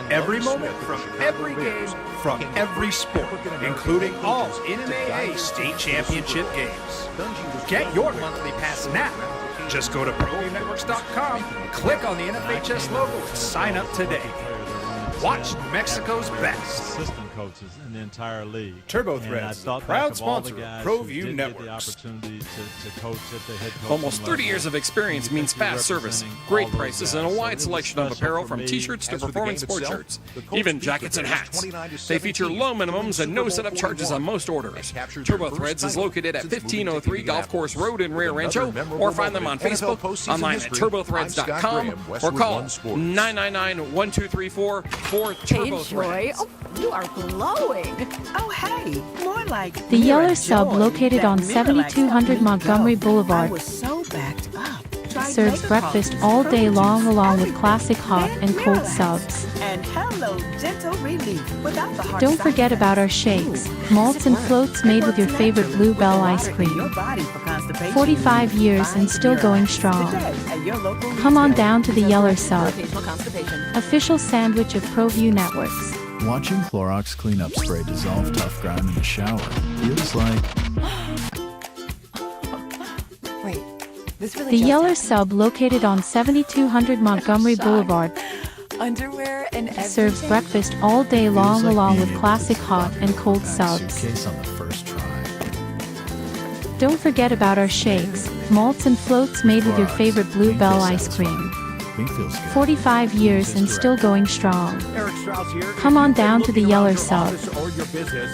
Every moment from every game, from every sport, including all NMAA state championship games. Get your monthly pass now. Just go to ProViewNetworks.com, click on the NFHS logo, and sign up today. Watch Mexico's best. Assistant coaches in the entire league. TurboThreads, proud sponsor of ProView Networks. Almost 30 years of experience means fast service, great prices, and a wide selection of apparel from t-shirts to performance sport shirts, even jackets and hats. They feature low minimums and no setup charges on most orders. TurboThreads is located at 1503 Golf Course Road in Rio Rancho, or find them on Facebook, online at turbothreads.com, or call 999-1234 for TurboThreads. Joy, you are glowing. Oh, hey, more like The Yeller Sub, located on 7200 Montgomery I Boulevard, was so backed up. serves breakfast all day long along with classic hot and cold subs. And hello, gentle relief without the hard Don't side forget about our shakes, malts and floats made with your favorite Bluebell ice cream. 45 years and still going strong. Come on down to the Yeller Sub, official sandwich of ProView Networks. Watching Clorox cleanup spray dissolve tough grime in the shower feels like... Wait, this really The just Yeller happened? Sub, located on 7200 Montgomery Boulevard, Underwear and everything. serves breakfast all day long feels like along being with able to classic pack hot your and cold back subs. suitcase on the first try. Don't forget about our shakes, malts and floats made with your Clorox, favorite clean Bluebell feels ice satisfying. cream. Clean feels good. 45 years and still going strong. Eric Strauss here. Come on down to the Yeller Sub, Official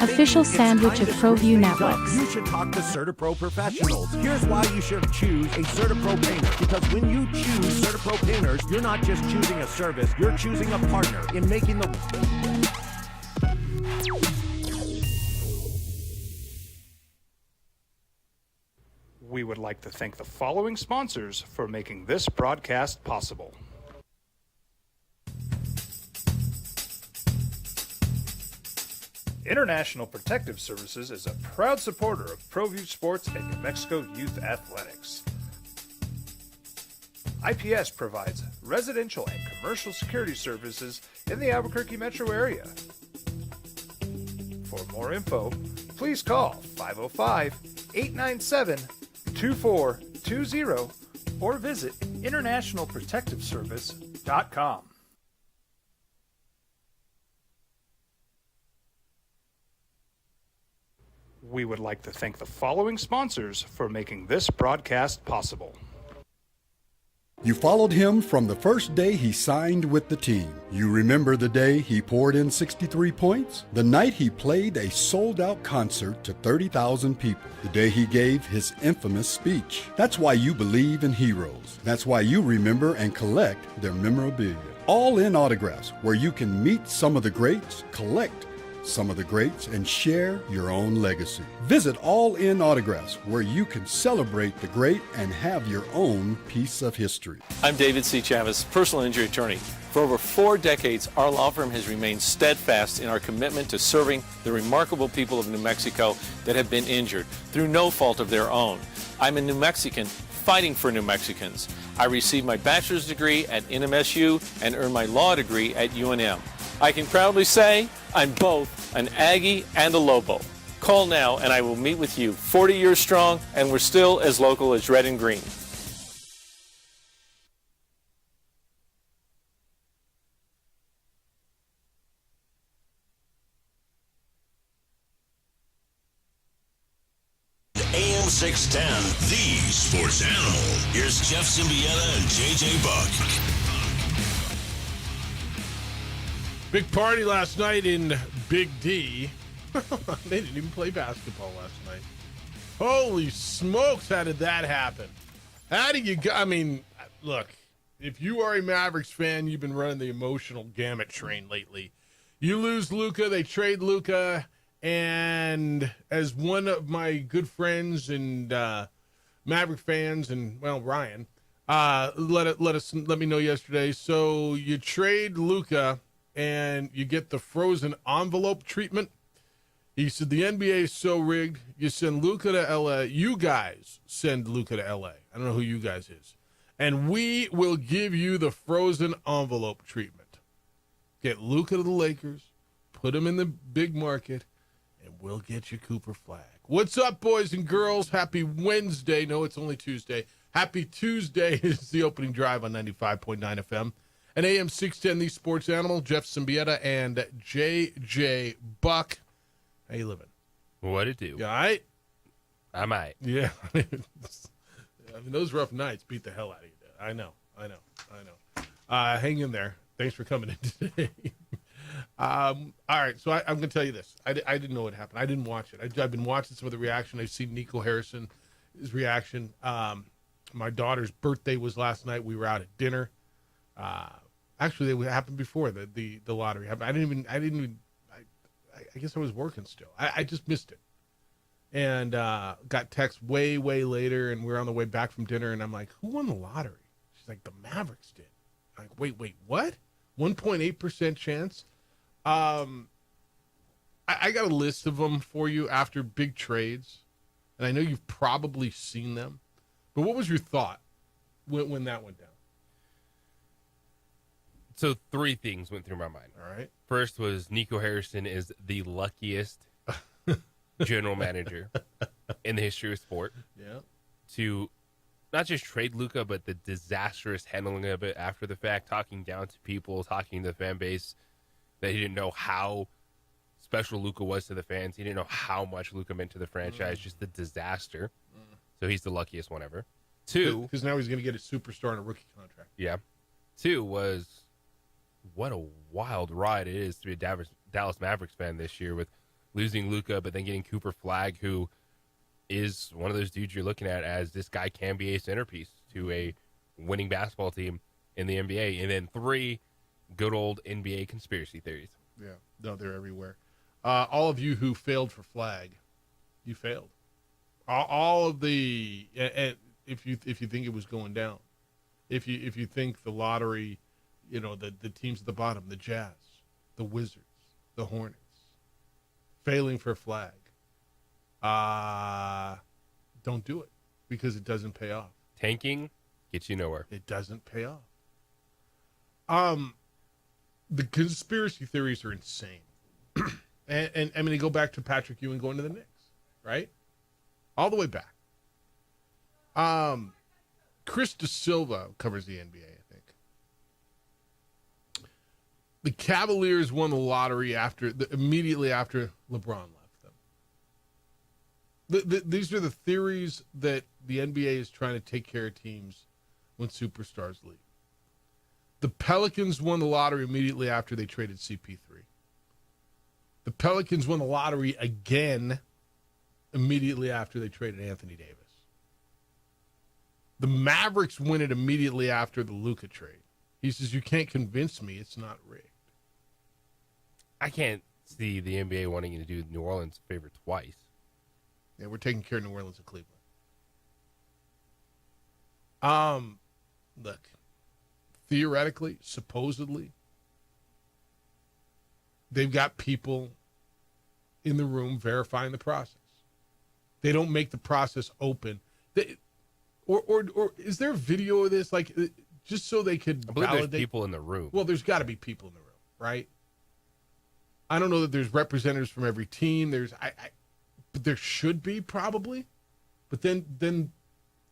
official sandwich of ProView Networks. You should talk to CertaPro professionals. Here's why you should choose a CertaPro painter. Because when you choose CertaPro painters, you're not just choosing a service, you're choosing a partner in making the... We would like to thank the following sponsors for making this broadcast possible. International Protective Services is a proud supporter of ProView Sports and New Mexico Youth Athletics. IPS provides residential and commercial security services in the Albuquerque metro area. For more info, please call 505-897-2420 or visit internationalprotectiveservice.com. We would like to thank the following sponsors for making this broadcast possible. You followed him from the first day he signed with the team. You remember the day he poured in 63 points? The night he played a sold-out concert to 30,000 people. The day he gave his infamous speech. That's why you believe in heroes. That's why you remember and collect their memorabilia. All in autographs, where you can meet some of the greats, collect some of the greats, and share your own legacy. Visit All In Autographs, where you can celebrate the great and have your own piece of history. I'm David C. Chavez, personal injury attorney. For over 4 decades, our law firm has remained steadfast in our commitment to serving the remarkable people of New Mexico that have been injured through no fault of their own. I'm a New Mexican fighting for New Mexicans. I received my bachelor's degree at NMSU and earned my law degree at UNM. I can proudly say I'm both an Aggie and a Lobo. Call now and I will meet with you. 40 years strong, and we're still as local as red and green. AM 610, the sports animal. Here's Jeff Symbieta and JJ Buck. Big party last night in Big D. They didn't even play basketball last night. Holy smokes, how did that happen? How do you I mean, look, if you are a Mavericks fan, you've been running the emotional gamut train lately. You lose Luka, they trade Luka, and as one of my good friends and Maverick fans, and well, Ryan, let me know yesterday. So you trade Luka and you get the frozen envelope treatment. He said the NBA is so rigged. You send Luka to LA. You guys send Luka to LA. I don't know who you guys is. And we will give you the frozen envelope treatment. Get Luka to the Lakers, put him in the big market, and we'll get you Cooper Flag. What's up, boys and girls? Happy Wednesday. No, it's only Tuesday. Happy Tuesday is the opening drive on 95.9 FM. And AM 610, the sports animal, Jeff Symbieta and JJ Buck. How you living? What it do? You all right? I might. Yeah. I mean, those rough nights beat the hell out of you. I know. Hang in there. Thanks for coming in today. All right, so I'm going to tell you this. I didn't know what happened. I didn't watch it. I've been watching some of the reaction. I've seen Nico Harrison's reaction. My daughter's birthday was last night. We were out at dinner. Actually, it happened before the lottery happened. I guess I was working still. I just missed it. And got text way later, and we were on the way back from dinner, and I'm like, who won the lottery? She's like, the Mavericks did. I'm like, wait, what? 1.8% chance? I got a list of them for you after big trades, and I know you've probably seen them. But what was your thought when that went down? So 3 things went through my mind. All right. First was Nico Harrison is the luckiest general manager in the history of sport. Yeah. To not just trade Luka, but the disastrous handling of it after the fact, talking down to people, talking to the fan base, that he didn't know how special Luka was to the fans. He didn't know how much Luka meant to the franchise. Just the disaster. So he's the luckiest one ever. 2, because now he's going to get a superstar and a rookie contract. Yeah. 2 was what a wild ride it is to be a Dallas Mavericks fan this year with losing Luka, but then getting Cooper Flag, who is one of those dudes you're looking at as this guy can be a centerpiece to a winning basketball team in the NBA. And then 3, good old NBA conspiracy theories. Yeah, no, they're everywhere. All of you who failed for Flag, you failed. All of the, and if you think it was going down, if you think the lottery, the teams at the bottom, the Jazz, the Wizards, the Hornets, failing for Flag, don't do it because it doesn't pay off. Tanking gets you nowhere. It doesn't pay off. The conspiracy theories are insane. and I mean, they go back to Patrick Ewing going to the Knicks, right? All the way back. Chris De Silva covers the NBA, I think. The Cavaliers won the lottery immediately after LeBron left them. These are the theories that the NBA is trying to take care of teams when superstars leave. The Pelicans won the lottery immediately after they traded CP3. The Pelicans won the lottery again immediately after they traded Anthony Davis. The Mavericks win it immediately after the Luka trade. He says, you can't convince me it's not rigged. I can't see the NBA wanting to do New Orleans a favor twice. Yeah, we're taking care of New Orleans and Cleveland. Look, theoretically, supposedly, they've got people in the room verifying the process. They don't make the process open. Or is there a video of this? Like, just so they could validate? There's people in the room. Well, there's got to be people in the room, right? I don't know that there's representatives from every team. But there should be probably. But then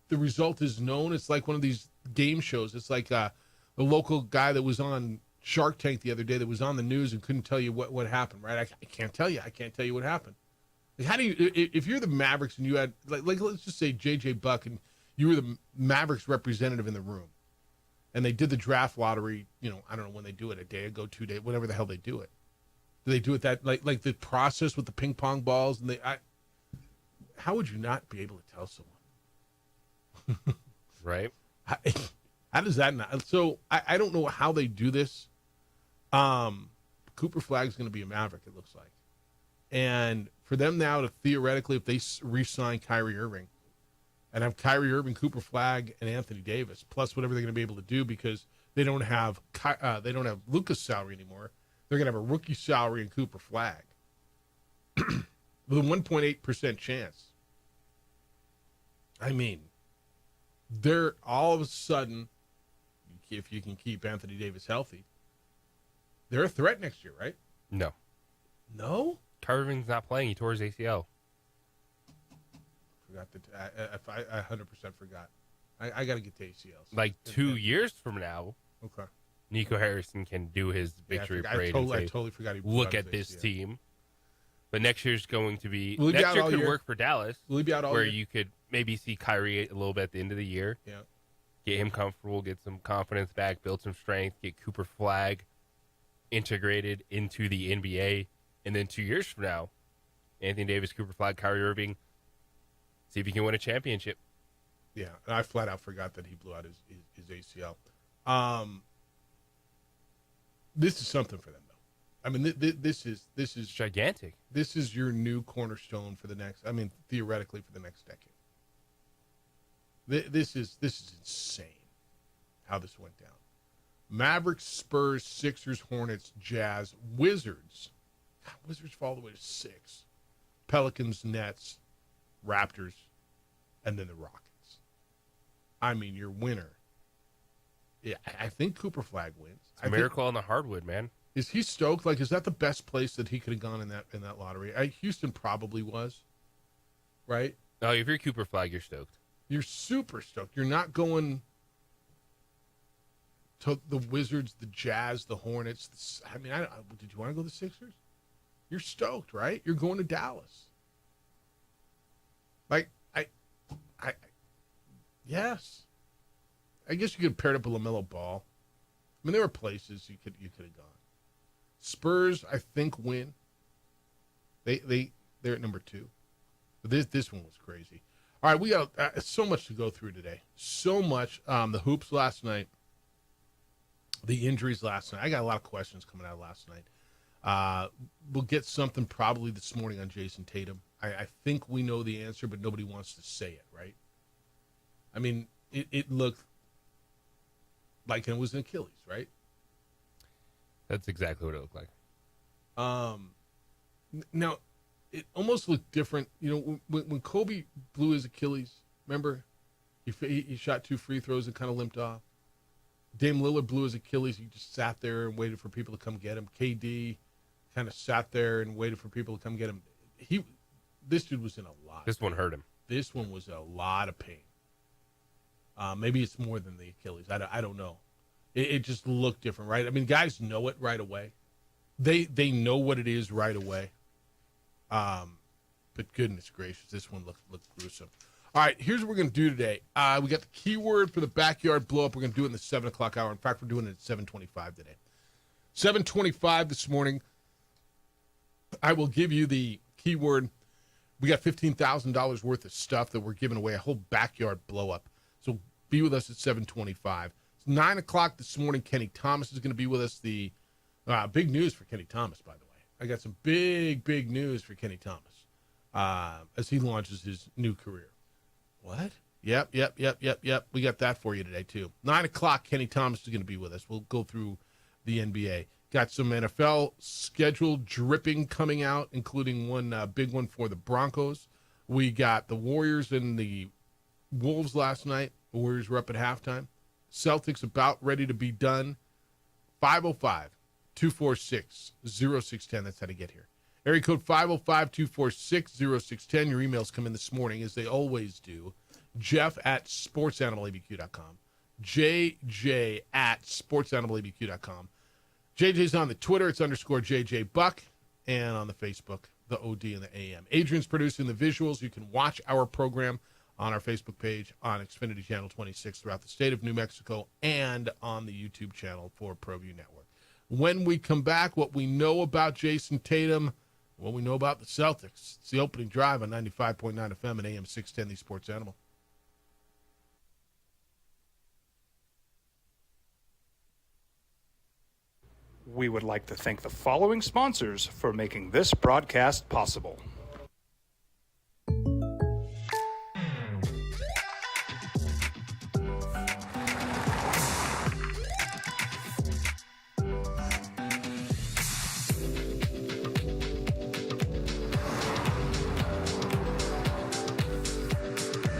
the result is known. It's like one of these game shows. It's like the local guy that was on Shark Tank the other day that was on the news and couldn't tell you what happened, right? I can't tell you. I can't tell you what happened. Like, how do you, if you're the Mavericks and you had, like let's just say JJ Buck and you were the Mavericks representative in the room and they did the draft lottery, I don't know when they do it, a day ago, 2 days, whatever the hell they do it. Do they do it that, like the process with the ping pong balls? And how would you not be able to tell someone? Right. How does that not? So I don't know how they do this. Cooper Flag's going to be a Maverick, it looks like. And for them now to theoretically, if they re-sign Kyrie Irving and have Kyrie Irving, Cooper Flag, and Anthony Davis, plus whatever they're going to be able to do because they don't have Luka's salary anymore. They're going to have a rookie salary in Cooper Flag with a 1.8% chance. I mean, they're all of a sudden, if you can keep Anthony Davis healthy, They're a threat next year, right? No. No? Kyrie Irving's not playing. He tore his ACL. Forgot that. I 100% forgot. I got to get to ACLs. Like 2 years from now, Okay. Nico Harrison can do his victory parade. I and say, totally forgot he blew look out at his this ACL. team. But next year's going to be... Will he be next out year all could year? work for Dallas. Will he be out all where year? you could maybe see Kyrie a little bit at the end of the year. Yeah. Get him comfortable, get some confidence back, build some strength, get Cooper Flag integrated into the NBA. And then 2 years from now, Anthony Davis, Cooper Flag, Kyrie Irving, see if he can win a championship. Yeah, and I flat out forgot that he blew out his ACL. This is something for them, though. I mean, this is gigantic. This is your new cornerstone for the next. I mean, theoretically for the next decade. This is insane how this went down. Mavericks, Spurs, Sixers, Hornets, Jazz, Wizards. God, Wizards fall all the way to 6. Pelicans, Nets, Raptors, and then the Rockets. I mean, your winner. Yeah, I think Cooper Flag wins. It's a miracle on the hardwood, man. Is he stoked? Like, is that the best place that he could have gone in that lottery? Houston probably was, right? Oh, if you're Cooper Flag, you're stoked. You're super stoked. You're not going to the Wizards, the Jazz, the Hornets. Did you want to go to the Sixers? You're stoked, right? You're going to Dallas. Like, yes. I guess you could have paired up with LaMelo Ball. I mean, there were places you could have gone. Spurs, I think, win. They're at number 2. But this one was crazy. All right, we got so much to go through today. So much. The hoops last night. The injuries last night. I got a lot of questions coming out last night. We'll get something probably this morning on Jason Tatum. I think we know the answer, but nobody wants to say it, right? I mean, it looked like it was an Achilles, right? That's exactly what it looked like. Now, it almost looked different. You know, when Kobe blew his Achilles, remember? He shot 2 free throws and kind of limped off. Dame Lillard blew his Achilles. He just sat there and waited for people to come get him. KD kind of sat there and waited for people to come get him. This dude was in a lot. This one hurt him. This one was a lot of pain. Maybe it's more than the Achilles. I don't know. It just looked different, right? I mean, guys know it right away. They know what it is right away. But goodness gracious, this one looked gruesome. All right, here's what we're going to do today. We got the keyword for the backyard blow up. We're going to do it in the 7 o'clock hour. In fact, we're doing it at 7:25 today. 7:25 this morning. I will give you the keyword. We got $15,000 worth of stuff that we're giving away, a whole backyard blow up. So be with us at 7:25. It's 9 o'clock this morning. Kenny Thomas is going to be with us. The big news for Kenny Thomas, by the way. I got some big news for Kenny Thomas as he launches his new career. What? Yep. We got that for you today, too. 9 o'clock, Kenny Thomas is going to be with us. We'll go through the NBA. Got some NFL schedule dripping coming out, including one big one for the Broncos. We got the Warriors and the Wolves last night. The Warriors were up at halftime. Celtics about ready to be done. 505-246-0610. That's how to get here. Area code 505-246-0610. Your emails come in this morning, as they always do. Jeff at sportsanimalabq.com. JJ at sportsanimalabq.com. JJ's on the Twitter. It's _JJ Buck. And on the Facebook, the OD and the AM. Adrian's producing the visuals. You can watch our program on our Facebook page, on Xfinity Channel 26 throughout the state of New Mexico, and on the YouTube channel for ProView Network. When we come back, what we know about Jason Tatum, what we know about the Celtics. It's the opening drive on 95.9 FM and AM 610, the Sports Animal. We would like to thank the following sponsors for making this broadcast possible.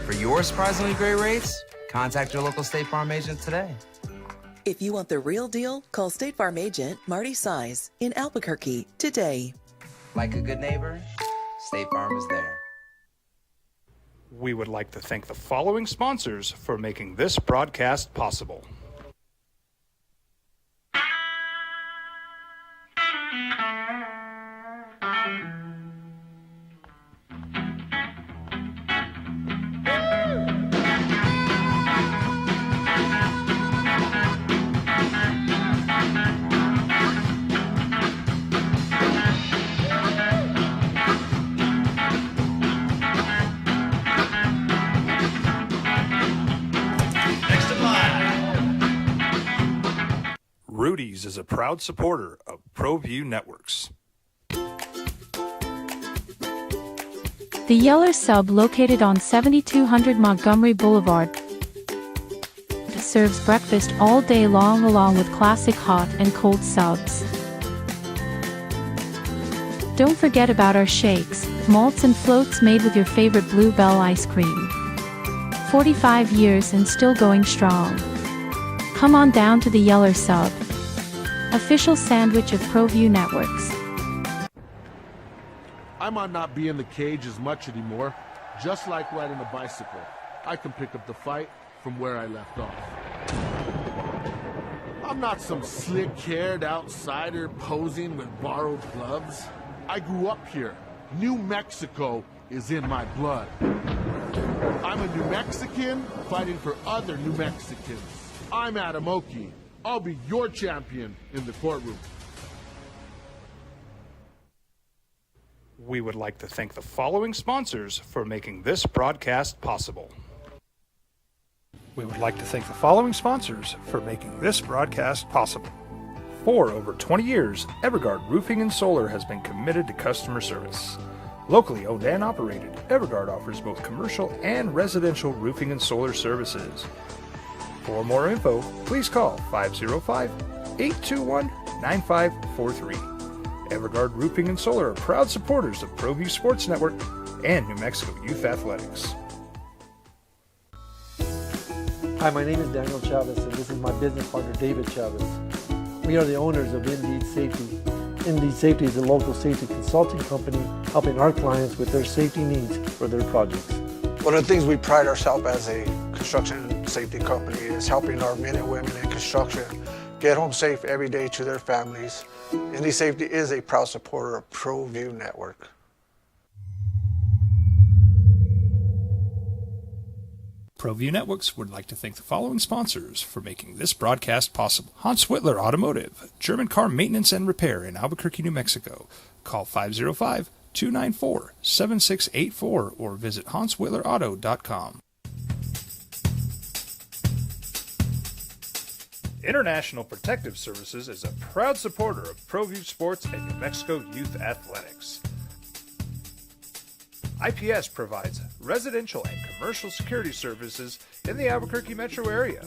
For your surprisingly great rates, contact your local State Farm agent today. If you want the real deal, call State Farm agent Marty Size in Albuquerque today. Like a good neighbor, State Farm is there. We would like to thank the following sponsors for making this broadcast possible. Rudy's is a proud supporter of ProView Networks. The Yeller Sub, located on 7200 Montgomery Boulevard, serves breakfast all day long along with classic hot and cold subs. Don't forget about our shakes, malts and floats made with your favorite Bluebell ice cream. 45 years and still going strong. Come on down to the Yeller Sub, official sandwich of ProView Networks. I might not be in the cage as much anymore. Just like riding a bicycle, I can pick up the fight from where I left off. I'm not some slick-haired outsider posing with borrowed gloves. I grew up here. New Mexico is in my blood. I'm a New Mexican fighting for other New Mexicans. I'm Adam Oki. I'll be your champion in the courtroom. We would like to thank the following sponsors for making this broadcast possible. We would like to thank the following sponsors for making this broadcast possible. For over 20 years, Evergard Roofing and Solar has been committed to customer service. Locally owned and operated, Evergard offers both commercial and residential roofing and solar services. For more info, please call 505-821-9543. Evergard Roofing and Solar are proud supporters of ProView Sports Network and New Mexico Youth Athletics. Hi, my name is Daniel Chavez, and this is my business partner, David Chavez. We are the owners of Indeed Safety. Indeed Safety is a local safety consulting company helping our clients with their safety needs for their projects. One of the things we pride ourselves as a construction safety company is helping our men and women in construction get home safe every day to their families. Indeed Safety is a proud supporter of ProView Network. ProView Networks would like to thank the following sponsors for making this broadcast possible. Hans Whitler Automotive, German car maintenance and repair in Albuquerque, New Mexico. Call 505-294-7684 or visit hanswhitlerauto.com. International Protective Services is a proud supporter of ProView Sports and New Mexico Youth Athletics. IPS provides residential and commercial security services in the Albuquerque metro area.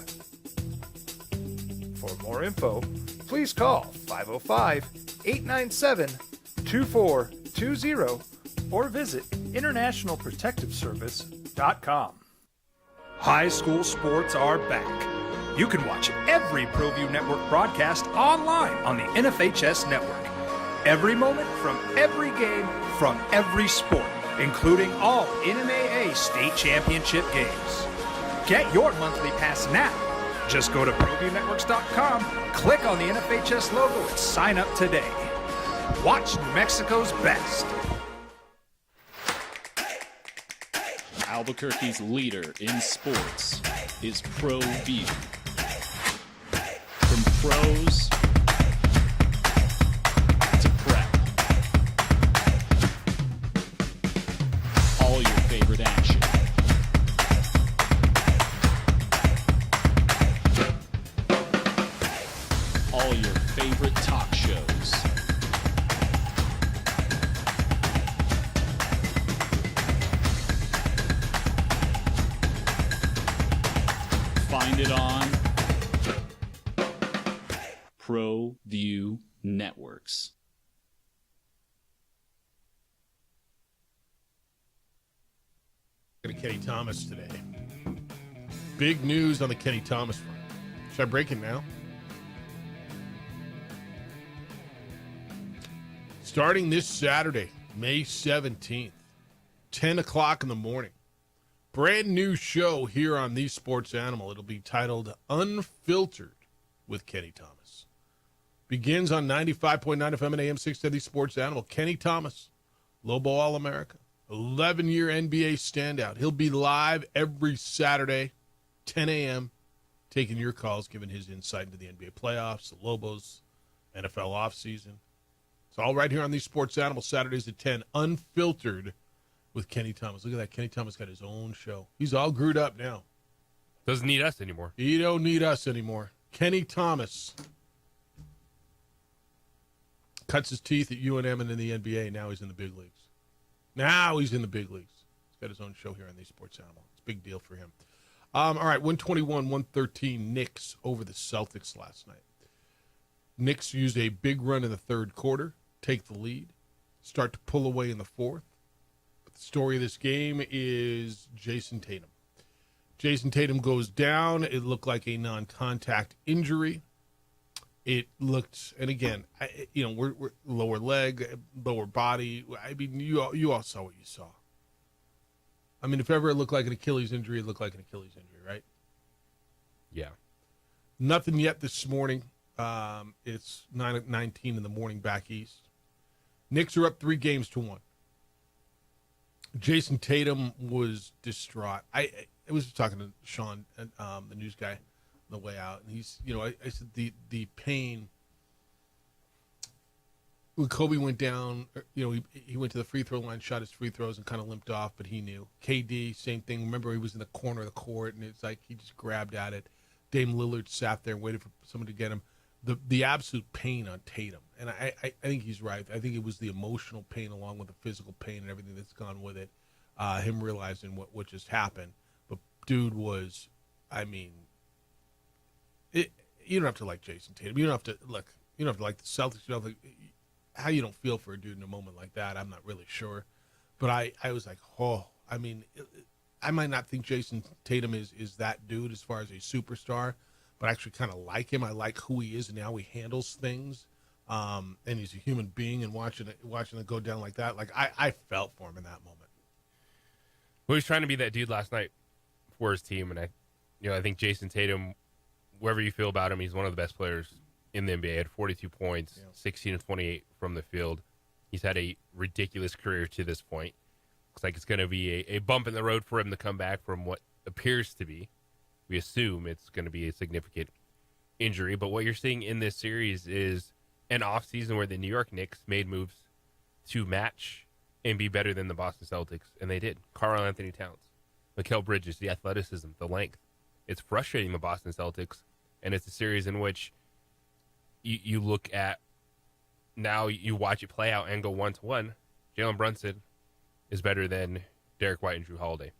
For more info, please call 505-897-2420 or visit internationalprotectiveservice.com. High school sports are back. You can watch every ProView Network broadcast online on the NFHS network. Every moment from every game from every sport, including all NMAA state championship games. Get your monthly pass now. Just go to ProViewNetworks.com, click on the NFHS logo, and sign up today. Watch New Mexico's best. Albuquerque's leader in sports is ProView. From pros to prep, all your favorite action. All your favorite talk shows. Find it on ProView Networks. Kenny Thomas today. Big news on the Kenny Thomas front. Should I break it now? Starting this Saturday, May 17th, 10 o'clock in the morning. Brand new show here on The Sports Animal. It'll be titled Unfiltered with Kenny Thomas. Begins on 95.9 FM and AM 670 Sports Animal. Kenny Thomas, Lobo All-America, 11-year NBA standout. He'll be live every Saturday, 10 a.m., taking your calls, giving his insight into the NBA playoffs, the Lobos, NFL offseason. It's all right here on The Sports Animal, Saturdays at 10, Unfiltered with Kenny Thomas. Look at that. Kenny Thomas got his own show. He's all screwed up now. Doesn't need us anymore. He don't need us anymore. Kenny Thomas cuts his teeth at UNM and in the NBA. Now he's in the big leagues. He's got his own show here on The Sports Animal. It's a big deal for him. All right, 121-113 Knicks over the Celtics last night. Knicks used a big run in the third quarter, take the lead, start to pull away in the fourth. But the story of this game is Jason Tatum. Jason Tatum goes down. It looked like a non-contact injury. It looked, and again, we're lower leg, lower body. I mean, you all saw what you saw. I mean, if ever it looked like an Achilles injury, it looked like an Achilles injury, right? Yeah. Nothing yet this morning. It's 9:19 in the morning back east. Knicks are up 3-1. Jason Tatum was distraught. I was talking to Sean, the news guy, on the way out, and he's, I said the pain. When Kobe went down, he went to the free throw line, shot his free throws, and kind of limped off, but he knew. KD, same thing. Remember, he was in the corner of the court, and it's like he just grabbed at it. Dame Lillard sat there and waited for someone to get him. The absolute pain on Tatum, and I think he's right. I think it was the emotional pain along with the physical pain and everything that's gone with it. Him realizing what just happened. But dude was, I mean, you don't have to like Jason Tatum. You don't have to like the Celtics. You don't have to, how you don't feel for a dude in a moment like that, I'm not really sure. But I was like, I mean, I might not think Jason Tatum is that dude as far as a superstar, but I actually kind of like him. I like who he is and how he handles things. And he's a human being, and watching it go down like that, like I felt for him in that moment. Well, he was trying to be that dude last night for his team, and I think Jason Tatum, whatever you feel about him, he's one of the best players in the NBA. He had 42 points, 16 of 28 from the field. He's had a ridiculous career to this point. Looks like it's going to be a bump in the road for him to come back from what appears to be. We assume it's going to be a significant injury. But what you're seeing in this series is an offseason where the New York Knicks made moves to match and be better than the Boston Celtics, and they did. Karl-Anthony Towns, Mikal Bridges, the athleticism, the length. It's frustrating the Boston Celtics, and it's a series in which you look at, now you watch it play out and go 1-1. Jalen Brunson is better than Derek White and Jrue Holiday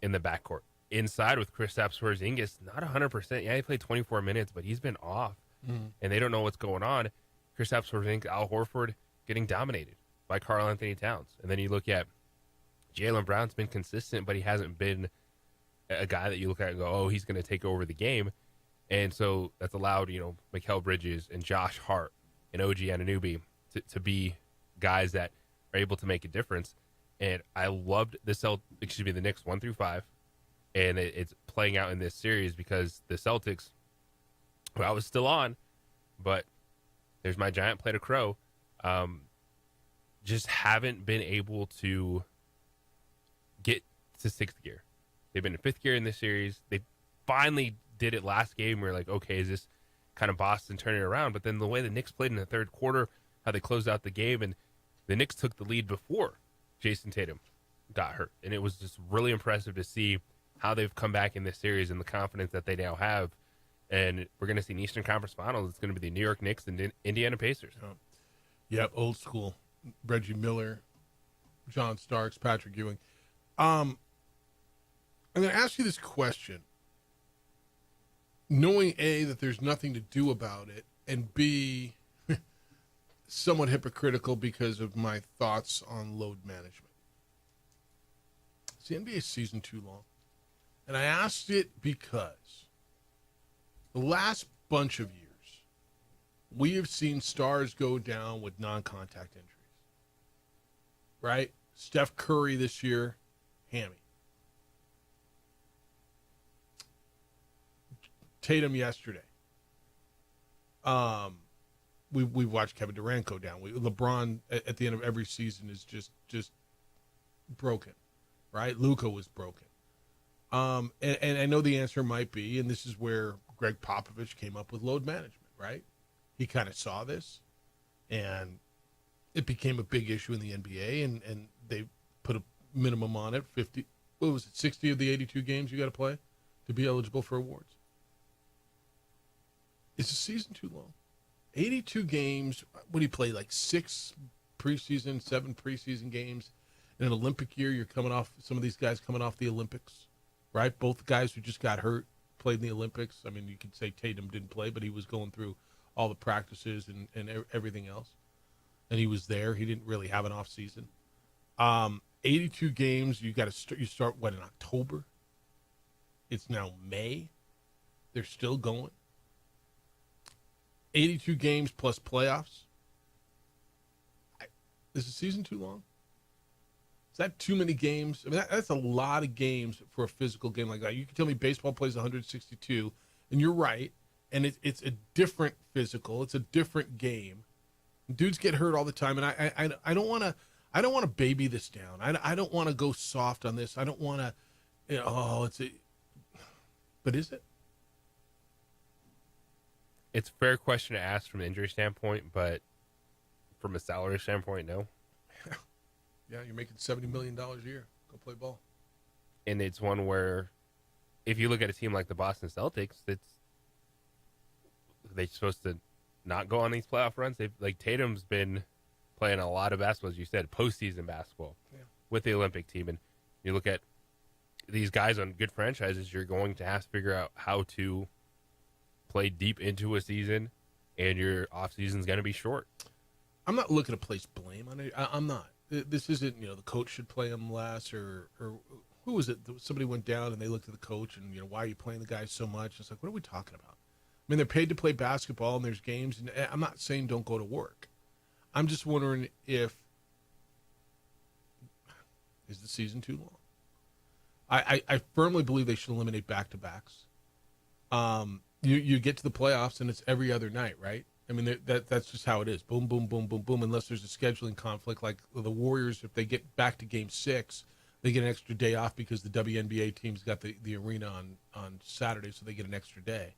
in the backcourt. Inside with Kristaps Porzingis, not 100%. Yeah, he played 24 minutes, but he's been off, and they don't know what's going on. Kristaps Porzingis, Al Horford getting dominated by Karl-Anthony Towns. And then you look at Jaylen Brown's been consistent, but he hasn't been a guy that you look at and go, oh, he's going to take over the game. And so that's allowed, Mikal Bridges and Josh Hart and OG Anunoby to be guys that are able to make a difference. And I loved the Knicks 1-5, and it's playing out in this series because the Celtics, well, I was still on, but there's my giant plate of crow, just haven't been able to get to sixth gear. They've been in fifth gear in this series. They finally did it last game. We're like, okay, is this kind of Boston turning around? But then the way the Knicks played in the third quarter, how they closed out the game, and the Knicks took the lead before Jason Tatum got hurt. And it was just really impressive to see how they've come back in this series and the confidence that they now have. And we're going to see an Eastern Conference Finals. It's going to be the New York Knicks and Indiana Pacers. Yep, old school. Reggie Miller, John Starks, Patrick Ewing. I'm going to ask you this question. Knowing, A, that there's nothing to do about it, and B, somewhat hypocritical because of my thoughts on load management. Is the NBA season too long? And I asked it because the last bunch of years, we have seen stars go down with non-contact injuries. Right? Steph Curry this year, hammy. Tatum yesterday. We watched Kevin Durant go down. LeBron at the end of every season is just broken, right? Luka was broken. And I know the answer might be, and this is where Greg Popovich came up with load management, right? He kind of saw this, and it became a big issue in the NBA, and they put a minimum on it, 50, what was it, 60 of the 82 games you got to play to be eligible for awards. Is the season too long? 82 games, what do you play, like 6 preseason, 7 preseason games? In an Olympic year, you're coming off, some of these guys coming off the Olympics, right? Both guys who just got hurt played in the Olympics. I mean, you could say Tatum didn't play, but he was going through all the practices and everything else. And he was there. He didn't really have an off season. 82 games, you start, what, in October? It's now May. They're still going. 82 games plus playoffs. Is the season too long? Is that too many games? I mean, that's a lot of games for a physical game like that. You can tell me baseball plays 162, and you're right, and it's a different physical. It's a different game. Dudes get hurt all the time, and I don't want to baby this down. I don't want to go soft on this. I don't want to, but is it? It's a fair question to ask from an injury standpoint, but from a salary standpoint, no. Yeah, you're making $70 million a year. Go play ball. And it's one where, if you look at a team like the Boston Celtics, they're supposed to not go on these playoff runs. Tatum's been playing a lot of basketball, as you said, postseason basketball with the Olympic team. And you look at these guys on good franchises, you're going to have to figure out how to play deep into a season, and your off season's going to be short. I'm not looking to place blame on it. I'm not. This isn't, the coach should play him less, or who was it? Somebody went down and they looked at the coach and, why are you playing the guy so much? It's like, what are we talking about? I mean, they're paid to play basketball and there's games, and I'm not saying don't go to work. I'm just wondering is the season too long? I firmly believe they should eliminate back-to-backs. You get to the playoffs and it's every other night, right? I mean, that's just how it is. Boom, boom, boom, boom, boom. Unless there's a scheduling conflict, like the Warriors, if they get back to Game 6, they get an extra day off because the WNBA team's got the arena on Saturday, so they get an extra day.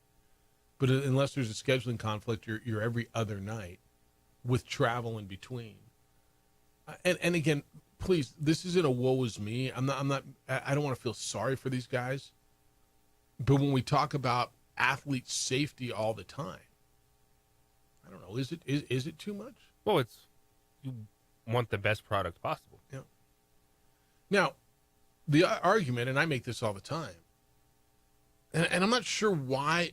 But unless there's a scheduling conflict, you're every other night with travel in between. And again, please, this isn't a woe is me. I don't want to feel sorry for these guys. But when we talk about athlete safety all the time, I don't know, is it too much? Well, you want the best product possible. Yeah. Now, the argument, and I make this all the time, and I'm not sure why.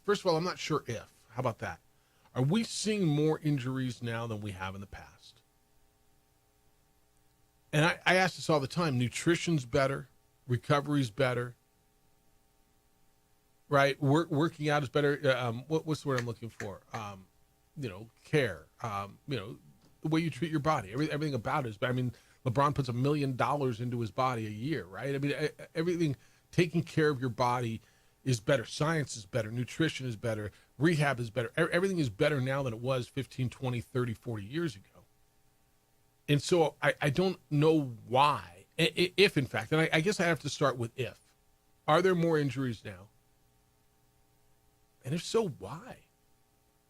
First of all, I'm not sure if. How about that? Are we seeing more injuries now than we have in the past? And I ask this all the time. Nutrition's better. Recovery's better. Right? Working out is better. What's the word I'm looking for? Care. The way you treat your body. Everything about it is better. I mean, LeBron puts $1 million into his body a year, right? I mean, everything, taking care of your body is better. Science is better. Nutrition is better. Rehab is better. Everything is better now than it was 15, 20, 30, 40 years ago. And so I don't know why, if in fact, and I guess I have to start with if. Are there more injuries now? And if so, why?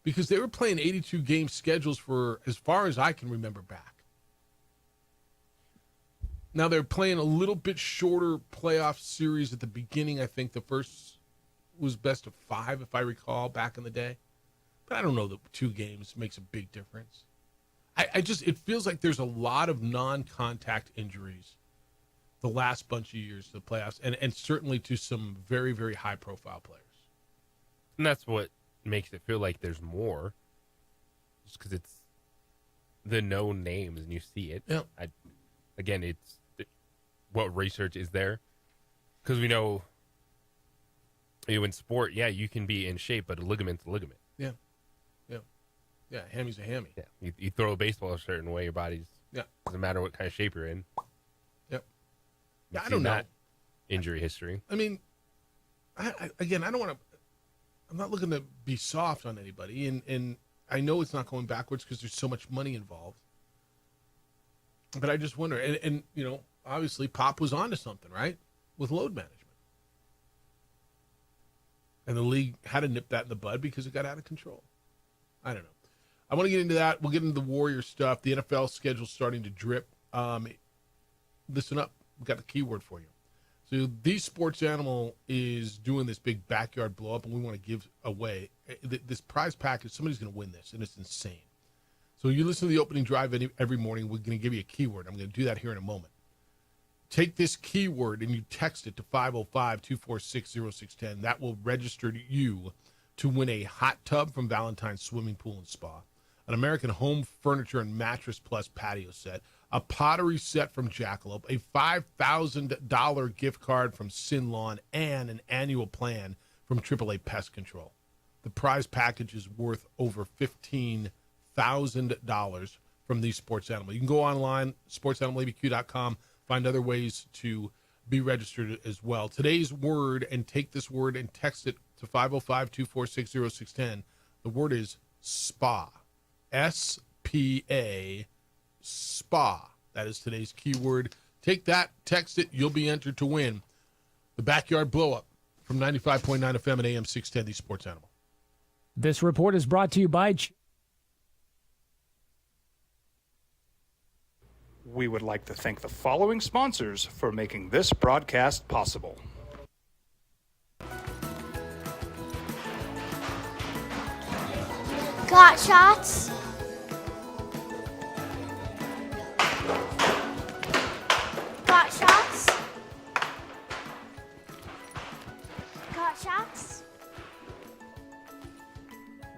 Because they were playing 82-game schedules for as far as I can remember back. Now they're playing a little bit shorter playoff series at the beginning. I think the first was best of 5, if I recall, back in the day. But I don't know that 2 games makes a big difference. It feels like there's a lot of non-contact injuries the last bunch of years to the playoffs, and certainly to some very, very high-profile players. And that's what makes it feel like there's more, just because it's the known names and you see it. Yeah. Again, it's what research is there, because we know in sport, you can be in shape, but a ligament's a ligament. Yeah, yeah. Yeah, hammy's a hammy. Yeah, you throw a baseball a certain way, your body's doesn't matter what kind of shape you're in. Yep. You've I don't seen know. that injury history. I mean, again, I don't want to. I'm not looking to be soft on anybody, and I know it's not going backwards because there's so much money involved. But I just wonder, and you know, obviously Pop was onto something, right, with load management, and the league had to nip that in the bud because it got out of control. I don't know. I want to get into that. We'll get into the Warrior stuff. The NFL schedule's starting to drip. Listen up. We've got the keyword for you. So The Sports Animal is doing this big backyard blow up, and we want to give away this prize package. Somebody's going to win this, and it's insane. So you listen to the opening drive every morning. We're going to give you a keyword. I'm going to do that here in a moment. Take this keyword and you text it to 505-246-0610. That will register you to win a hot tub from Valentine's Swimming Pool and Spa, an American Home Furniture and Mattress Plus patio set, a pottery set from Jackalope, a $5,000 gift card from Sin Lawn, and an annual plan from AAA Pest Control. The prize package is worth over $15,000 from The Sports Animal. You can go online, sportsanimalabq.com, find other ways to be registered as well. Today's word, and take this word and text it to 505-246-0610. The word is SPA. S-P-A, SPA. That is today's keyword. Take that, text it, you'll be entered to win the Backyard Blow-Up from 95.9 FM and AM 610, The Sports Animal. This report is brought to you by... We would like to thank the following sponsors for making this broadcast possible. Got shots? Got shots? Got shots?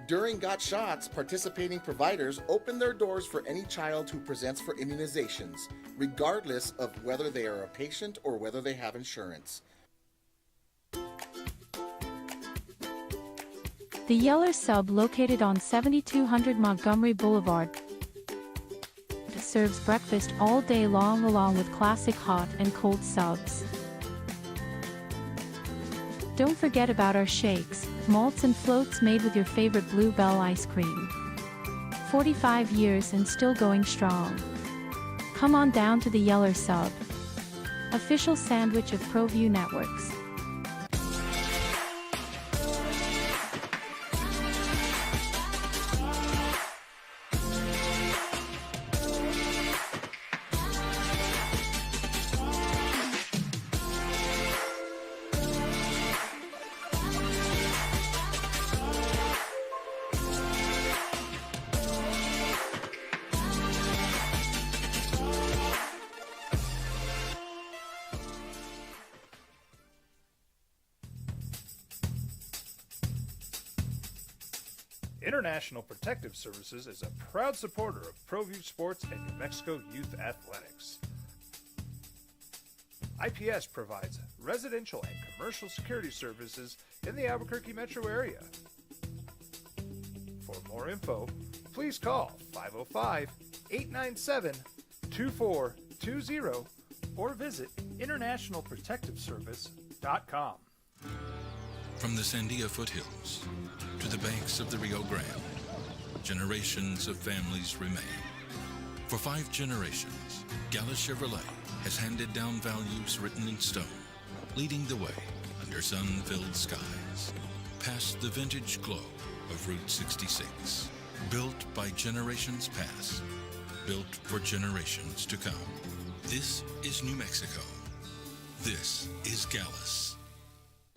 During Got Shots, participating providers open their doors for any child who presents for immunizations, regardless of whether they are a patient or whether they have insurance. The Yeller Sub, located on 7200 Montgomery Boulevard, serves breakfast all day long along with classic hot and cold subs. Don't forget about our shakes, malts and floats made with your favorite Blue Bell ice cream. 45 years and still going strong. Come on down to the Yeller Sub, official sandwich of ProView Networks. International Protective Services is a proud supporter of ProView Sports and New Mexico Youth Athletics. IPS provides residential and commercial security services in the Albuquerque metro area. For more info, please call 505-897-2420 or visit internationalprotectiveservice.com. From the Sandia foothills to the banks of the Rio Grande, generations of families remain. For 5 generations, Gallus Chevrolet has handed down values written in stone, leading the way under sun-filled skies, past the vintage glow of Route 66. Built by generations past, built for generations to come. This is New Mexico. This is Gallus.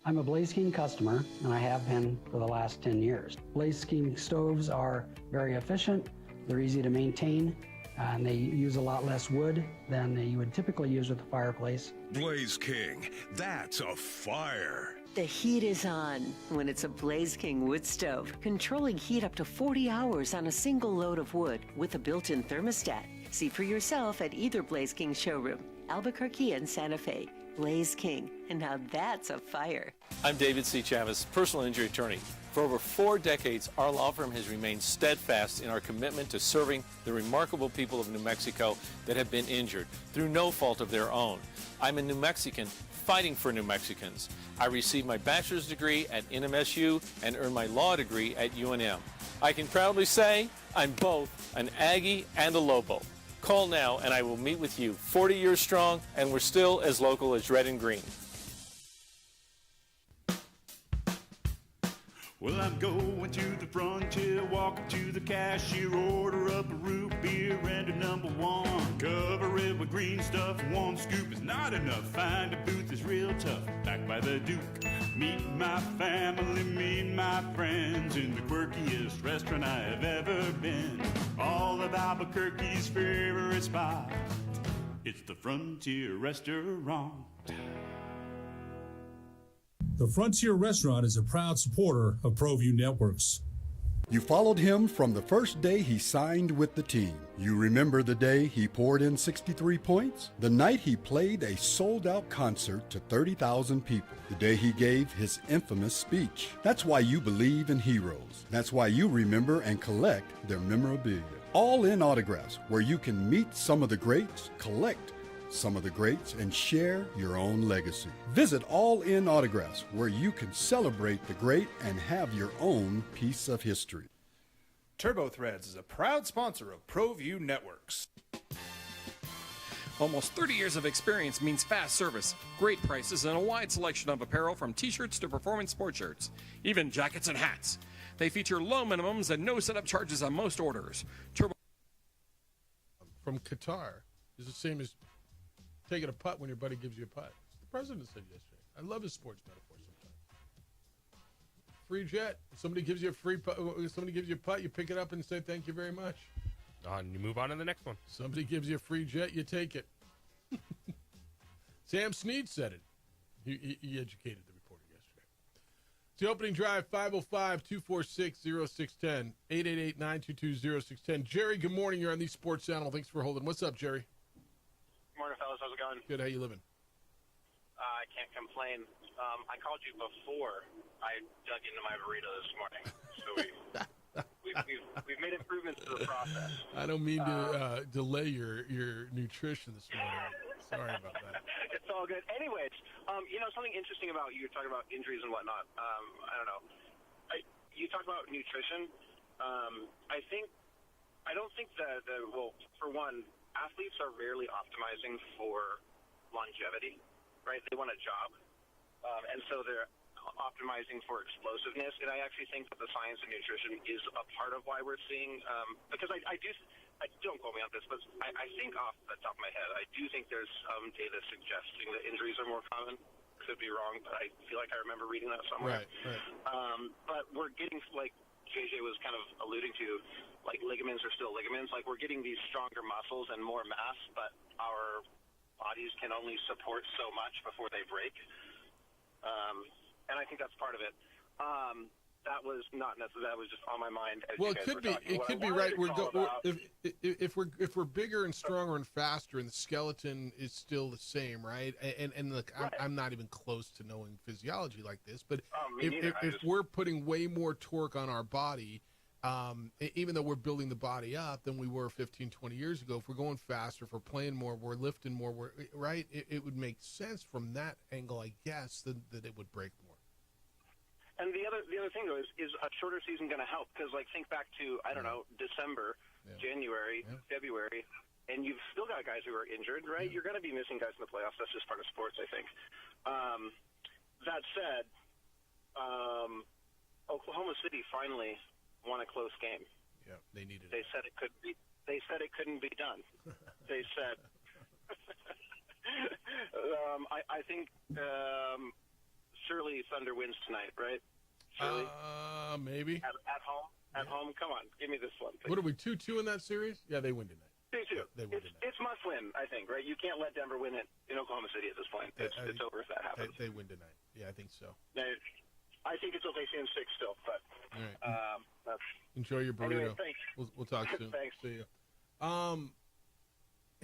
I'm a Blaze King customer, and I have been for the last 10 years. Blaze King stoves are very efficient, they're easy to maintain, and they use a lot less wood than you would typically use with a fireplace. Blaze King, that's a fire. The heat is on when it's a Blaze King wood stove, controlling heat up to 40 hours on a single load of wood with a built-in thermostat. See for yourself at either Blaze King showroom, Albuquerque and Santa Fe. Blaze King, and now that's a fire. I'm David C. Chavez, personal injury attorney. For over 4 decades, our law firm has remained steadfast in our commitment to serving the remarkable people of New Mexico that have been injured through no fault of their own. I'm a New Mexican fighting for New Mexicans. I received my bachelor's degree at NMSU and earned my law degree at UNM. I can proudly say I'm both an Aggie and a Lobo. Call now and I will meet with you. 40 years strong, and we're still as local as red and green. Well, I'm going to the frontier, walking to the cashier, order up a root beer and a #1. Cover it with green stuff, one scoop is not enough. Find a booth is real tough, back by the Duke. Meet my family, meet my friends in the quirkiest restaurant I have ever been. All of Albuquerque's favorite spot, it's the Frontier Restaurant. The Frontier Restaurant is a proud supporter of ProView Networks. You followed him from the first day he signed with the team. You remember the day he poured in 63 points? The night he played a sold-out concert to 30,000 people. The day he gave his infamous speech. That's why you believe in heroes. That's why you remember and collect their memorabilia. All in autographs, where you can meet some of the greats, collect some of the greats, and share your own legacy. Visit All In Autographs, where you can celebrate the great and have your own piece of history. TurboThreads is a proud sponsor of ProView Networks. Almost 30 years of experience means fast service, great prices, and a wide selection of apparel from t-shirts to performance sports shirts, even jackets and hats. They feature low minimums and no setup charges on most orders. From Qatar is the same as taking a putt when your buddy gives you a putt. The president said yesterday. I love his sports metaphor sometimes. Free jet. Somebody gives you a free putt. Somebody gives you a putt. You pick it up and say thank you very much. And you move on to the next one. Somebody gives you a free jet. You take it. Sam Snead said it. He educated the reporter yesterday. It's the opening drive. 505-246-0610. 888-922-0610. Jerry, good morning. You're on the Sports Channel. Thanks for holding. What's up, Jerry? Morning, fellas. How's it going? Good. How you living? I can't complain. I called you before I dug into my burrito this morning, so we've made improvements to the process. I don't mean to delay your nutrition this morning. Sorry about that. It's all good. Anyways, something interesting about you talking about injuries and whatnot. I don't know. You talk about nutrition. I don't think that for one, athletes are rarely optimizing for longevity, right? They want a job, and so they're optimizing for explosiveness. And I actually think that the science of nutrition is a part of why we're seeing, because I don't quote me on this, but I think off the top of my head, I do think there's some data suggesting that injuries are more common. Could be wrong, but I feel like I remember reading that somewhere. Right. But we're getting, like JJ was kind of alluding to, like ligaments are still ligaments. Like we're getting these stronger muscles and more mass, but our bodies can only support so much before they break. And I think that's part of it. That was not necessarily. That was just on my mind. Well, it could be. It could be right. If we're bigger and stronger and faster, and the skeleton is still the same, right? And look, right. I'm not even close to knowing physiology like this, but if we're putting way more torque on our body, even though we're building the body up than we were 15, 20 years ago, if we're going faster, if we're playing more, we're lifting more, right? It would make sense from that angle, I guess, that it would break more. And the other thing though is a shorter season going to help? Because like think back to December, January, February, and you've still got guys who are injured, right? You're going to be missing guys in the playoffs. That's just part of sports, I think. That said, Oklahoma City finally won a close game. Yeah, they needed. They said it could be. They said it couldn't be done. They said. I think. Surely Thunder wins tonight, right? Surely. Maybe. At home? At home? Come on, give me this one. Please. What are we, 2-2 in that series? Yeah, they win tonight. 2-2. They win tonight. It's must win, I think, right? You can't let Denver win it in Oklahoma City at this point. It's over if that happens. They win tonight. Yeah, I think so. I think it's OKC in 6 still, but. All right. Enjoy your burrito. Anyway, thanks. We'll talk soon. Thanks. See you.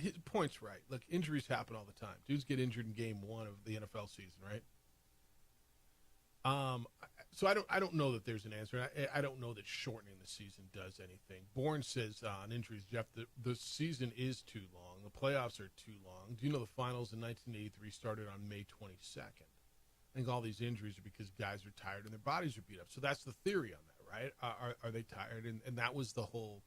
his point's right. Look, injuries happen all the time. Dudes get injured in game 1 of the NFL season, right? So I don't know that there's an answer. I don't know that shortening the season does anything. Bourne says on injuries, Jeff, the season is too long. The playoffs are too long. Do you know the finals in 1983 started on May 22nd? I think all these injuries are because guys are tired and their bodies are beat up. So that's the theory on that, right? Are they tired? And that was the whole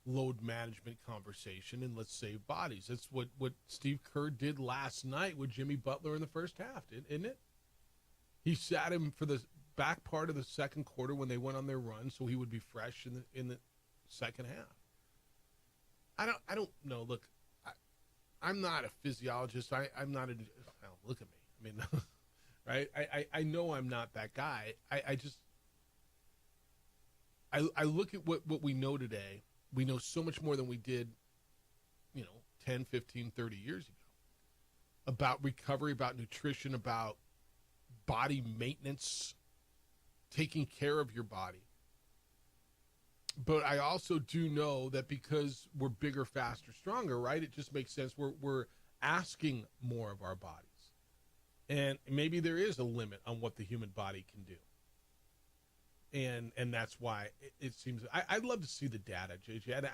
load management conversation, and let's save bodies. That's what Steve Kerr did last night with Jimmy Butler in the first half, isn't it? He sat him for the back part of the second quarter when they went on their run, so he would be fresh in the second half. I don't know. Look, I'm not a physiologist. I'm not a. Well, look at me. I mean, right? I know I'm not that guy. I just look at what we know today. We know so much more than we did, 10, 15, 30 years ago about recovery, about nutrition, about body maintenance, taking care of your body. But I also do know that because we're bigger, faster, stronger, right? It just makes sense. We're asking more of our bodies. And maybe there is a limit on what the human body can do. And that's why it seems I'd love to see the data, JJ. And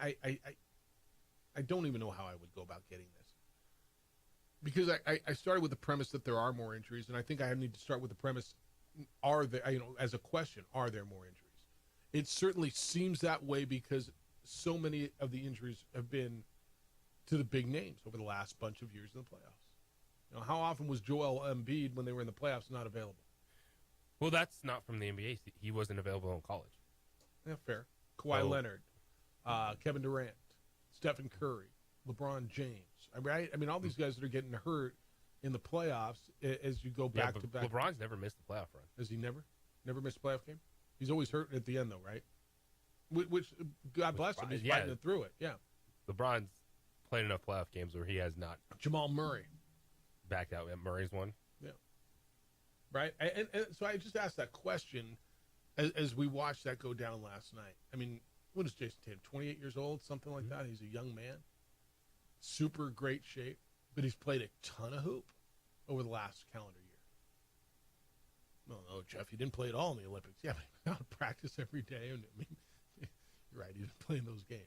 I don't even know how I would go about getting this. Because I started with the premise that there are more injuries, and I think I need to start with the premise, are there, as a question, are there more injuries? It certainly seems that way because so many of the injuries have been to the big names over the last bunch of years in the playoffs. How often was Joel Embiid, when they were in the playoffs, not available? Well, that's not from the NBA. He wasn't available in college. Yeah, fair. Kawhi Leonard, Kevin Durant, Stephen Curry, LeBron James. Right? I mean, all these guys that are getting hurt in the playoffs as you go back to back. LeBron's never missed a playoff run. Has he never? Never missed a playoff game? He's always hurt at the end, though, right? Which God bless him. He's fighting it through it. Yeah. LeBron's played enough playoff games where he has not. Jamal Murray. Backed out. Murray's one. Yeah. Right? And so I just asked that question as we watched that go down last night. I mean, what is Jason Tatum? 28 years old? Something like that? He's a young man. Super great shape. But he's played a ton of hoop over the last calendar year. No, Jeff, he didn't play at all in the Olympics. Yeah, but he went out to practice every day. And I mean, you're right, he didn't play in those games.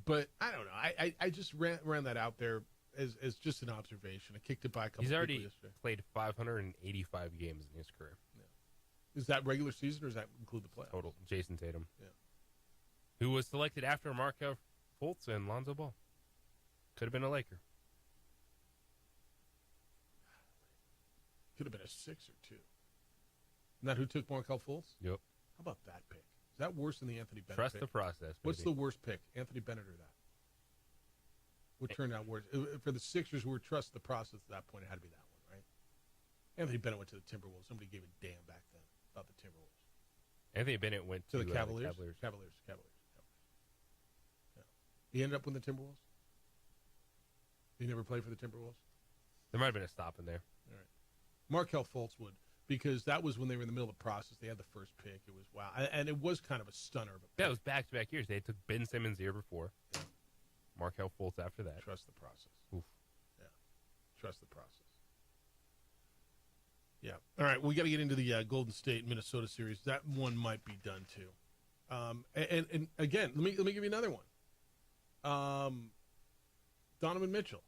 But I don't know. I just ran that out there as just an observation. I kicked it by a couple. He's already yesterday. Played 585 games in his career. Yeah. Is that regular season, or does that include the playoffs? Total. Jason Tatum. Yeah. Who was selected after Markelle Fultz and Lonzo Ball. Could have been a Laker. Could have been a 6 or 2. Isn't that who took Markelle Fultz? Yep. How about that pick? Is that worse than the Anthony Bennett Trust pick? the process, baby. What's the worst pick, Anthony Bennett or that? What turned out worse? For the Sixers who were trust the process at that point, it had to be that one, right? Anthony Bennett went to the Timberwolves. Somebody gave a damn back then about the Timberwolves. Anthony Bennett went to the Cavaliers. Cavaliers. Yeah. He ended up with the Timberwolves? He never played for the Timberwolves? There might have been a stop in there. All right. Markelle Fultz would, because that was when they were in the middle of the process. They had the first pick. It was wow. And it was kind of a stunner. But yeah, it was back-to-back years. They took Ben Simmons the year before. Yeah. Markelle Fultz after that. Trust the process. Oof. Yeah. Trust the process. Yeah. All right. We got to get into the Golden State Minnesota series. That one might be done too. And again, let me give you another one. Donovan Mitchell.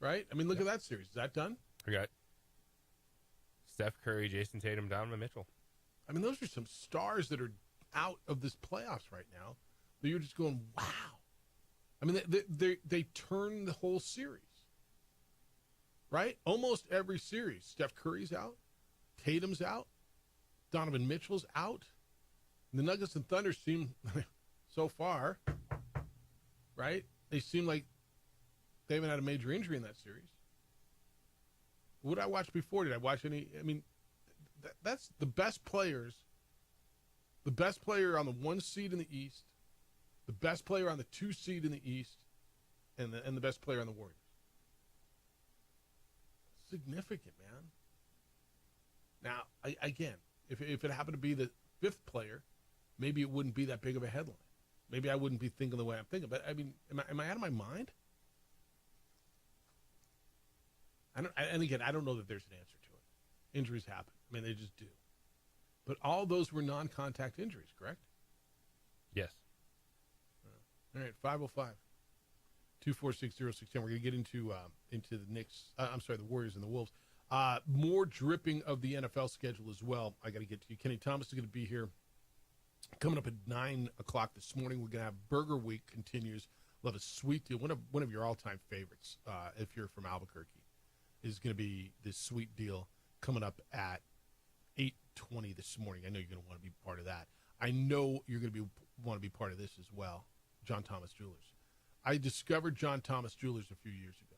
Right? I mean, look at that series. Is that done? We got Steph Curry, Jason Tatum, Donovan Mitchell. I mean, those are some stars that are out of this playoffs right now. That you're just going, wow. I mean, they turn the whole series. Right? Almost every series. Steph Curry's out. Tatum's out. Donovan Mitchell's out. The Nuggets and Thunder seem, so far, right? They seem like they haven't had a major injury in that series. What did I watch before? Did I watch any? I mean, that's the best players. The best player on the 1 seed in the East, the best player on the 2 seed in the East, and the best player on the Warriors. Significant, man. Now, again, if it happened to be the 5th player, maybe it wouldn't be that big of a headline. Maybe I wouldn't be thinking the way I'm thinking, but I mean, am I out of my mind? And again, I don't know that there's an answer to it. Injuries happen. I mean, they just do. But all those were non-contact injuries, correct? Yes. All right, 505-246-0610. We're going to get into the Knicks. The Warriors and the Wolves. More dripping of the NFL schedule as well. I got to get to you. Kenny Thomas is going to be here coming up at 9 o'clock this morning. We're going to have Burger Week continues. We'll have a sweet deal. One of your all-time favorites, if you're from Albuquerque, is going to be this sweet deal coming up at 8:20 this morning. I know you're going to want to be part of that. I know you're going to want to be part of this as well. John Thomas Jewelers. I discovered John Thomas Jewelers a few years ago.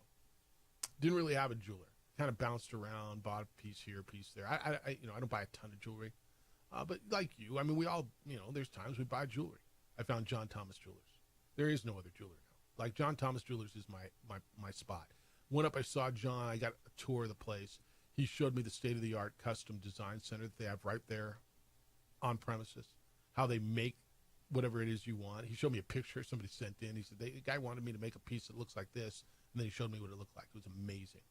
Didn't really have a jeweler. Kind of bounced around, bought a piece here, a piece there. I don't buy a ton of jewelry, but like you, I mean, we all, there's times we buy jewelry. I found John Thomas Jewelers. There is no other jeweler now. Like John Thomas Jewelers is my spot. Went up, I saw John. I got a tour of the place. He showed me the state-of-the-art custom design center that they have right there on premises. How they make whatever it is you want. He showed me a picture somebody sent in. He said, the guy wanted me to make a piece that looks like this, and then he showed me what it looked like. It was amazing.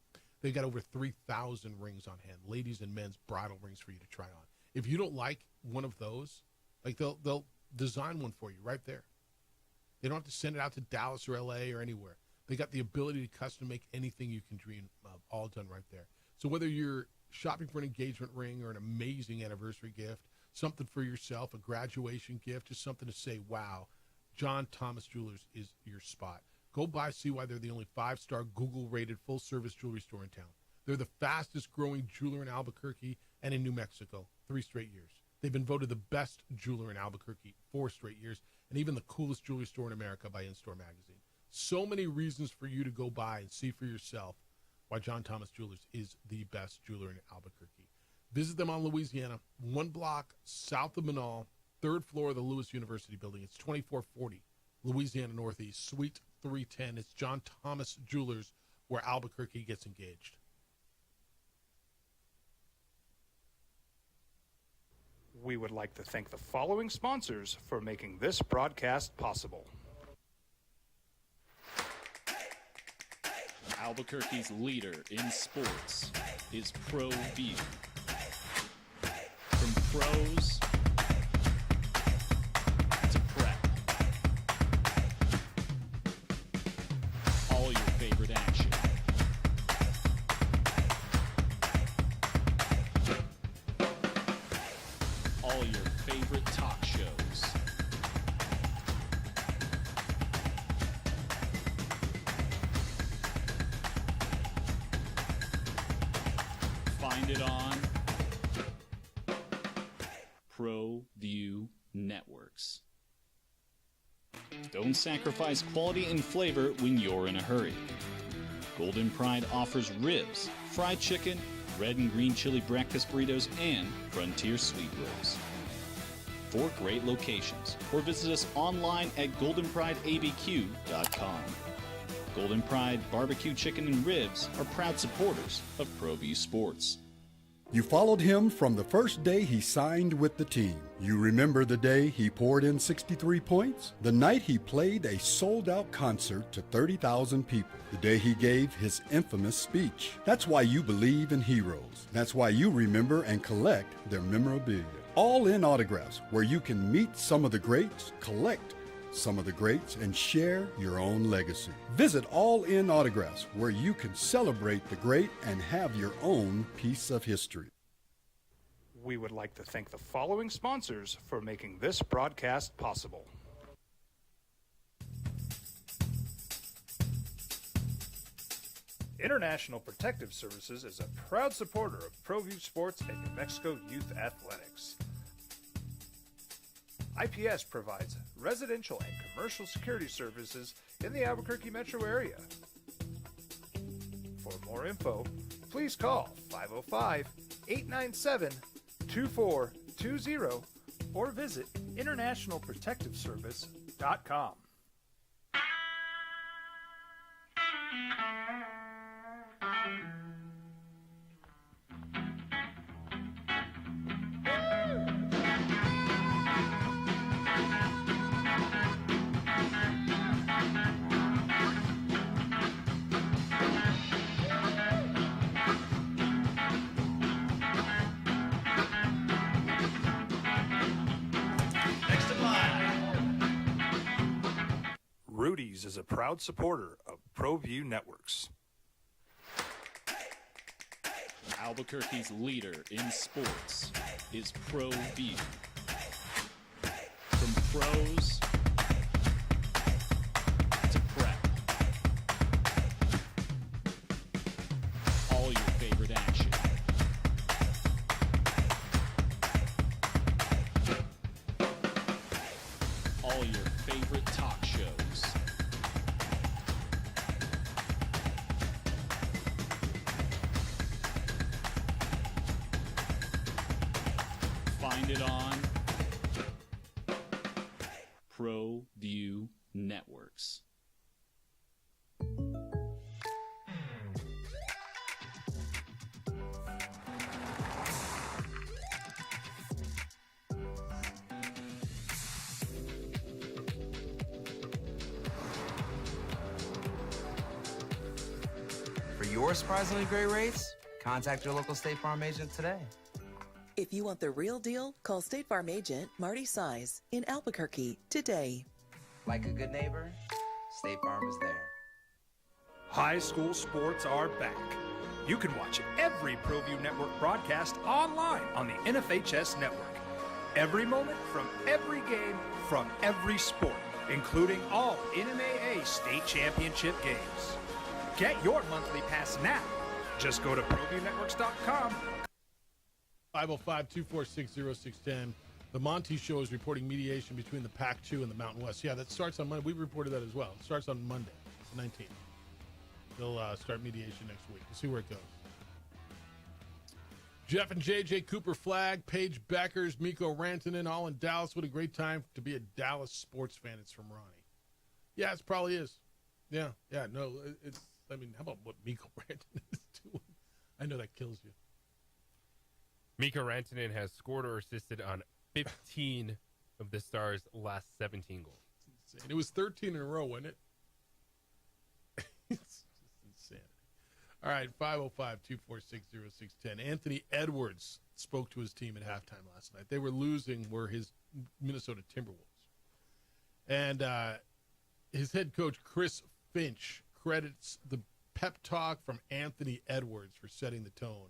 They got over 3,000 rings on hand, ladies and men's bridal rings for you to try on. If you don't like one of those, like they'll design one for you right there. They don't have to send it out to Dallas or LA or anywhere. They got the ability to custom make anything you can dream of, all done right there. So whether you're shopping for an engagement ring or an amazing anniversary gift, something for yourself, a graduation gift, just something to say, wow, John Thomas Jewelers is your spot. Go by, see why they're the only 5-star Google-rated full-service jewelry store in town. They're the fastest-growing jeweler in Albuquerque and in New Mexico, 3 straight years. They've been voted the best jeweler in Albuquerque 4 straight years, and even the coolest jewelry store in America by In-Store Magazine. So many reasons for you to go by and see for yourself why John Thomas Jewelers is the best jeweler in Albuquerque. Visit them on Louisiana, 1 block south of Manal, 3rd floor of the Lewis University building. It's 2440 Louisiana Northeast, Suite 310. It's John Thomas Jewelers, where Albuquerque gets engaged. We would like to thank the following sponsors for making this broadcast possible. Albuquerque's leader in sports is ProView. From pros to prep, all your favorite action. All your favorite talk shows. Find it on ProView Networks. Don't sacrifice quality and flavor when you're in a hurry. Golden Pride offers ribs, fried chicken, red and green chili breakfast burritos, and frontier sweet rolls. 4 great locations, or visit us online at goldenprideabq.com. Golden Pride Barbecue Chicken and Ribs are proud supporters of ProView Sports. You followed him from the first day he signed with the team. You remember the day he poured in 63 points? The night he played a sold-out concert to 30,000 people. The day he gave his infamous speech. That's why you believe in heroes. That's why you remember and collect their memorabilia. All in Autographs, where you can meet some of the greats, collect some of the greats, and share your own legacy. Visit All In Autographs, where you can celebrate the great and have your own piece of history. We would like to thank the following sponsors for making this broadcast possible. International Protective Services is a proud supporter of ProView Sports and New Mexico Youth Athletics. IPS provides residential and commercial security services in the Albuquerque metro area. For more info, please call 505-897-2420 or visit internationalprotectiveservice.com. Rudy's is a proud supporter of ProView Networks. Albuquerque's leader in sports is ProView. From pros to prep, all your favorite action. All your favorite talk shows. Find it on ProView Networks. For your surprisingly great rates, contact your local State Farm agent today. If you want the real deal, call State Farm agent Marty Size in Albuquerque today. Like a good neighbor, State Farm is there. High school sports are back. You can watch every ProView Network broadcast online on the NFHS network. Every moment from every game from every sport, including all NMAA state championship games. Get your monthly pass now. Just go to ProViewNetworks.com. 505-246-0610. The Monty Show is reporting mediation between the Pac-2 and the Mountain West. Yeah, that starts on Monday. We reported that as well. It starts on Monday, the 19th. They'll start mediation next week. We'll see where it goes. Jeff and JJ, Cooper Flagg, Paige Beckers, Miko Rantanen, all in Dallas. What a great time to be a Dallas sports fan. It's from Ronnie. Yeah, it probably is. Yeah, no, it's, I mean, how about what Miko Rantanen is doing? I know that kills you. Miko Rantanen has scored or assisted on 15 of the Stars' last 17 goals. It's insane. It was 13 in a row, wasn't it? It's just insanity. All right, 505-246-0610. Anthony Edwards spoke to his team at halftime last night. They were losing, were his Minnesota Timberwolves. And his head coach, Chris Finch, credits the pep talk from Anthony Edwards for setting the tone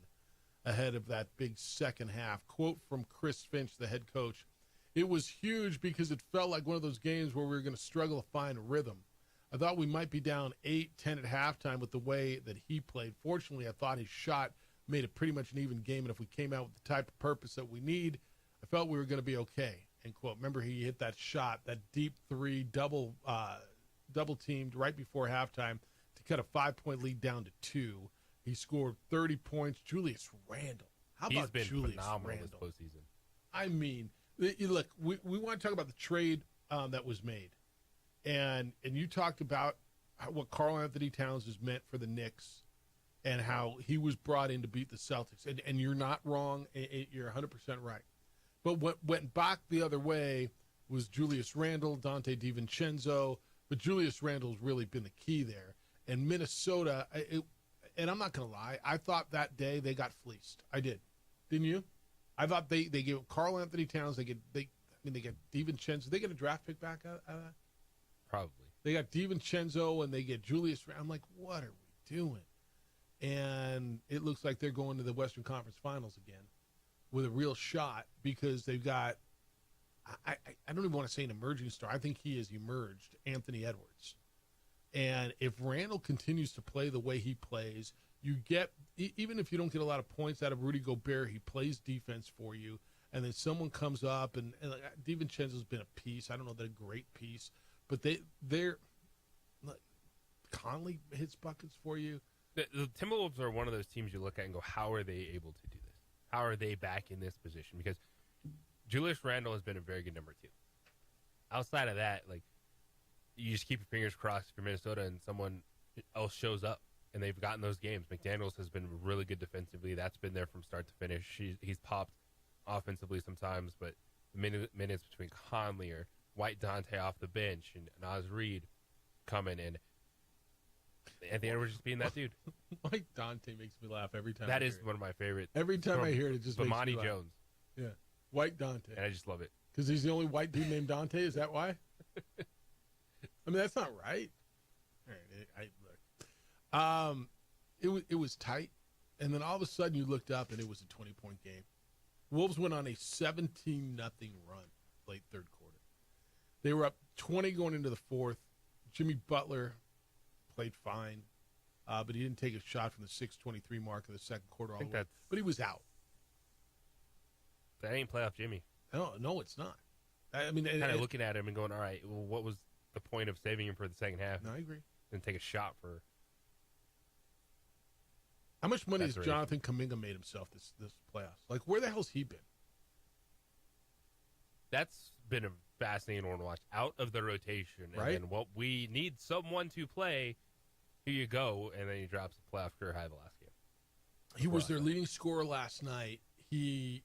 ahead of that big second half. Quote from Chris Finch, the head coach: "It was huge because it felt like one of those games where we were going to struggle to find rhythm. I thought we might be down 8-10 at halftime with the way that he played. Fortunately, I thought his shot made it pretty much an even game, and if we came out with the type of purpose that we need, I felt we were going to be okay." End quote. Remember, he hit that shot, that deep three, double teamed right before halftime to cut a 5-point lead down to 2. He scored 30 points. Julius Randle. How He's about been Julius phenomenal Randle? this postseason. I mean, look, we want to talk about the trade that was made. And you talked about what Karl Anthony Towns has meant for the Knicks and how he was brought in to beat the Celtics. And you're not wrong. You're 100% right. But what went back the other way was Julius Randle, Dante DiVincenzo. But Julius Randle's really been the key there. And Minnesota, and I'm not going to lie, I thought that day they got fleeced. I did. Didn't you? I thought they gave Karl Anthony Towns, they get DiVincenzo. They get a draft pick back out of that? Probably. They got DiVincenzo and they get Julius Randle. I'm like, what are we doing? And it looks like they're going to the Western Conference Finals again with a real shot because they've got, I don't even want to say an emerging star. I think he has emerged, Anthony Edwards. And if Randle continues to play the way he plays, you get, even if you don't get a lot of points out of Rudy Gobert, he plays defense for you. And then someone comes up, and DiVincenzo's been a piece. I don't know that a great piece, but they're Conley hits buckets for you. The Timberwolves are one of those teams you look at and go, how are they able to do this? How are they back in this position? Because Julius Randle has been a very good number 2. Outside of that, like, you just keep your fingers crossed for Minnesota and someone else shows up and they've gotten those games. McDaniels has been really good defensively. That's been there from start to finish. He's popped offensively sometimes, but the minutes between Conley or White Dante off the bench and Naz Reid coming in, Anthony Edwards just being that dude. White Dante makes me laugh every time. That is one of my favorite. Every time I hear it, it just makes me Bomani laugh. Jones. Yeah, White Dante. And I just love it. Because he's the only white dude named Dante? Is that why? I mean, that's not right. All right, look. It was tight, and then all of a sudden you looked up and it was a 20-point game. Wolves went on a 17-0 run late third quarter. They were up 20 going into the fourth. Jimmy Butler played fine, but he didn't take a shot from the 6:23 mark of the second quarter. But he was out. That ain't playoff Jimmy. No, it's not. I mean, kind of looking at him and going, all right, well, what was the point of saving him for the second half? No, I agree. Didn't take a shot for. How much money has Jonathan Kuminga made himself this playoffs? Like, where the hell's he been? That's been a fascinating one to watch. Out of the rotation. Right. And then what we need someone to play, here you go, and then he drops a playoff career high the last game. He was their leading scorer last night. I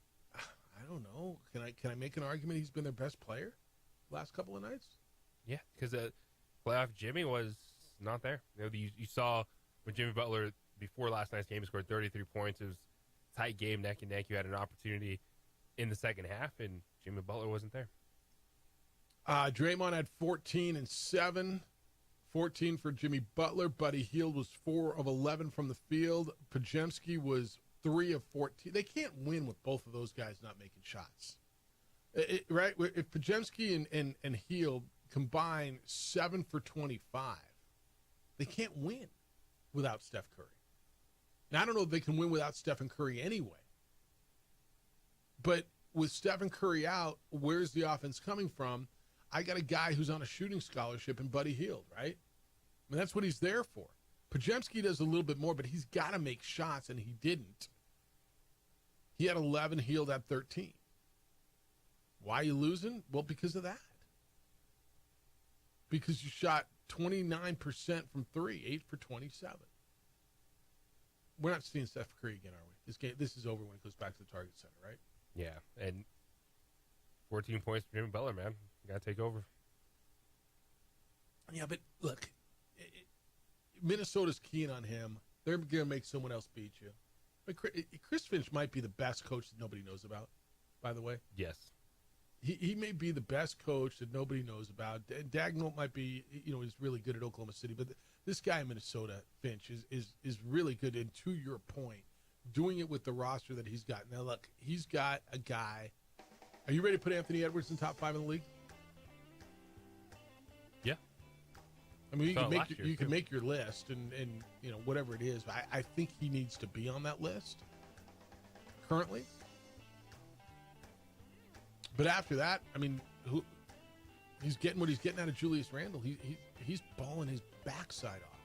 don't know. Can I make an argument he's been their best player last couple of nights? Yeah, because playoff Jimmy was not there. You saw when Jimmy Butler, before last night's game, scored 33 points. It was a tight game, neck and neck. You had an opportunity in the second half, and Jimmy Butler wasn't there. Draymond had 14 and 7. 14 for Jimmy Butler. Buddy Hield was 4 of 11 from the field. Podziemski was 3 of 14. They can't win with both of those guys not making shots. Right? If Podziemski and Hield combine 7 for 25, they can't win without Steph Curry. Now, I don't know if they can win without Stephen Curry anyway. But with Stephen Curry out, where's the offense coming from? I got a guy who's on a shooting scholarship in Buddy Hield, right? I mean, that's what he's there for. Podziemski does a little bit more, but he's got to make shots, and he didn't. He had 11, Hield had 13. Why are you losing? Well, because of that. Because you shot 29% from 3, 8 for 27. We're not seeing Steph Curry again, are we? This is over when it goes back to the Target Center, right? Yeah, and 14 points for Jimmy Butler, man. You got to take over. Yeah, but look, Minnesota's keying on him. They're going to make someone else beat you. But Chris Finch might be the best coach that nobody knows about, by the way. Yes. He may be the best coach that nobody knows about. Dagnall might be, he's really good at Oklahoma City. But this guy in Minnesota, Finch, is really good. And to your point, doing it with the roster that he's got. Now, look, he's got a guy. Are you ready to put Anthony Edwards in top 5 in the league? Yeah. I mean, you can make your list and whatever it is. I think he needs to be on that list currently. But after that, I mean, he's getting what he's getting out of Julius Randle. He's balling his backside off.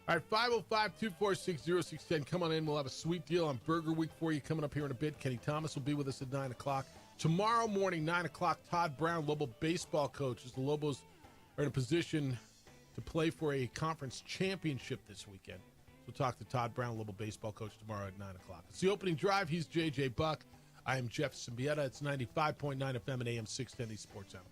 All right, 505-246-0610. Come on in. We'll have a sweet deal on Burger Week for you coming up here in a bit. Kenny Thomas will be with us at 9 o'clock. Tomorrow morning, 9 o'clock, Todd Brown, Lobo baseball coach, as the Lobos are in a position to play for a conference championship this weekend. We'll talk to Todd Brown, Lobo baseball coach, tomorrow at 9 o'clock. It's the opening drive. He's J.J. Buck. I am Jeff Symbieta. It's 95.9 FM and AM 610, the Sports Animal.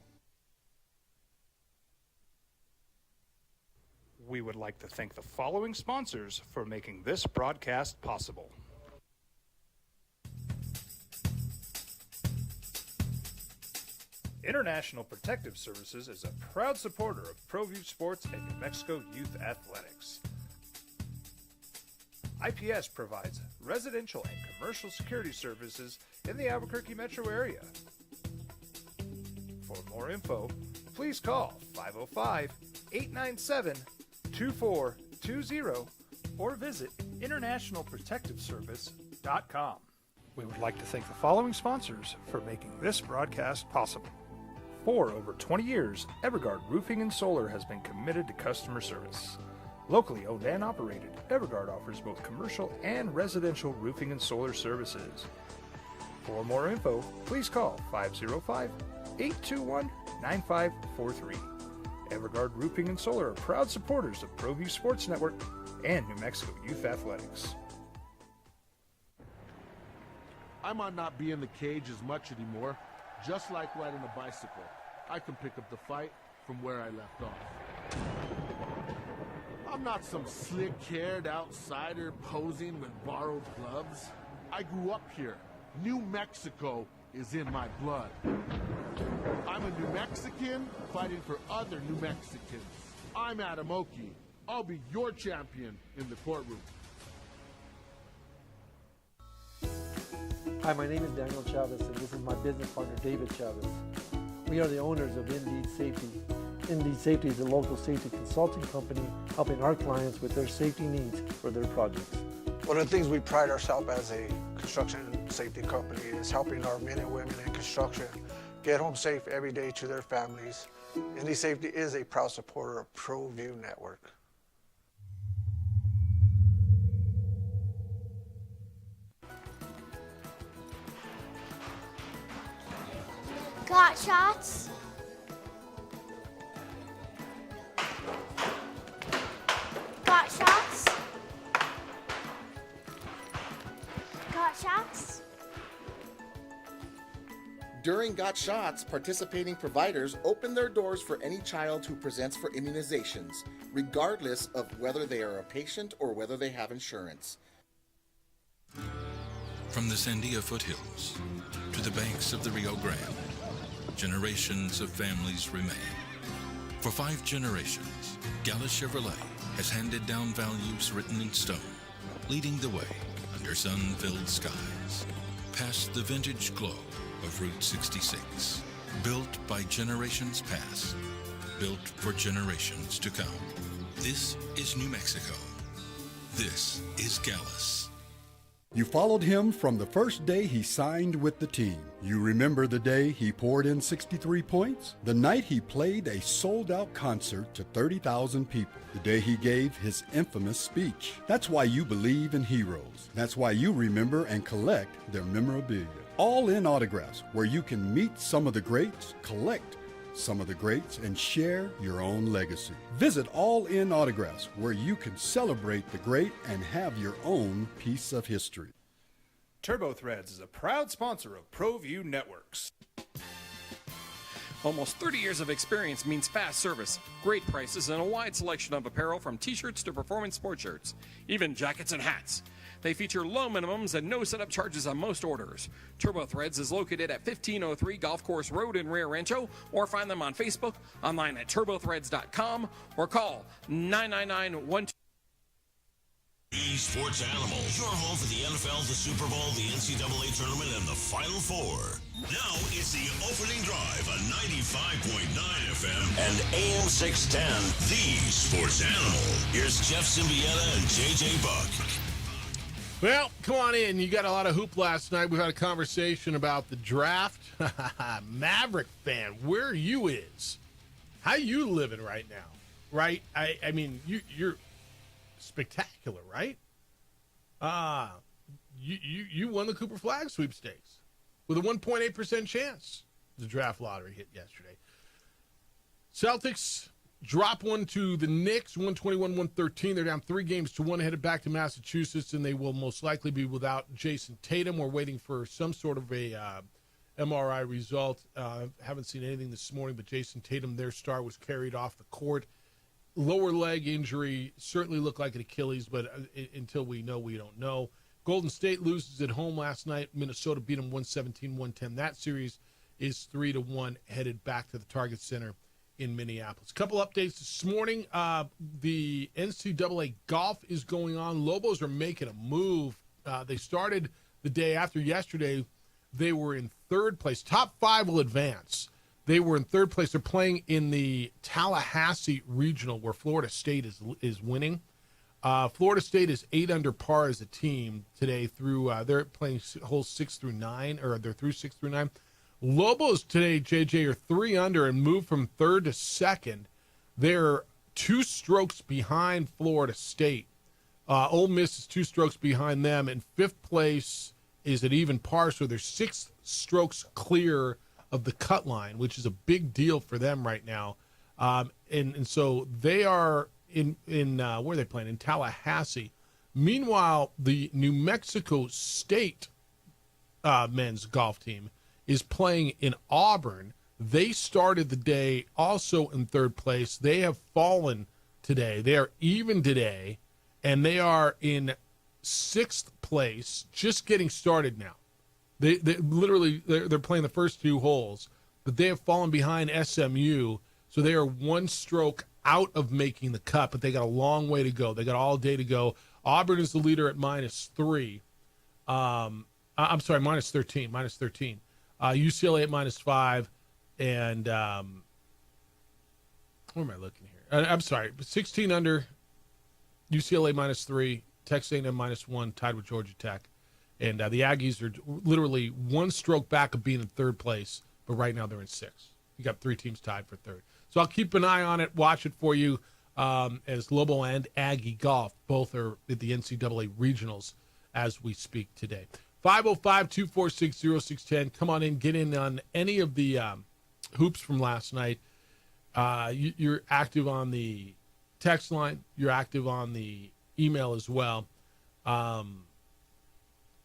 We would like to thank the following sponsors for making this broadcast possible. International Protective Services is a proud supporter of ProView Sports and New Mexico Youth Athletics. IPS provides residential and commercial security services in the Albuquerque metro area. For more info, please call 505-897-2420 or visit internationalprotectiveservice.com. We would like to thank the following sponsors for making this broadcast possible. For over 20 years, Evergard Roofing and Solar has been committed to customer service. Locally owned and operated, Evergard offers both commercial and residential roofing and solar services. For more info, please call 505-821-9543. Evergard Roofing and Solar are proud supporters of ProView Sports Network and New Mexico Youth Athletics. I might not be in the cage as much anymore. Just like riding a bicycle, I can pick up the fight from where I left off. I'm not some slick-haired outsider posing with borrowed gloves. I grew up here. New Mexico is in my blood. I'm a New Mexican fighting for other New Mexicans. I'm Adam Oki. I'll be your champion in the courtroom. Hi, my name is Daniel Chavez, and this is my business partner, David Chavez. We are the owners of Indeed Safety. Indeed Safety is a local safety consulting company helping our clients with their safety needs for their projects. One of the things we pride ourselves as a construction safety company is helping our men and women in construction get home safe every day to their families. Indeed Safety is a proud supporter of ProView Network. Got shots? Got shots? Got shots? During Got Shots, participating providers open their doors for any child who presents for immunizations, regardless of whether they are a patient or whether they have insurance. From the Sandia foothills to the banks of the Rio Grande, generations of families remain. For 5 generations, Gallus Chevrolet has handed down values written in stone, leading the way under sun-filled skies, past the vintage glow of Route 66. Built by generations past, built for generations to come. This is New Mexico. This is Gallus. You followed him from the first day he signed with the team. You remember the day he poured in 63 points? The night he played a sold-out concert to 30,000 people. The day he gave his infamous speech. That's why you believe in heroes. That's why you remember and collect their memorabilia. All in Autographs, where you can meet some of the greats, collect some of the greats, and share your own legacy. Visit All In Autographs, where you can celebrate the great and have your own piece of history. TurboThreads is a proud sponsor of ProView Networks. Almost 30 years of experience means fast service, great prices, and a wide selection of apparel from t-shirts to performance sport shirts, even jackets and hats. They feature low minimums and no setup charges on most orders. TurboThreads is located at 1503 Golf Course Road in Rio Rancho, or find them on Facebook, online at turbothreads.com, or call 999-12. Esports Animal, your home for the NFL, the Super Bowl, the NCAA tournament, and the Final Four. Now it's the opening drive on 95.9 FM and AM 610, the Sports Animal. Here's Jeff Symbieta and JJ Buck. Well, come on in. You got a lot of hoop last night. We had a conversation about the draft. Maverick fan, where you is? How you living right now? Right? I mean, you're spectacular, right? You won the Cooper Flag sweepstakes with a 1.8% chance. The draft lottery hit yesterday. Celtics drop one to the Knicks, 121-113. They're down 3-1, headed back to Massachusetts, and they will most likely be without Jason Tatum. We're waiting for some sort of a MRI result. Haven't seen anything this morning, but Jason Tatum, their star, was carried off the court. Lower leg injury, certainly looked like an Achilles, but until we know, we don't know. Golden State loses at home last night. Minnesota beat them 117-110. That series is 3-1, headed back to the Target Center in Minneapolis. Couple updates this morning. The NCAA golf is going on. Lobos are making a move. They started the day after yesterday. They were in third place. Top 5 will advance. They were in third place. They're playing in the Tallahassee Regional, where Florida State is winning. Florida State is 8 under par as a team today through. They're playing holes 6 through 9, or they're through 6 through 9. Lobos today, JJ, are 3 under and moved from third to second. They're 2 strokes behind Florida State. Ole Miss is 2 strokes behind them, and 5th place is at even par, so they're 6 strokes clear of the cut line, which is a big deal for them right now. And so they are in where are they playing? In Tallahassee. Meanwhile, the New Mexico State men's golf team is playing in Auburn. They started the day also in third place. They have fallen today. They are even today, and they are in 6th place, just getting started now. They literally they're playing the first 2 holes. but they have fallen behind SMU, so they are one stroke out of making the cut, but they got a long way to go. They got all day to go. Auburn is the leader at -3. I'm sorry, -13. UCLA at -5, and where am I looking here? I'm sorry, 16 under, UCLA -3, Texas A&M -1, tied with Georgia Tech. And the Aggies are literally one stroke back of being in third place, but right now they're in 6th. You got 3 teams tied for 3rd. So I'll keep an eye on it, watch it for you, as Lobo and Aggie golf both are at the NCAA regionals as we speak today. 505-246-0610. Come on in, get in on any of the hoops from last night. You're active on the text line. You're active on the email as well.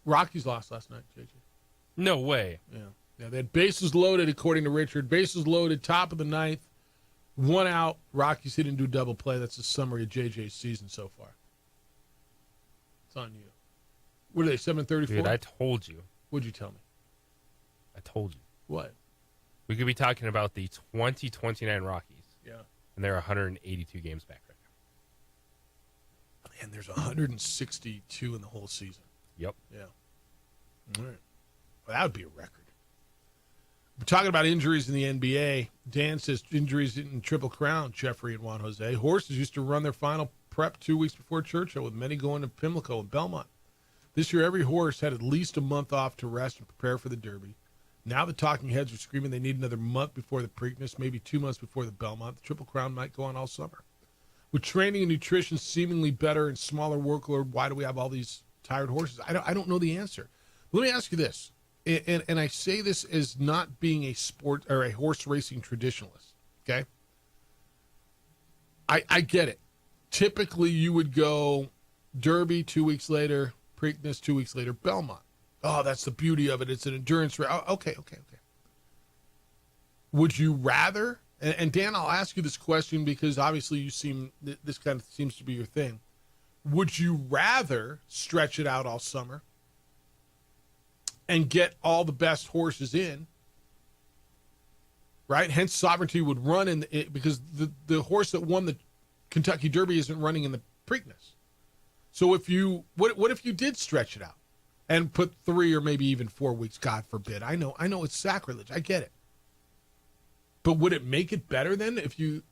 Rockies lost last night, JJ. No way. Yeah, they had bases loaded, according to Richard. Bases loaded, top of the 9th. 1 out. Rockies didn't do double play. That's a summary of JJ's season so far. It's on you. What are they, 734? Dude, I told you. What'd you tell me? I told you. What? We could be talking about the 2029 Rockies. Yeah. And they're 182 games back right now. And there's 162 in the whole season. Yep. Yeah. All right. Well, that would be a record. We're talking about injuries in the NBA. Dan says injuries in Triple Crown, Jeffrey and Juan Jose. Horses used to run their final prep 2 weeks before Churchill, with many going to Pimlico and Belmont. This year, every horse had at least a month off to rest and prepare for the Derby. Now the talking heads are screaming they need another month before the Preakness, maybe 2 months before the Belmont. The Triple Crown might go on all summer. With training and nutrition seemingly better and smaller workload, why do we have all these tired horses? I don't know the answer. Let me ask you this, and I say this as not being a sport or a horse racing traditionalist, okay? I get it. Typically, you would go Derby 2 weeks later, Preakness 2 weeks later, Belmont. Oh, that's the beauty of it. It's an endurance race. Oh, okay. Would you rather, and Dan, I'll ask you this question because obviously this kind of seems to be your thing. Would you rather stretch it out all summer and get all the best horses in, right? Hence, Sovereignty would run in because the horse that won the Kentucky Derby isn't running in the Preakness. So if you what if you did stretch it out and put 3 or maybe even 4 weeks? God forbid. I know it's sacrilege. I get it. But would it make it better then if you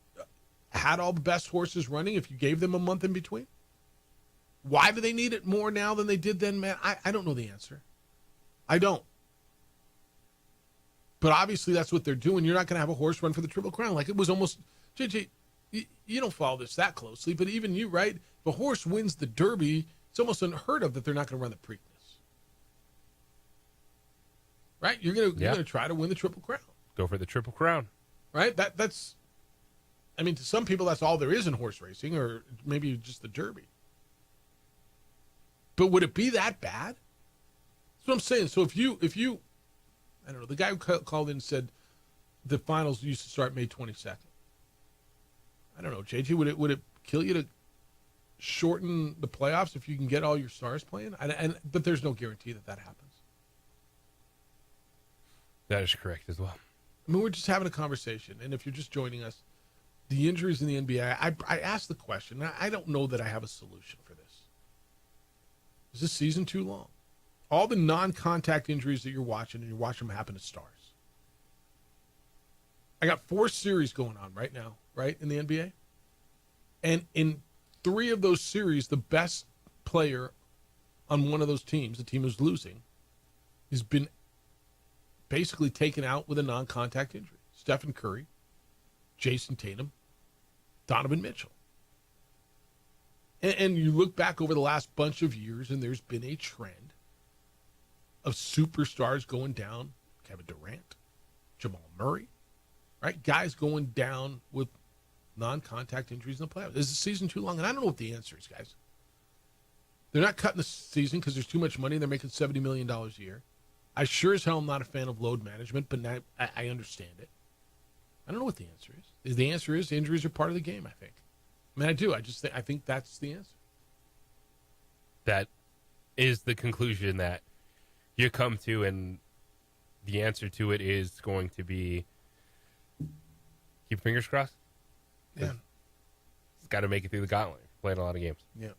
had all the best horses running? If you gave them a month in between? Why do they need it more now than they did then, man? I don't know the answer. I don't. But obviously that's what they're doing. You're not going to have a horse run for the Triple Crown. Like it was almost, JJ, you don't follow this that closely, but even you, right? If a horse wins the Derby, it's almost unheard of that they're not going to run the Preakness. Right? You're going to try to win the Triple Crown. Go for the Triple Crown. Right? That's, I mean, to some people that's all there is in horse racing, or maybe just the Derby. But would it be that bad? That's what I'm saying. So if you, I don't know, the guy who called in and said the finals used to start May 22nd. I don't know, JJ, would it kill you to shorten the playoffs if you can get all your stars playing? But there's no guarantee that happens. That is correct as well. I mean, we're just having a conversation, and if you're just joining us, the injuries in the NBA, I asked the question. I don't know that I have a solution for this. Is this season too long? All the non-contact injuries that you're watching, and you're watching them happen to stars. I got 4 series going on right now, right, in the NBA. And in 3 of those series, the best player on one of those teams, the team who's losing, has been basically taken out with a non-contact injury. Stephen Curry, Jason Tatum, Donovan Mitchell. And you look back over the last bunch of years, and there's been a trend of superstars going down. Kevin Durant, Jamal Murray, right? Guys going down with non-contact injuries in the playoffs. Is the season too long? And I don't know what the answer is, guys. They're not cutting the season because there's too much money. They're making $70 million a year. I sure as hell am not a fan of load management, but now I understand it. I don't know what the answer is. The answer is injuries are part of the game, I think. I mean, I do. I think that's the answer. That is the conclusion that you come to, and the answer to it is going to be keep fingers crossed. Yeah. It's got to make it through the gauntlet. Playing a lot of games. Yeah.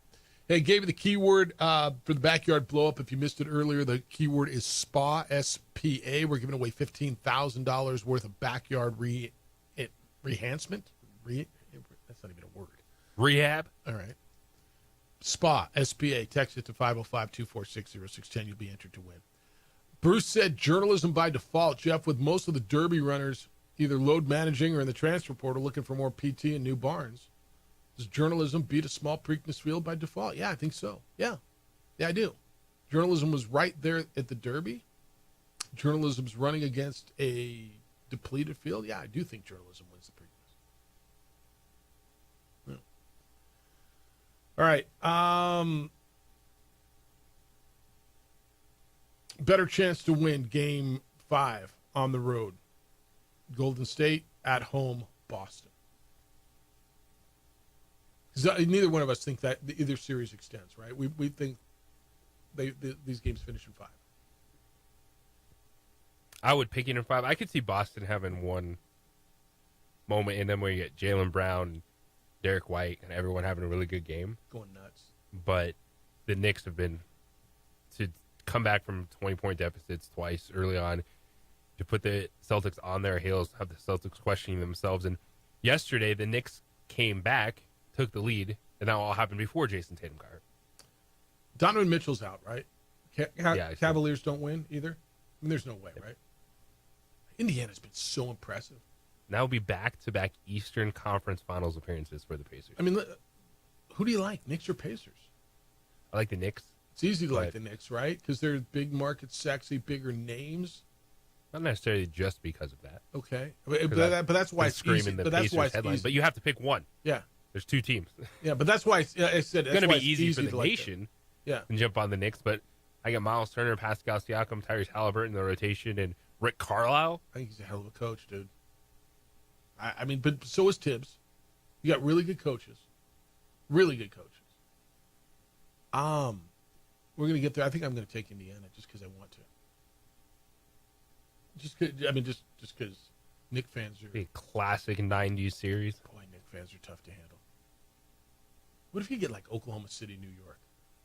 Hey, gave you the keyword for the backyard blow up. If you missed it earlier, the keyword is SPA, S-P-A. We're giving away $15,000 worth of backyard enhancement. That's not even a word. Rehab. All right. SPA, S-P-A. Text it to 505-246-0610. You'll be entered to win. Bruce said journalism by default. Jeff, with most of the Derby runners either load managing or in the transfer portal looking for more PT and new barns, does journalism beat a small Preakness field by default? Yeah, I think so. Yeah, I do. Journalism was right there at the Derby. Journalism's running against a depleted field. Yeah, I do think journalism wins the Preakness. Yeah. All right. Better chance to win Game 5 on the road. Golden State at home, Boston. Neither one of us think that either series extends, right? We think these games finish in 5. I would pick it in 5. I could see Boston having one moment in them where you get Jaylen Brown, Derek White, and everyone having a really good game. Going nuts. But the Knicks have been, to come back from 20-point deficits twice early on, to put the Celtics on their heels, have the Celtics questioning themselves. And yesterday, the Knicks came back, took the lead, and that all happened before Jason Tatum got hurt. Donovan Mitchell's out, right? Yeah, Cavaliers don't win either? I mean, there's no way, right? Indiana's been so impressive. Now we'll be back-to-back Eastern Conference Finals appearances for the Pacers. I mean, who do you like, Knicks or Pacers? I like the Knicks. It's easy to like the Knicks, right? Because they're big market, sexy, bigger names. Not necessarily just because of that. Okay, but that's why it's easy. But that's why it's headline. Easy. But you have to pick one. Yeah, there's 2 teams. Yeah, but that's why I said it's going to be easy for the nation. Yeah, and jump on the Knicks. But I got Miles Turner, Pascal Siakam, Tyrese Halliburton in the rotation, and Rick Carlisle. I think he's a hell of a coach, dude. I mean, but so is Tibbs. You got really good coaches. Really good coaches. We're going to get there. I think I'm going to take Indiana just because I want to. Just because Knick fans are... A classic 90s series. Boy, Knick fans are tough to handle. What if you get like Oklahoma City, New York?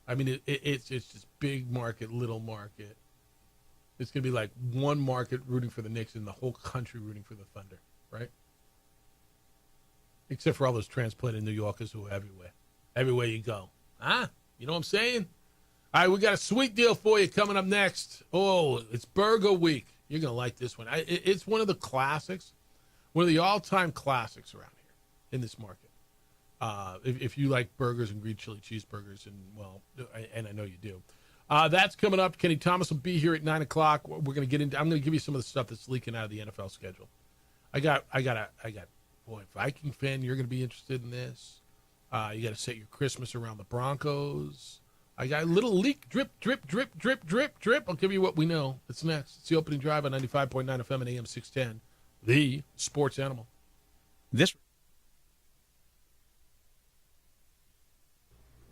I mean, it's just big market, little market. It's going to be like one market rooting for the Knicks and the whole country rooting for the Thunder, right? Except for all those transplanted New Yorkers who are everywhere. Everywhere you go. You know what I'm saying? All right, we got a sweet deal for you coming up next. Oh, it's Burger Week. You're going to like this one. It's one of the classics, one of the all-time classics around here in this market. If you like burgers and green chili cheeseburgers, and I know you do. That's coming up. Kenny Thomas will be here at 9 o'clock. We're going to get into. I'm going to give you some of the stuff that's leaking out of the NFL schedule. I got. Boy, Viking fan, you're going to be interested in this. You got to set your Christmas around the Broncos. I got a little leak, drip. I'll give you what we know. It's next. It's the opening drive on 95.9 FM and AM 610, the sports animal.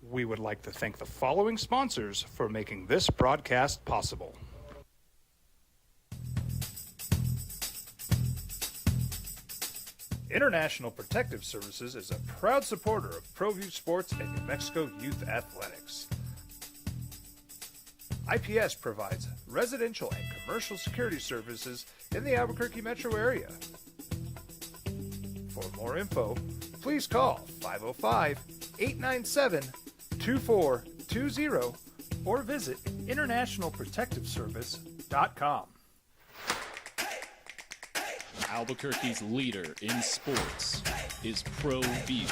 We would like to thank the following sponsors for making this broadcast possible. International Protective Services is a proud supporter of ProView Sports and New Mexico Youth Athletics. IPS provides residential and commercial security services in the Albuquerque metro area. For more info, please call 505-897-2420 or visit internationalprotectiveservice.com. Albuquerque's leader in sports is ProView.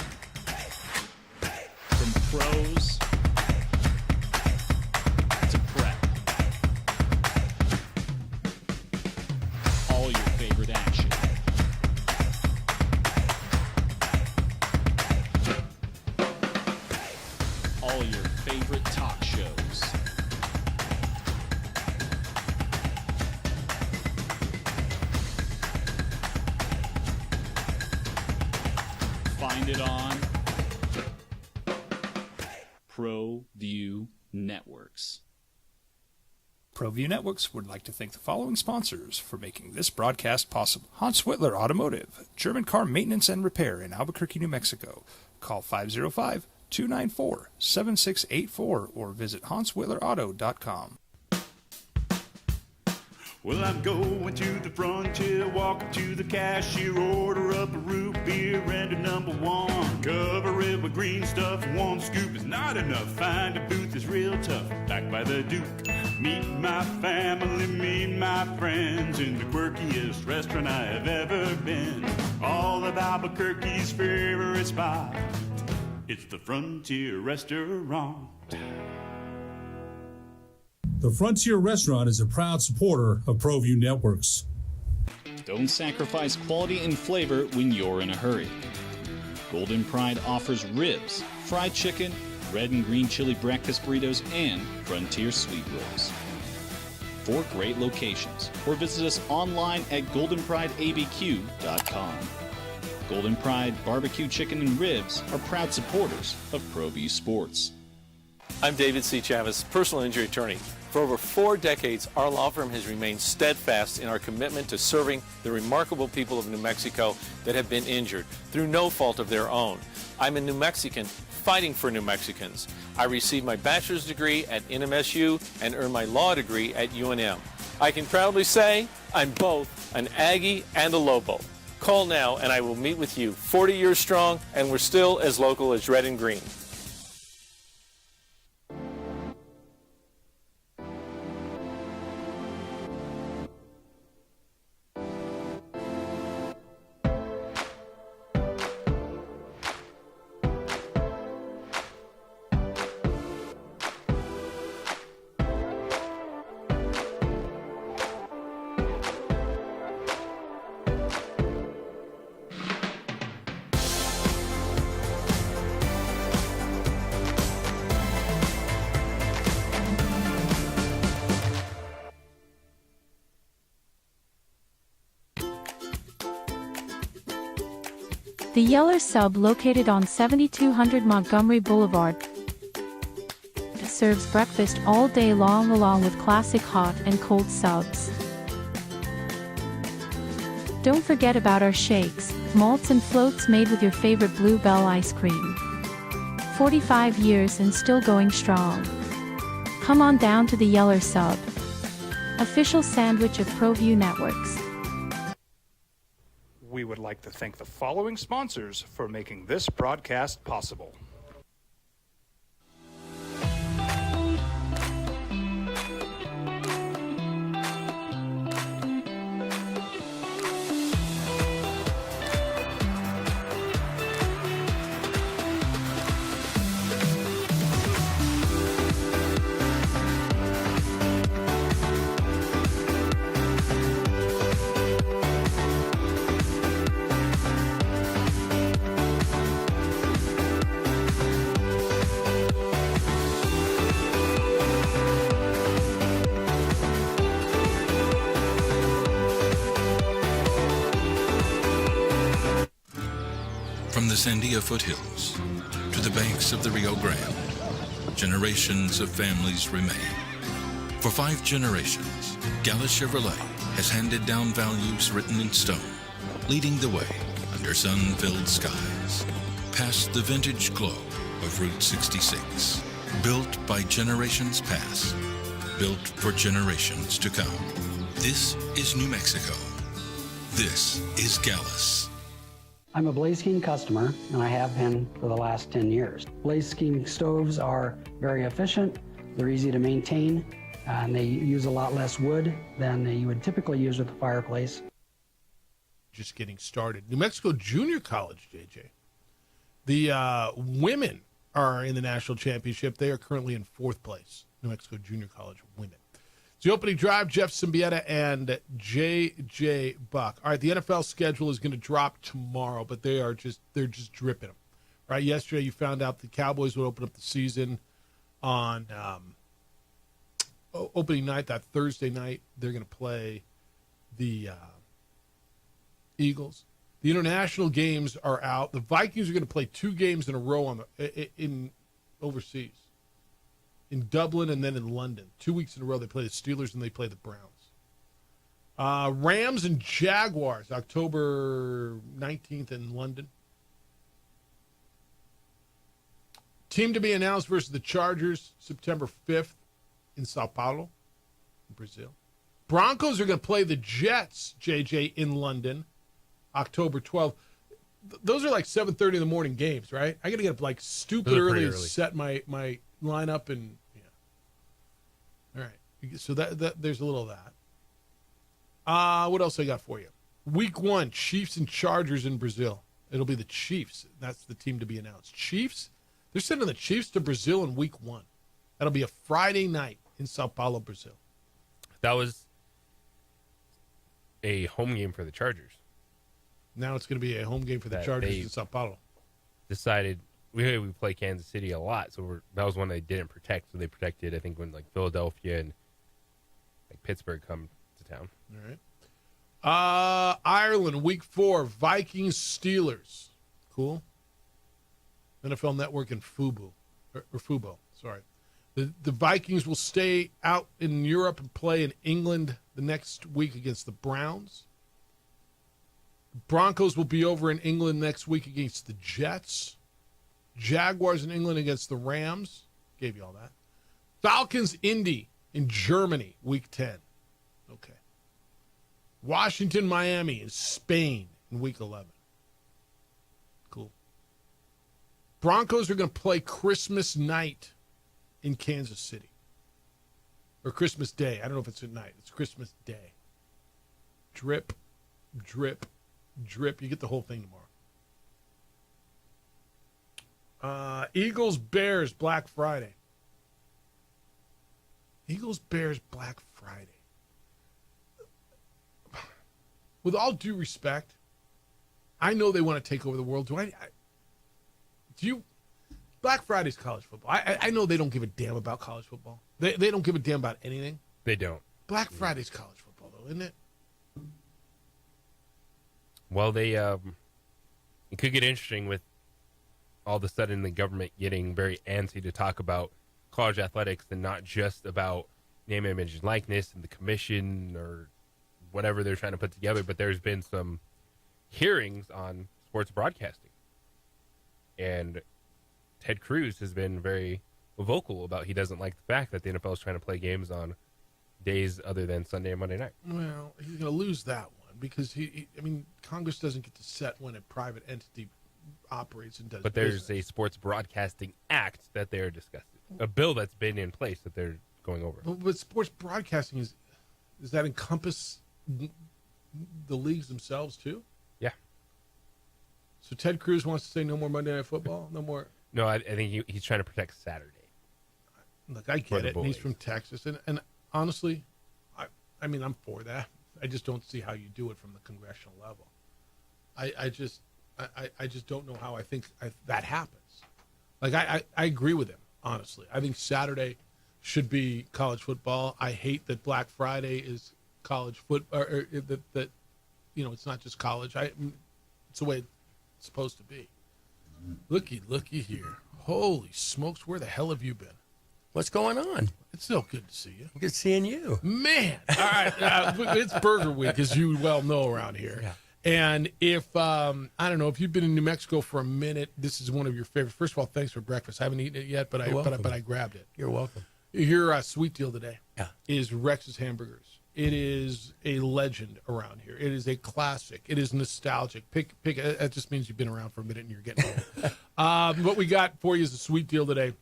From pros to prep, all your favorite action. All your favorite talk shows. Find it on ProView Networks. ProView Networks would like to thank the following sponsors for making this broadcast possible. Hans Whitler Automotive, German car maintenance and repair in Albuquerque, New Mexico. Call 505-294-7684 or visit hanswhitlerauto.com. Well, I'm going to the frontier, walking to the cashier, order up a root beer and a number one. Cover it with green stuff, one scoop is not enough. Find a booth is real tough, back by the Duke. Meet my family, meet my friends in the quirkiest restaurant I have ever been. All of Albuquerque's favorite spot, it's the Frontier Restaurant. The Frontier Restaurant is a proud supporter of ProView Networks. Don't sacrifice quality and flavor when you're in a hurry. Golden Pride offers ribs, fried chicken, red and green chili breakfast burritos, and Frontier sweet rolls. 4 great locations, or visit us online at goldenprideabq.com. Golden Pride Barbecue Chicken and Ribs are proud supporters of ProView Sports. I'm David C. Chavez, personal injury attorney. For over 4 decades, our law firm has remained steadfast in our commitment to serving the remarkable people of New Mexico that have been injured through no fault of their own. I'm a New Mexican fighting for New Mexicans. I received my bachelor's degree at NMSU and earned my law degree at UNM. I can proudly say I'm both an Aggie and a Lobo. Call now and I will meet with you. 40 years strong, and we're still as local as red and green. The Yeller Sub, located on 7200 Montgomery Boulevard, serves breakfast all day long along with classic hot and cold subs. Don't forget about our shakes, malts and floats made with your favorite Blue Bell ice cream. 45 years and still going strong. Come on down to the Yeller Sub, official sandwich of ProView Networks. We would like to thank the following sponsors for making this broadcast possible. From the Sandia foothills to the banks of the Rio Grande, generations of families remain. For 5 generations, Gallus Chevrolet has handed down values written in stone, leading the way under sun-filled skies, past the vintage glow of Route 66. Built by generations past, built for generations to come. This is New Mexico. This is Gallus. I'm a Blaze King customer, and I have been for the last 10 years. Blaze King stoves are very efficient, they're easy to maintain, and they use a lot less wood than you would typically use with a fireplace. Just getting started. New Mexico Junior College, JJ. The women are in the national championship. They are currently in 4th place. New Mexico Junior College women. It's the opening drive. Jeff Symbieta and J.J. Buck. All right, the NFL schedule is going to drop tomorrow, but they're just dripping them. Right, yesterday you found out the Cowboys would open up the season on opening night, that Thursday night. They're going to play the Eagles. The international games are out. The Vikings are going to play 2 games in a row in overseas. in Dublin and then in London. 2 weeks in a row they play the Steelers and they play the Browns. Rams and Jaguars, October 19th in London. Team to be announced versus the Chargers, September 5th in Sao Paulo, in Brazil. Broncos are going to play the Jets, JJ, in London, October 12th. Those are like 7:30 in the morning games, right? I got to get up like stupid early and set my lineup and All right. So that there's a little of that. What else I got for you? Week 1, Chiefs and Chargers in Brazil. It'll be the Chiefs. That's the team to be announced. Chiefs. They're sending the Chiefs to Brazil in week 1. That'll be a Friday night in Sao Paulo, Brazil. That was a home game for the Chargers. Now it's going to be a home game for the Chargers in Sao Paulo. Decided we play Kansas City a lot, so that was one they didn't protect. So they protected, I think, when like Philadelphia and like Pittsburgh come to town. All right. Ireland, week 4, Vikings, Steelers. Cool. NFL Network and Fubo. Sorry. The Vikings will stay out in Europe and play in England the next week against the Browns. Broncos will be over in England next week against the Jets. Jaguars in England against the Rams. Gave you all that. Falcons, Indy in Germany, week 10. Okay. Washington, Miami in Spain in week 11. Cool. Broncos are going to play Christmas night in Kansas City. Or Christmas Day. I don't know if it's at night. It's Christmas Day. Drip, drip, drip. You get the whole thing tomorrow. Eagles, Bears, Black Friday. Eagles, Bears, Black Friday. With all due respect, I know they want to take over the world. Black Friday's college football. I know they don't give a damn about college football. They don't give a damn about anything. They don't. Black Friday's college football, though, isn't it? Well, it could get interesting with all of a sudden the government getting very antsy to talk about college athletics and not just about name, image, and likeness and the commission or whatever they're trying to put together. But there's been some hearings on sports broadcasting. And Ted Cruz has been very vocal about he doesn't like the fact that the NFL is trying to play games on days other than Sunday and Monday night. Well, he's going to lose that one because Congress doesn't get to set when a private entity operates and does. But there's a sports broadcasting act that they're discussing, a bill that's been in place that they're going over. But sports broadcasting does that encompass the leagues themselves too? Yeah. So Ted Cruz wants to say no more Monday Night Football, no more. No, I think he's trying to protect Saturday. Look, I get it. And he's from Texas, and honestly, I'm for that. I just don't see how you do it from the congressional level. I just don't know how I think that happens. Like I agree with him, honestly. I think Saturday should be college football. I hate that Black Friday is college football, or that it's not just college. It's the way it's supposed to be. Looky here. Holy smokes, where the hell have you been? What's going on? It's so good to see you. Good seeing you. Man. All right. It's Burger Week, as you well know around here. Yeah. And if, I don't know, if you've been in New Mexico for a minute, this is one of your favorites. First of all, thanks for breakfast. I haven't eaten it yet, but I grabbed it. You're welcome. Your sweet deal today Yeah. is Rex's Hamburgers. It is a legend around here. It is a classic. It is nostalgic. Pick. That just means you've been around for a minute and you're getting old. What we got for you is a sweet deal today.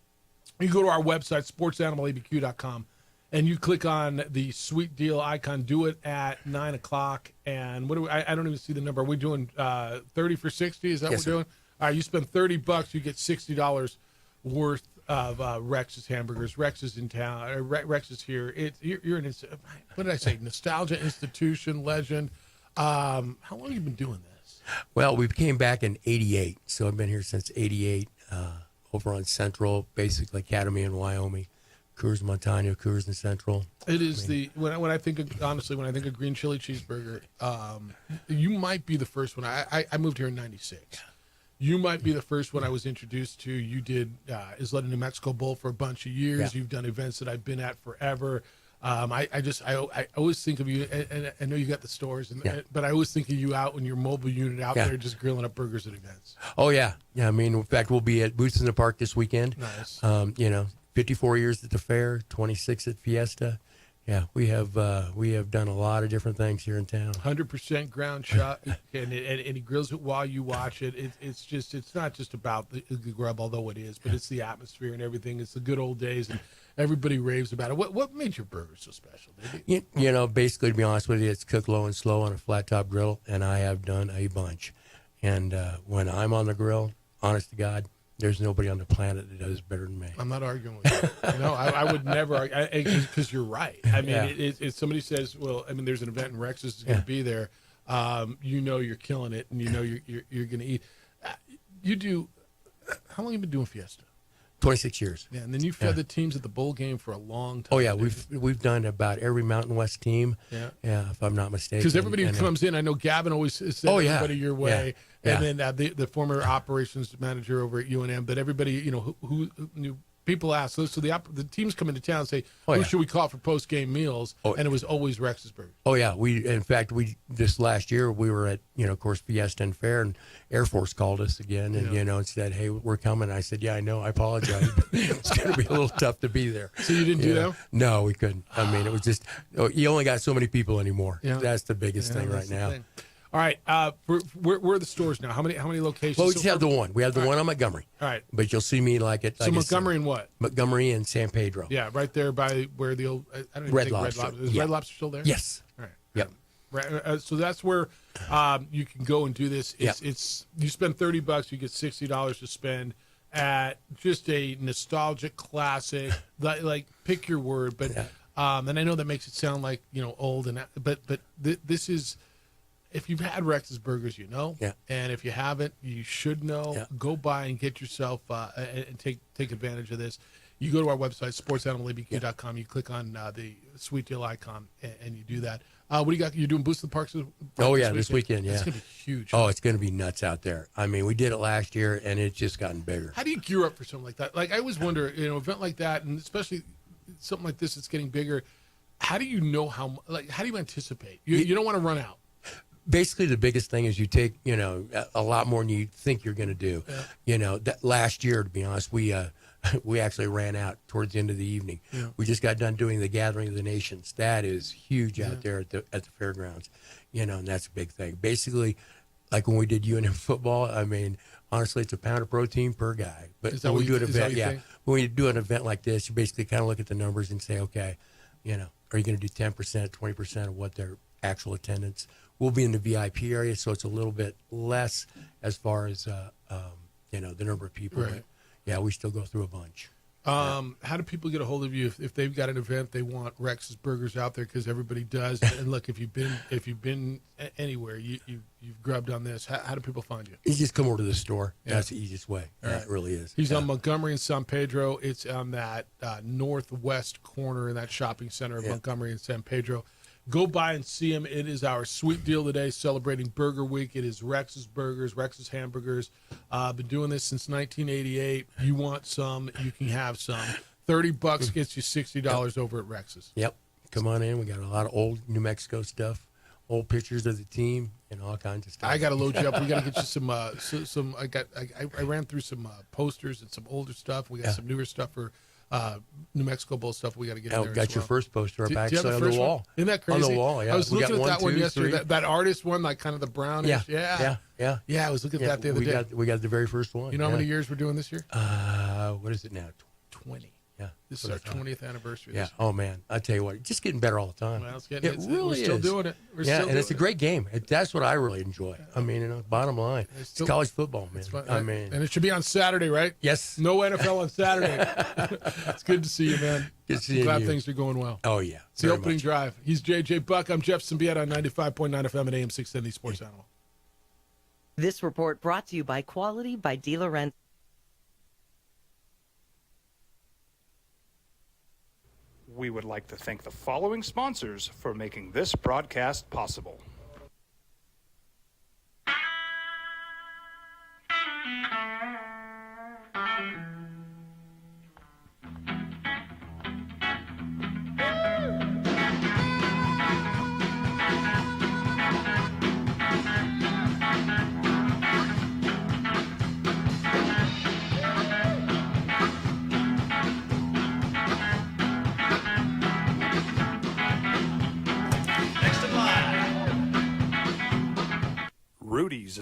You go to our website, sportsanimalabq.com, and you click on the sweet deal icon. Do it at 9 o'clock. And I don't even see the number. Are we doing 30 for 60? Is that what we're doing? All right, you spend $30, you get $60 worth of Rex's Hamburgers. Rex is in town. Rex is here. You're an what did I say? Nostalgia, institution, legend. How long have you been doing this? Well, we came back in '88, so I've been here since '88. Over on Central, basically Academy in Wyoming, Coors Montano, Coors in Central. It is when I think of green chili cheeseburger, you might be the first one. I moved here in '96. You might be the first one I was introduced to. You did Isleta New Mexico Bowl for a bunch of years. Yeah. You've done events that I've been at forever. I always think of you, and I know you got the stores, but I always think of you out when your mobile unit out there just grilling up burgers at events. Oh yeah. I mean, in fact, we'll be at Booths in the Park this weekend. Nice. 54 years at the fair, 26 at Fiesta. Yeah, we have done a lot of different things here in town. 100% ground shot, and he grills it while you watch it. It's not just about the grub, although it is, but it's the atmosphere and everything. It's the good old days, and everybody raves about it. What made your burger so special? Basically, to be honest with you, it's cooked low and slow on a flat top grill, and I have done a bunch. And when I'm on the grill, honest to God, there's nobody on the planet that does better than me. I'm not arguing with you. I would never, because you're right. I mean, if somebody says, well, I mean, there's an event and Rex's is going to be there, you're killing it, and you're going to eat. You do, how long have you been doing Fiesta? 26 years. Yeah, and then you fed the teams at the bowl game for a long time. Oh yeah, we've done about every Mountain West team. Yeah, if I'm not mistaken. Because everybody who comes in, I know Gavin always sends everybody your way, and then the former operations manager over at UNM. But everybody, who knew. People ask, so the teams come into town and say, who should we call for post-game meals? And it was always Rex's Burgers. Oh, yeah. In fact, this last year, we were at, of course, Fiesta and Fair, and Air Force called us again and said, hey, we're coming. I said, yeah, I know. I apologize. It's going to be a little tough to be there. So you didn't do that? No, we couldn't. I mean, it was just, you only got so many people anymore. Yeah. That's the biggest thing right now. All right, where are the stores now? How many locations? Well, we just have the one. We have the one on Montgomery. All right, but you'll see me like it. So Montgomery and what? Montgomery and San Pedro. Yeah, right there by where the old Red Lobster. Is Red Lobster still there? Yes. All right. Yep. Right. So that's where you can go and do this. It's you spend $30, you get $60 to spend at just a nostalgic classic. Like pick your word, but and I know that makes it sound like old but this is. If you've had Rex's Burgers, and if you haven't, you should know. Yeah. Go by and get yourself and take advantage of this. You go to our website, sportsanimalabq.com. You click on the sweet deal icon, and you do that. What do you got? You're doing Boost in the Parks? This weekend. Yeah, it's gonna be huge. Oh, it's gonna be nuts out there. I mean, we did it last year, and it's just gotten bigger. How do you gear up for something like that? Like I always wonder, event like that, and especially something like this that's getting bigger. How do you know how do you anticipate? You don't want to run out. Basically, the biggest thing is you take, a lot more than you think you're going to do. Yeah. That last year, to be honest, we actually ran out towards the end of the evening. Yeah. We just got done doing the Gathering of the Nations. That is huge out there at the fairgrounds, and that's a big thing. Basically, like when we did UNM football, I mean, honestly, it's a pound of protein per guy. But when we do an event, when we do an event like this, you basically kind of look at the numbers and say, okay, are you going to do 10%, 20% of what their actual attendance? We'll be in the VIP area, so it's a little bit less as far as the number of people. Right. But yeah, we still go through a bunch. How do people get a hold of you if they've got an event they want Rex's Burgers out there? Because everybody does. And look, if you've been anywhere, you've grubbed on this. How do people find you? You just come over to the store. Yeah. That's the easiest way. It really is. He's on Montgomery and San Pedro. It's on that northwest corner in that shopping center of Montgomery and San Pedro. Go by and see him. It is our sweet deal today, celebrating Burger Week. It is Rex's Burgers, Rex's Hamburgers. Been doing this since 1988. You want some, you can have some. $30 gets you $60 over at Rex's. Yep. Come on in. We got a lot of old New Mexico stuff, old pictures of the team, and all kinds of stuff. I got to load you up. We got to get you some. I ran through some posters and some older stuff. We got some newer stuff for New Mexico Bowl stuff. We got to get in there. Got your first poster up actually on the wall. Isn't that crazy? On the wall, yeah. I was looking at that one yesterday. That artist one, like kind of the brownish. Yeah. I was looking at that the other day. We got the very first one. You know how many years we're doing this year? What is it now? 20. Yeah. This is our 20th anniversary. Yeah. Oh man, I tell you what, just getting better all the time. Well, we're still doing it. It's a great game. That's what I really enjoy. I mean, bottom line, it's college football, man. I mean, and it should be on Saturday, right? Yes. No NFL on Saturday. It's good to see you, man. Good seeing glad you. things are going well. Oh yeah. It's the opening drive. He's JJ Buck. I'm Jeff Symbieta on 95.9 FM and AM 670 Sports Animal. This report brought to you by Quality by De Laurentiis. We would like to thank the following sponsors for making this broadcast possible.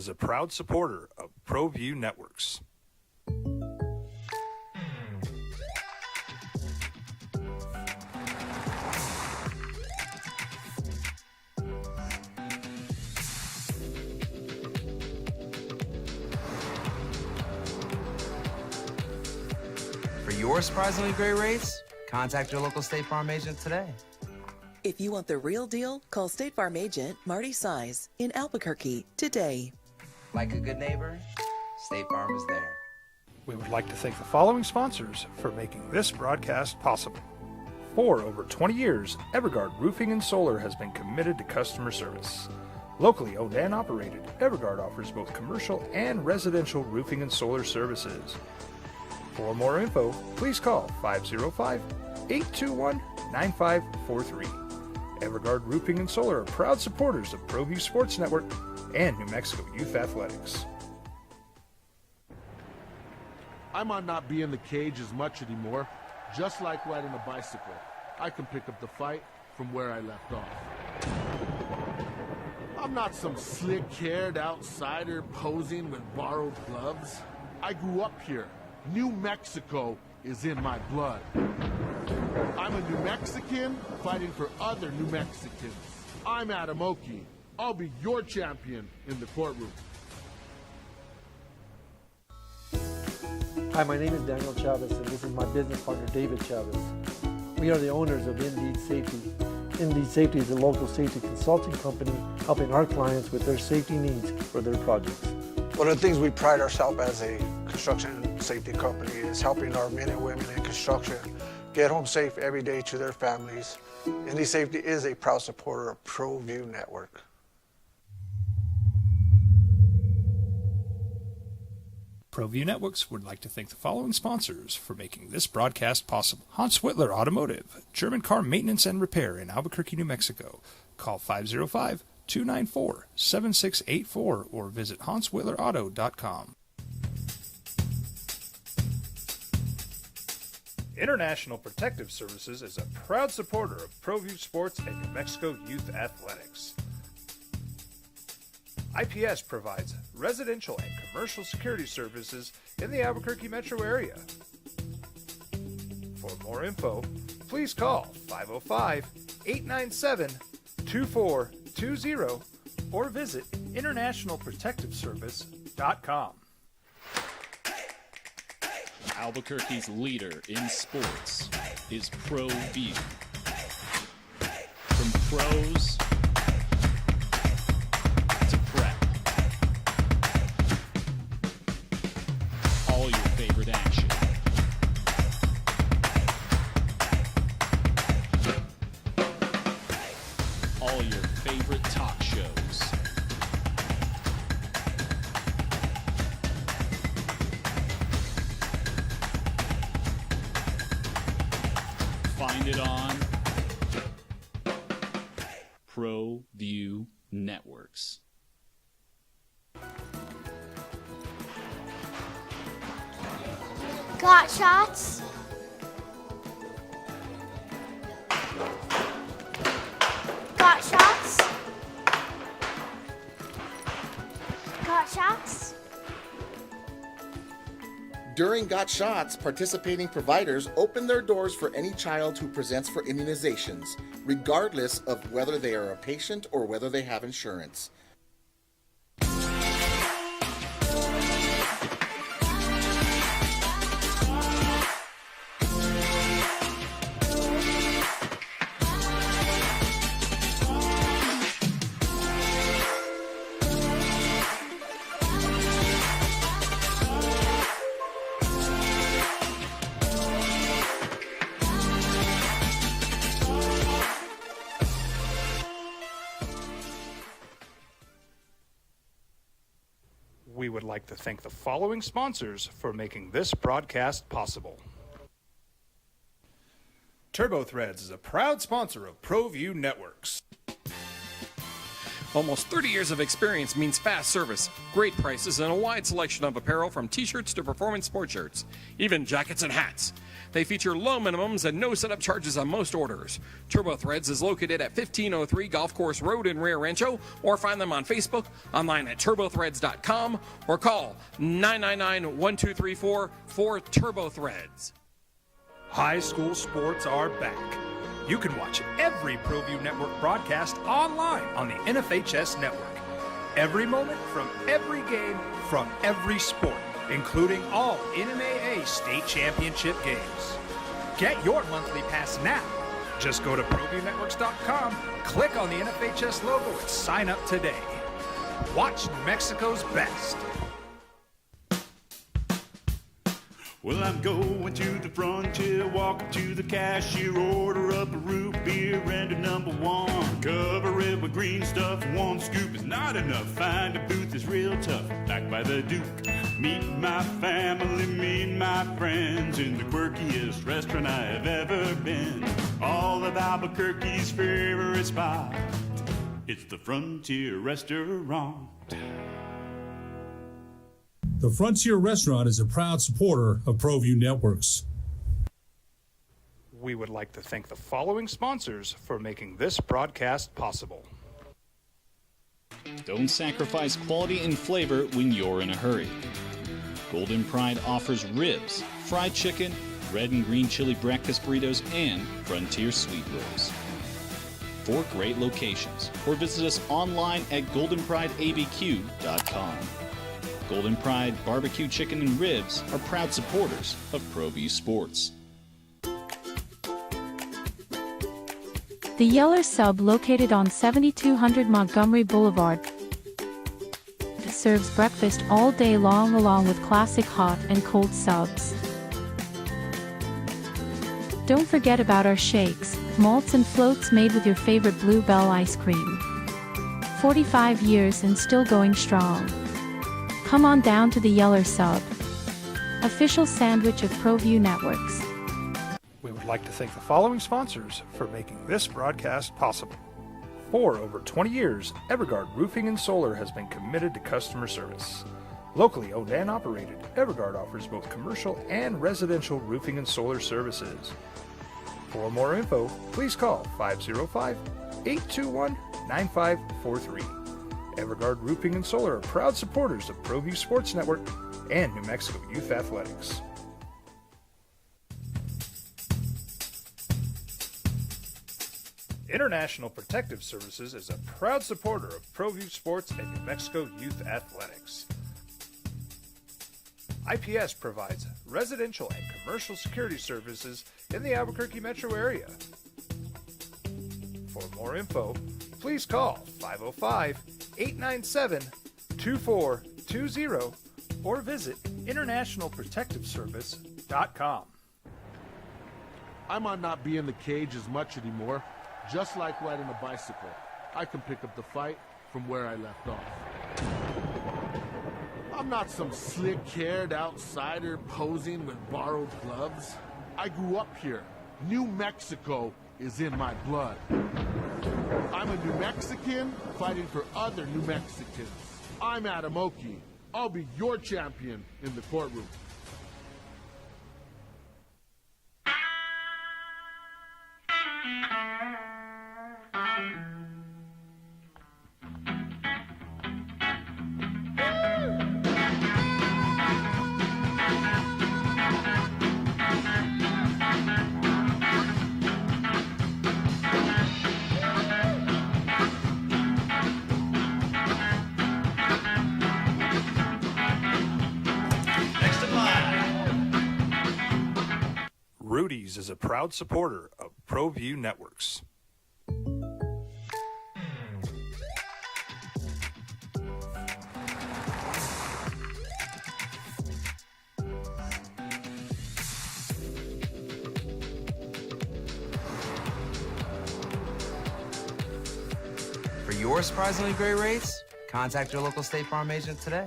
is a proud supporter of ProView Networks. For your surprisingly great rates, contact your local State Farm agent today. If you want the real deal, call State Farm agent Marty Size in Albuquerque today. Like a good neighbor, State Farm is there. We would like to thank the following sponsors for making this broadcast possible. For over 20 years, Evergard Roofing and Solar has been committed to customer service. Locally owned and operated, Evergard offers both commercial and residential roofing and solar services. For more info, please call 505-821-9543. Evergard Roofing and Solar are proud supporters of ProView Sports Network and New Mexico Youth Athletics. I might not be in the cage as much anymore. Just like riding a bicycle, I can pick up the fight from where I left off. I'm not some slick-haired outsider posing with borrowed gloves. I grew up here. New Mexico is in my blood. I'm a New Mexican fighting for other New Mexicans. I'm Adam Oki. I'll be your champion in the courtroom. Hi, my name is Daniel Chavez, and this is my business partner, David Chavez. We are the owners of Indeed Safety. Indeed Safety is a local safety consulting company helping our clients with their safety needs for their projects. One of the things we pride ourselves as a construction safety company is helping our men and women in construction get home safe every day to their families. Indeed Safety is a proud supporter of ProView Network. ProView Networks would like to thank the following sponsors for making this broadcast possible. Hans Whitler Automotive, German car maintenance and repair in Albuquerque, New Mexico. Call 505-294-7684 or visit hanswhitlerauto.com. International Protective Services is a proud supporter of ProView Sports and New Mexico Youth Athletics. IPS provides residential and commercial security services in the Albuquerque metro area. For more info, please call 505-897-2420 or visit internationalprotectiveservice.com. Albuquerque's leader in sports is ProView. From pros to prep, all your favorite action. All your favorite talk shows. Find it on ProView Networks. Got shots? Got shots? Got shots? During Got Shots, participating providers open their doors for any child who presents for immunizations, regardless of whether they are a patient or whether they have insurance. We would like to thank the following sponsors for making this broadcast possible. Turbo Threads is a proud sponsor of ProView Networks. Almost 30 years of experience means fast service, great prices, and a wide selection of apparel from t-shirts to performance sport shirts, even jackets and hats. They feature low minimums and no setup charges on most orders. Turbo Threads is located at 1503 Golf Course Road in Rio Rancho, or find them on Facebook, online at turbothreads.com, or call 999-1234 for Turbo Threads. High school sports are back. You can watch every ProView Network broadcast online on the NFHS network. Every moment from every game from every sport, including all NMAA state championship games. Get your monthly pass now. Just go to ProViewNetworks.com, click on the NFHS logo, and sign up today. Watch New Mexico's best. Well, I'm going to the frontier, walking to the cashier, order up a root beer and a number one. Cover it with green stuff, one scoop is not enough. Find a booth is real tough, back by the Duke. Meet my family, meet my friends in the quirkiest restaurant I have ever been. All of Albuquerque's favorite spot, it's the Frontier Restaurant. The Frontier Restaurant is a proud supporter of ProView Networks. We would like to thank the following sponsors for making this broadcast possible. Don't sacrifice quality and flavor when you're in a hurry. Golden Pride offers ribs, fried chicken, red and green chili breakfast burritos, and Frontier sweet rolls. 4 great locations, or visit us online at goldenprideabq.com. Golden Pride Barbecue Chicken and Ribs are proud supporters of ProView Sports. The Yeller Sub, located on 7200 Montgomery Boulevard, serves breakfast all day long along with classic hot and cold subs. Don't forget about our shakes, malts and floats made with your favorite Blue Bell ice cream. 45 years and still going strong. Come on down to the Yeller Sub, official sandwich of ProView Networks. We would like to thank the following sponsors for making this broadcast possible. For over 20 years, Evergard Roofing and Solar has been committed to customer service. Locally owned and operated, Evergard offers both commercial and residential roofing and solar services. For more info, please call 505-821-9543. Evergard Roofing and Solar are proud supporters of ProView Sports Network and New Mexico Youth Athletics. International Protective Services is a proud supporter of ProView Sports and New Mexico Youth Athletics. IPS provides residential and commercial security services in the Albuquerque metro area. For more info, please call 505-897-2420 or visit internationalprotectiveservice.com. I might not be in the cage as much anymore. Just like riding a bicycle, I can pick up the fight from where I left off. I'm not some slick-haired outsider posing with borrowed gloves. I grew up here. New Mexico is in my blood. I'm a New Mexican fighting for other New Mexicans. I'm Adam Oki. I'll be your champion in the courtroom. Rudy's is a proud supporter of ProView Networks. For your surprisingly great rates, contact your local State Farm agent today.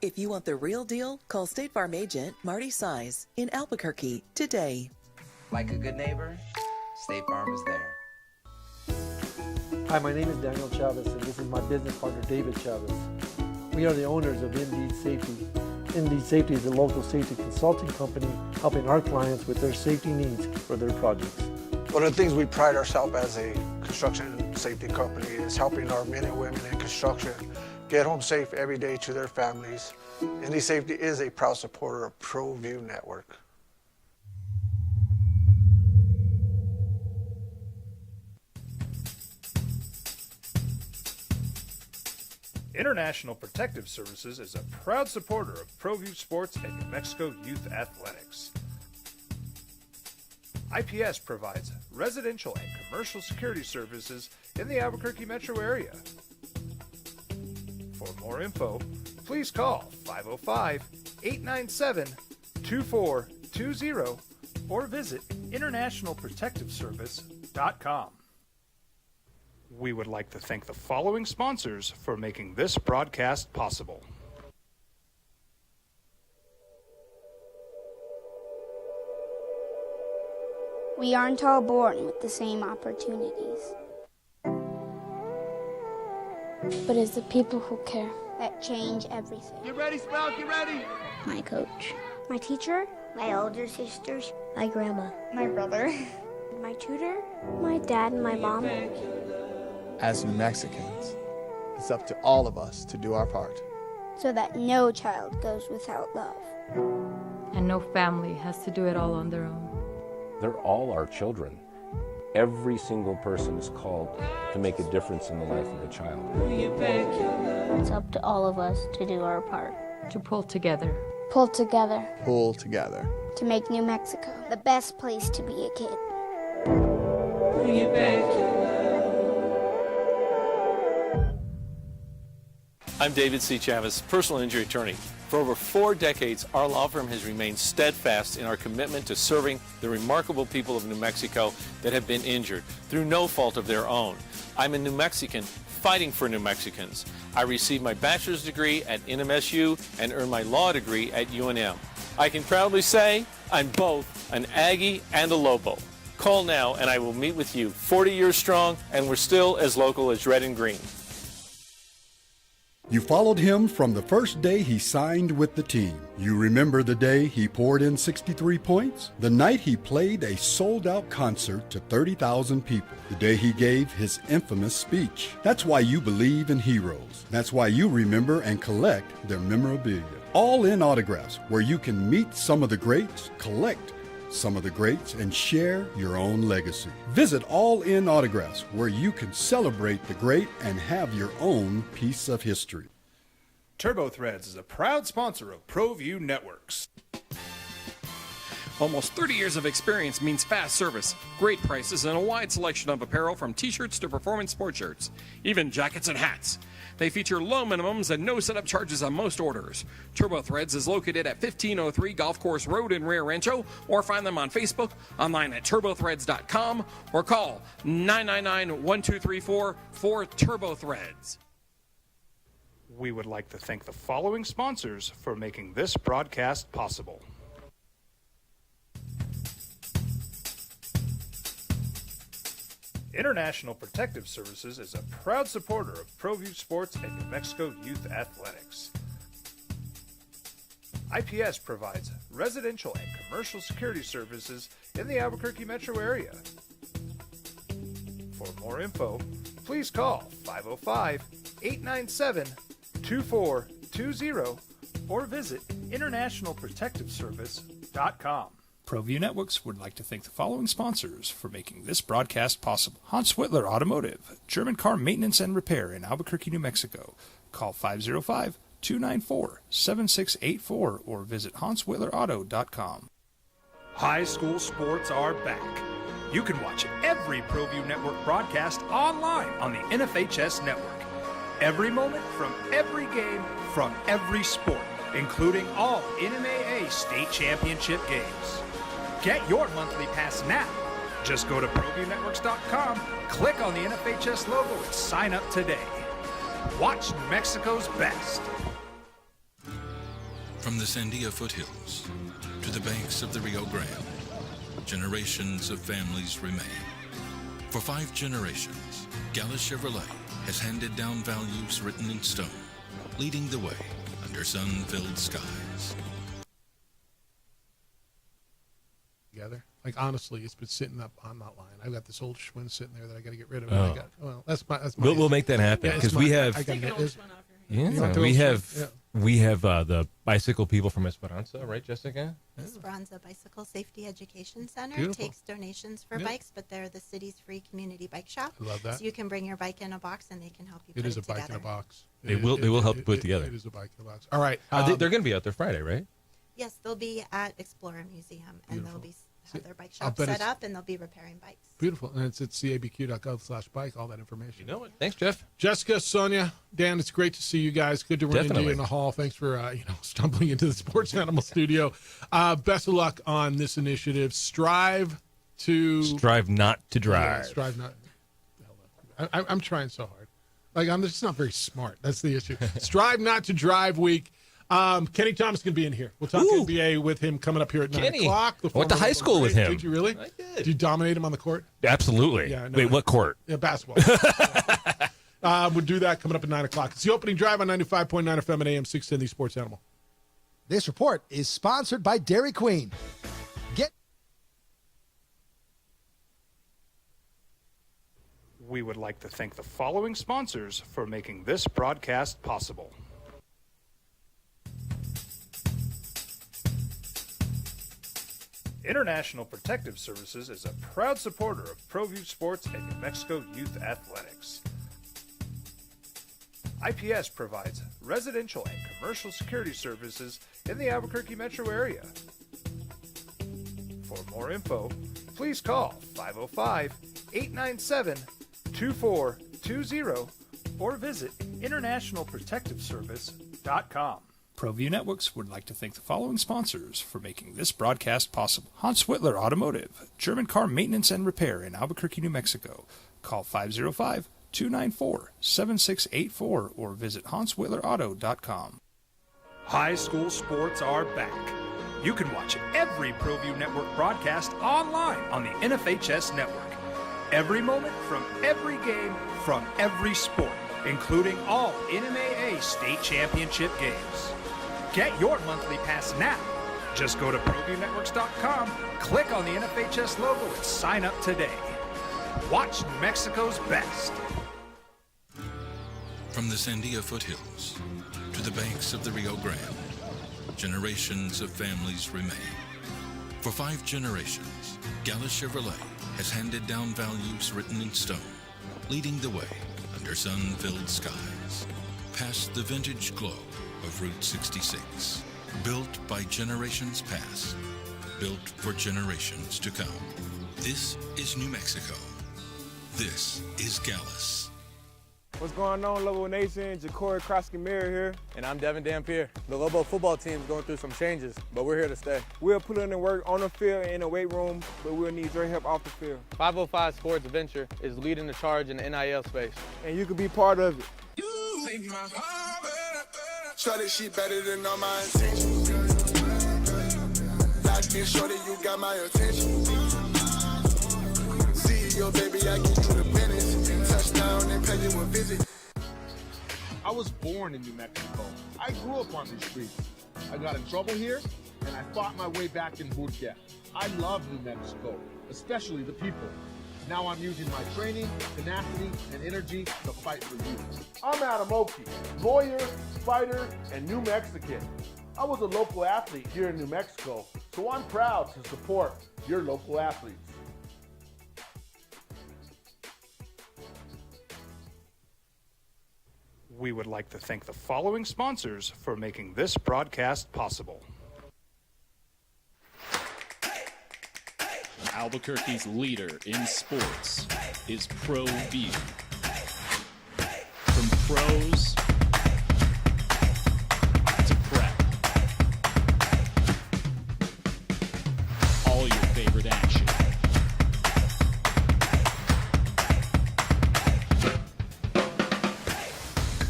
If you want the real deal, call State Farm agent Marty Size in Albuquerque today. Like a good neighbor, State Farm is there. Hi, my name is Daniel Chavez, and this is my business partner, David Chavez. We are the owners of Indeed Safety. Indeed Safety is a local safety consulting company helping our clients with their safety needs for their projects. One of the things we pride ourselves as a construction safety company is helping our men and women in construction get home safe every day to their families. Indeed Safety is a proud supporter of ProView Network. International Protective Services is a proud supporter of ProView Sports and New Mexico Youth Athletics. IPS provides residential and commercial security services in the Albuquerque metro area. For more info, please call 505-897-2420 or visit internationalprotectiveservice.com. We would like to thank the following sponsors for making this broadcast possible. We aren't all born with the same opportunities. But it's the people who care that change everything. Get ready, Sprout, get ready! My coach. My teacher. My older sisters. My grandma. My brother. My tutor. My dad and my mom. As New Mexicans, it's up to all of us to do our part. So that no child goes without love. And no family has to do it all on their own. They're all our children. Every single person is called to make a difference in the life of a child. It's up to all of us to do our part. To pull together. Pull together. Pull together. To make New Mexico the best place to be a kid. I'm David C. Chavez, personal injury attorney. For over 4 decades, our law firm has remained steadfast in our commitment to serving the remarkable people of New Mexico that have been injured through no fault of their own. I'm a New Mexican fighting for New Mexicans. I received my bachelor's degree at NMSU and earned my law degree at UNM. I can proudly say I'm both an Aggie and a Lobo. Call now and I will meet with you. 40 years strong, and we're still as local as red and green. You followed him from the first day he signed with the team. You remember the day he poured in 63 points? The night he played a sold-out concert to 30,000 people. The day he gave his infamous speech. That's why you believe in heroes. That's why you remember and collect their memorabilia. All in Autographs, where you can meet some of the greats, collect some of the greats, and share your own legacy. Visit All In Autographs, where you can celebrate the great and have your own piece of history. TurboThreads is a proud sponsor of ProView Networks. Almost 30 years of experience means fast service, great prices, and a wide selection of apparel from t-shirts to performance sport shirts, even jackets and hats. They feature low minimums and no setup charges on most orders. TurboThreads is located at 1503 Golf Course Road in Rio Rancho, or find them on Facebook, online at turbothreads.com, or call 999-1234 for TurboThreads. We would like to thank the following sponsors for making this broadcast possible. International Protective Services is a proud supporter of ProView Sports and New Mexico Youth Athletics. IPS provides residential and commercial security services in the Albuquerque metro area. For more info, please call 505-897-2420 or visit internationalprotectiveservice.com. ProView Networks would like to thank the following sponsors for making this broadcast possible. Hans Whitler Automotive, German car maintenance and repair in Albuquerque, New Mexico. Call 505-294-7684 or visit hanswhitlerauto.com. High school sports are back. You can watch every ProView Network broadcast online on the NFHS network. Every moment from every game from every sport, including all NMAA state championship games. Get your monthly pass now. Just go to ProViewNetworks.com, click on the NFHS logo, and sign up today. Watch New Mexico's best. From the Sandia foothills to the banks of the Rio Grande, generations of families remain. For 5 generations, Gallus Chevrolet has handed down values written in stone, leading the way under sun-filled skies. Together. Like, honestly, it's been sitting up. I'm not lying. I've got this old Schwinn sitting there that I got to get rid of. Oh. That's my. We'll make that happen because we have. We have the bicycle people from Esperanza, right, Jessica? Esperanza Bicycle Safety Education Center Beautiful. takes donations for Yeah. bikes, but they're the city's free community bike shop. I love that. So you can bring your bike in a box, and they can help you It put is it a bike together. in a box. They will help you put it together. It is a bike in a box. All right. They're going to be out there Friday, right? Yes, they'll be at Explorer Museum, and Beautiful. they'll be have their bike I'll shop bet set it's- up, and they'll be repairing bikes. Beautiful. And it's at cabq.gov/bike, all that information. You know it. Thanks, Jeff. Jessica, Sonia, Dan, it's great to see you guys. Good to run into Definitely. you in the hall. Thanks for stumbling into the Sports Animal Studio. Best of luck on this initiative. Strive not to drive. Yeah, strive not. I'm trying so hard. Like, I'm just not very smart. That's the issue. Strive Not to Drive Week. Kenny Thomas can be in here. We'll talk NBA with him coming up here at 9 Kenny. o'clock. I went to high school with him. Did you really? I did. Did you dominate him on the court? Absolutely. Yeah, no, Wait, what court? Yeah, basketball. We'll do that coming up at 9 o'clock. It's the opening drive on 95.9 FM and AM 610, the Sports Animal. This report is sponsored by Dairy Queen. We would like to thank the following sponsors for making this broadcast possible. International Protective Services is a proud supporter of ProView Sports and New Mexico Youth Athletics. IPS provides residential and commercial security services in the Albuquerque metro area. For more info, please call 505-897-2420 or visit internationalprotectiveservice.com. ProView Networks would like to thank the following sponsors for making this broadcast possible. Hans Whitler Automotive, German car maintenance and repair in Albuquerque, New Mexico. Call 505-294-7684 or visit hanswhitlerauto.com. High school sports are back. You can watch every ProView Network broadcast online on the NFHS network. Every moment from every game from every sport, including all NMAA state championship games. Get your monthly pass now. Just go to ProViewNetworks.com, click on the NFHS logo, and sign up today. Watch New Mexico's best. From the Sandia foothills to the banks of the Rio Grande, generations of families remain. For 5 generations, Gallus Chevrolet has handed down values written in stone, leading the way under sun-filled skies, past the vintage glow of Route 66. Built by generations past, built for generations to come. This is New Mexico. This is Gallus. What's going on, Lobo Nation? Ja'Cory Krosky-Miller here. And I'm Devin Dampier. The Lobo football team is going through some changes, but we're here to stay. We'll put in the work on the field and in the weight room, but we'll need your help off the field. 505 Sports Venture is leading the charge in the NIL space. And you can be part of it. Shorty, she better than all my intentions. Like me, shorty, you got my attention. CEO, baby, I get you the business. Touchdown and pay you a visit. I was born in New Mexico. I grew up on these streets. I got in trouble here, and I fought my way back in Burkia. I love New Mexico, especially the people. Now I'm using my training, tenacity, and energy to fight for you. I'm Adam Oki, lawyer, fighter, and New Mexican. I was a local athlete here in New Mexico, so I'm proud to support your local athletes. We would like to thank the following sponsors for making this broadcast possible. Albuquerque's leader in sports is ProView. From pros to prep, all your favorite action.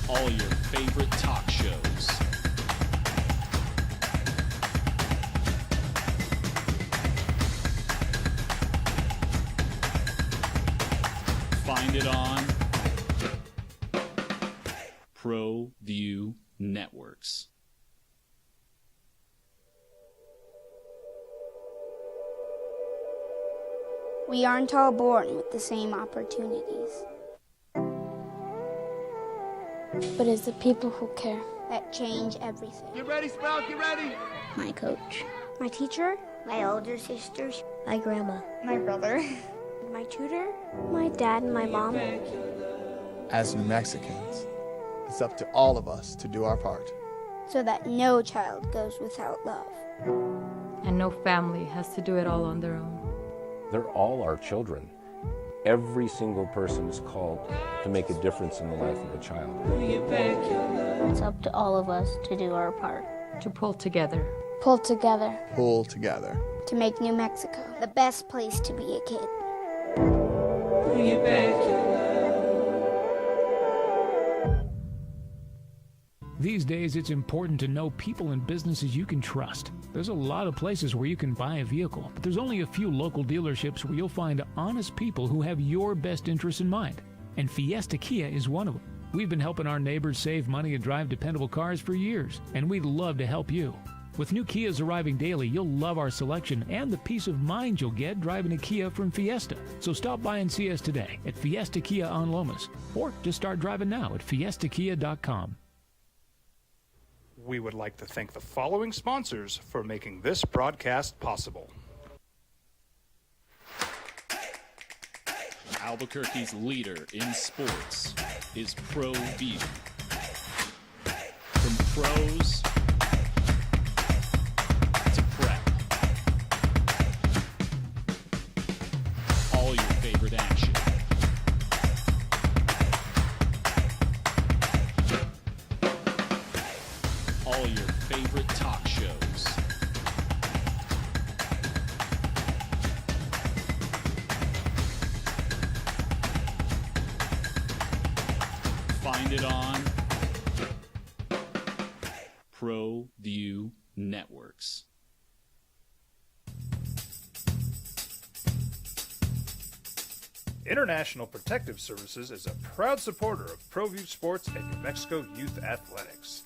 All your favorite talk shows. Find it on ProView Networks. We aren't all born with the same opportunities. But it's the people who care that change everything. Get ready, Sprout, get ready! My coach, my teacher, my older sisters, my grandma, my brother, my tutor, my dad, and my mom. As New Mexicans, it's up to all of us to do our part. So that no child goes without love. And no family has to do it all on their own. They're all our children. Every single person is called to make a difference in the life of a child. It's up to all of us to do our part. To pull together. Pull together. Pull together. To make New Mexico the best place to be a kid. These days, it's important to know people and businesses you can trust. There's a lot of places where you can buy a vehicle, but there's only a few local dealerships where you'll find honest people who have your best interests in mind. And Fiesta Kia is one of them. We've been helping our neighbors save money and drive dependable cars for years, and we'd love to help you. With new Kias arriving daily, you'll love our selection and the peace of mind you'll get driving a Kia from Fiesta. So stop by and see us today at Fiesta Kia on Lomas, or just start driving now at fiestakia.com. We would like to thank the following sponsors for making this broadcast possible. Albuquerque's leader in sports is ProView. From pros to prep. All your favorite action. All your favorite talk shows. Find it on ProView Networks. International Protective Services is a proud supporter of ProView Sports and New Mexico Youth Athletics.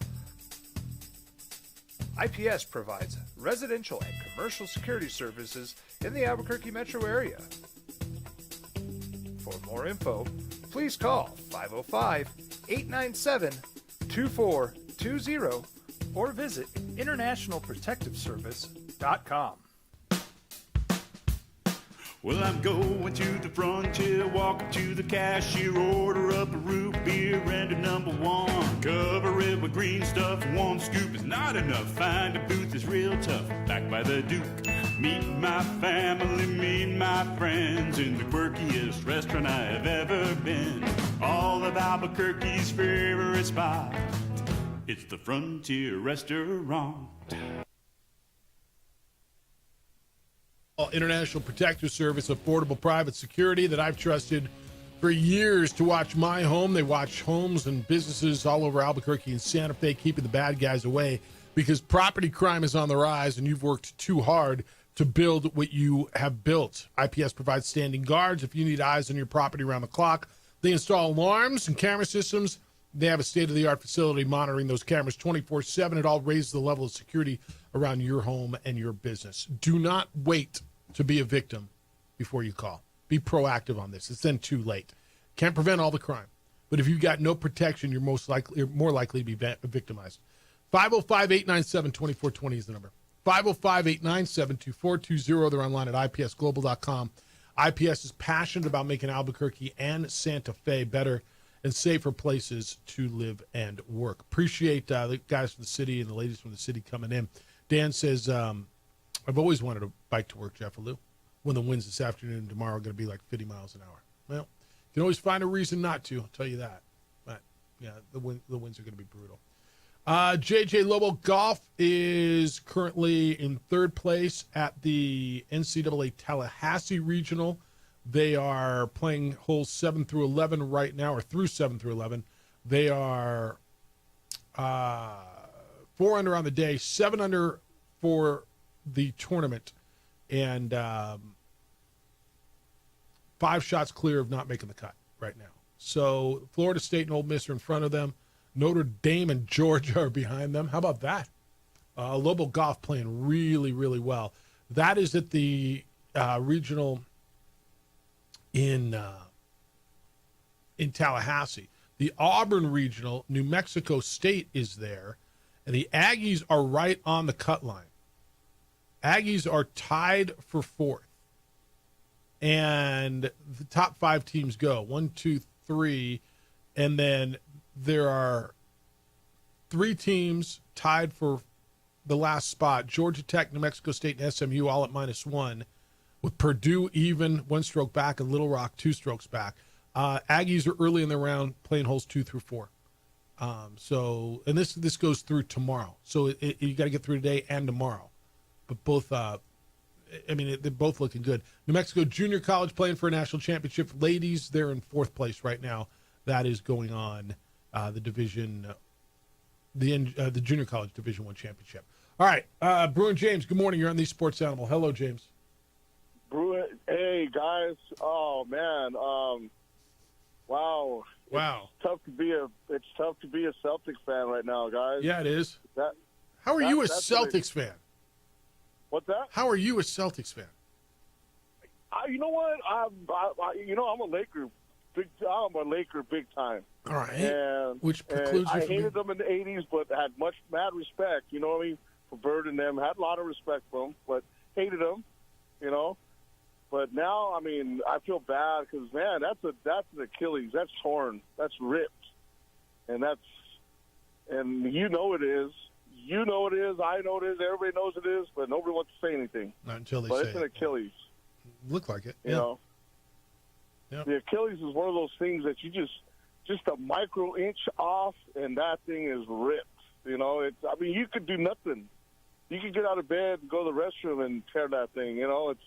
IPS provides residential and commercial security services in the Albuquerque metro area. For more info, please call 505-897-2420 or visit internationalprotectiveservice.com. Well, I'm going to the frontier, walking to the cashier, order up a root beer and a number one. Cover it with green stuff, one scoop is not enough. Find a booth is real tough, back by the Duke. Meet my family, meet my friends in the quirkiest restaurant I have ever been. All of Albuquerque's favorite spot, it's the Frontier Restaurant. International Protective Service, affordable private security that I've trusted for years to watch my home. They watch homes and businesses all over Albuquerque and Santa Fe, keeping the bad guys away because property crime is on the rise and you've worked too hard to build what you have built. IPS provides standing guards if you need eyes on your property around the clock. They install alarms and camera systems. They have a state-of-the-art facility monitoring those cameras 24/7. It all raises the level of security around your home and your business. Do not wait to be a victim before you call. Be proactive on this. It's then too late. Can't prevent all the crime, but if you've got no protection, you're more likely to be victimized. 505-897-2420 is the number. 505-897-2420. They're online at ipsglobal.com. IPS is passionate about making Albuquerque and Santa Fe better and safer places to live and work. Appreciate the guys from the city and the ladies from the city coming in. Dan says, I've always wanted a bike to work, Jeff Lou. When the winds this afternoon and tomorrow are going to be like 50 miles an hour. Well, you can always find a reason not to, I'll tell you that. But, yeah, the winds are going to be brutal. JJ Lobo Golf is currently in third place at the NCAA Tallahassee Regional. They are playing holes 7 through 11 right now, or through 7 through 11. They are 4 under on the day, 7 under for the tournament, and 5 shots clear of not making the cut. right now. So Florida State and Ole Miss are in front of them. Notre Dame and Georgia are behind them. How about that? Lobo Golf playing really, really well. That is at the regional in Tallahassee. The Auburn regional, New Mexico State is there, and the Aggies are right on the cut line. Aggies are tied for 4th. And the top 5 teams go 1, 2, 3, and then there are 3 teams tied for the last spot. Georgia Tech, New Mexico State, and SMU all at -1, with Purdue even 1 stroke back and Little Rock 2 strokes back. Aggies are early in the round, playing holes 2 through 4. So, and this goes through tomorrow. So you got to get through today and tomorrow. But both, they're both looking good. New Mexico Junior College playing for a national championship. Ladies, they're in 4th place right now. That is going on the division, the Junior College Division I championship. All right, Bruin James, good morning. You're on the Sports Animal. Hello, James. Bruin, hey, guys. Oh, man. Wow. Wow. It's tough to be a Celtics fan right now, guys. Yeah, it is. How are you a Celtics fan? What's that? How are you a Celtics fan? You know what? I'm a Laker. I'm a Laker big time. All right. And, which precludes I you from hated them in the 80s, but had mad respect, you know what I mean, for Bird and them. Had a lot of respect for them, but hated them, you know. But now, I mean, I feel bad because, man, that's an Achilles. That's torn. That's ripped. And you know it is. You know it is. I know it is. Everybody knows it is, but nobody wants to say anything. Not until they but say it's an Achilles. Look like it. You know. Yep. The Achilles is one of those things that you just a micro inch off, and that thing is ripped. You know, you could do nothing. You could get out of bed and go to the restroom and tear that thing. You know, it's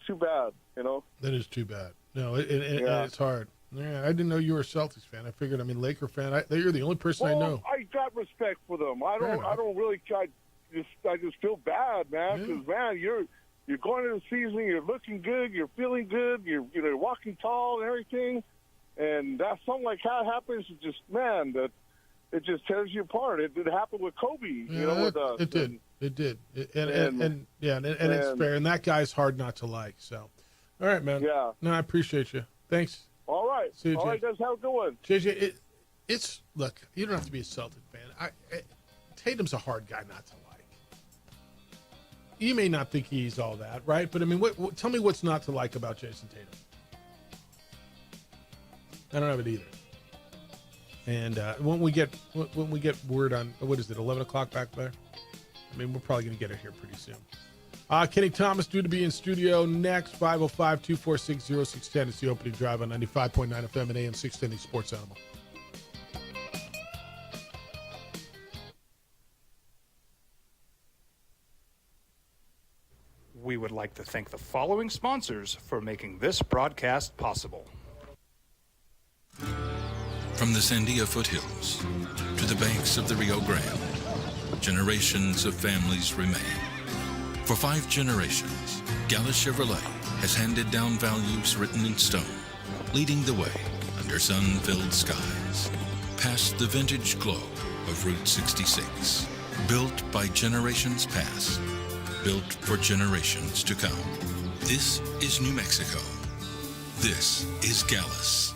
too bad. You know, that is too bad. No, it's hard. Yeah, I didn't know you were a Celtics fan. I figured, Laker fan. You're the only person I know. I got respect for them. I don't really. I just feel bad, man. Because man, you're going into the season. You're looking good. You're feeling good. You're walking tall and everything. And that something like that happens. It just tears you apart. It did happen with Kobe. With us. It did. And it's fair. And that guy's hard not to like. So, all right, man. Yeah. No, I appreciate you. Thanks. All right. See you, all right, guys. Have a good one. JJ, look. You don't have to be a Celtic fan. Tatum's a hard guy not to like. You may not think he's all that, right? But tell me what's not to like about Jason Tatum. I don't have it either. And when we get word on what is it, 11 o'clock back there? We're probably going to get it here pretty soon. Kenny Thomas due to be in studio next. 505-246-0610. It's the opening drive on 95.9 FM and AM 610 Sports Animal. We would like to thank the following sponsors for making this broadcast possible. From the Sandia foothills to the banks of the Rio Grande, generations of families remain. For 5 generations, Gala Chevrolet has handed down values written in stone, leading the way under sun-filled skies, past the vintage glow of Route 66. Built by generations past, built for generations to come. This is New Mexico. This is Gallus.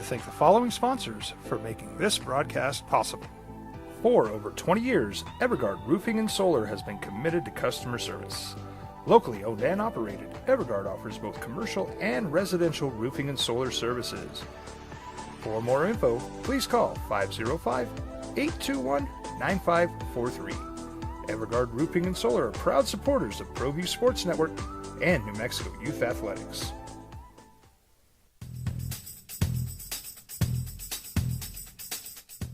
Thank the following sponsors for making this broadcast possible. For over 20 years, Evergard Roofing and Solar has been committed to customer service. Locally owned and operated, Evergard offers both commercial and residential roofing and solar services. For more info, please call 505-821-9543. Evergard Roofing and Solar are proud supporters of ProView Sports Network and New Mexico Youth Athletics.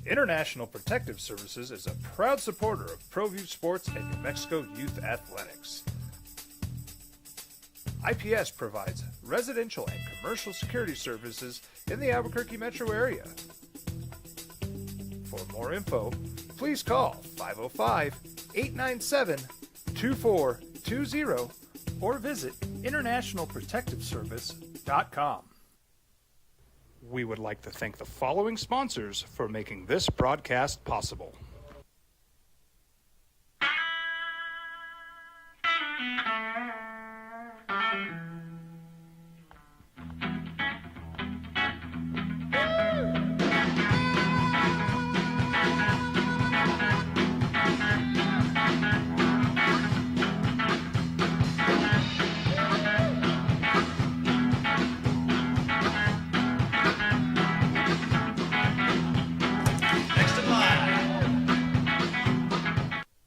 International Protective Services is a proud supporter of ProView Sports and New Mexico Youth Athletics. IPS provides residential and commercial security services in the Albuquerque metro area. For more info, please call 505-897-2420 or visit internationalprotectiveservice.com. We would like to thank the following sponsors for making this broadcast possible.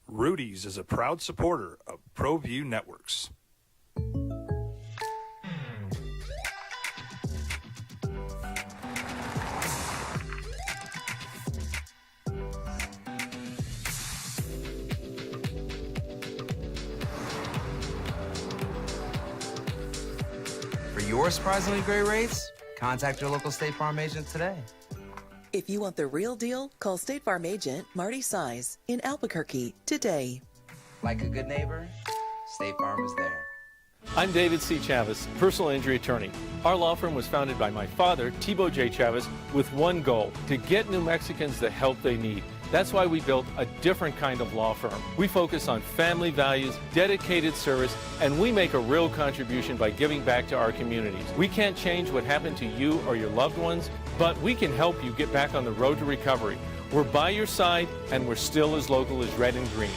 Rudy's is a proud supporter of ProView Networks. For your surprisingly great rates, contact your local State Farm agent today. If you want the real deal, call State Farm agent Marty Size in Albuquerque today. Like a good neighbor, State Farm is there. I'm David C. Chavez, personal injury attorney. Our law firm was founded by my father, Thibaut J. Chavez, with one goal, to get New Mexicans the help they need. That's why we built a different kind of law firm. We focus on family values, dedicated service, and we make a real contribution by giving back to our communities. We can't change what happened to you or your loved ones, but we can help you get back on the road to recovery. We're by your side, and we're still as local as red and green.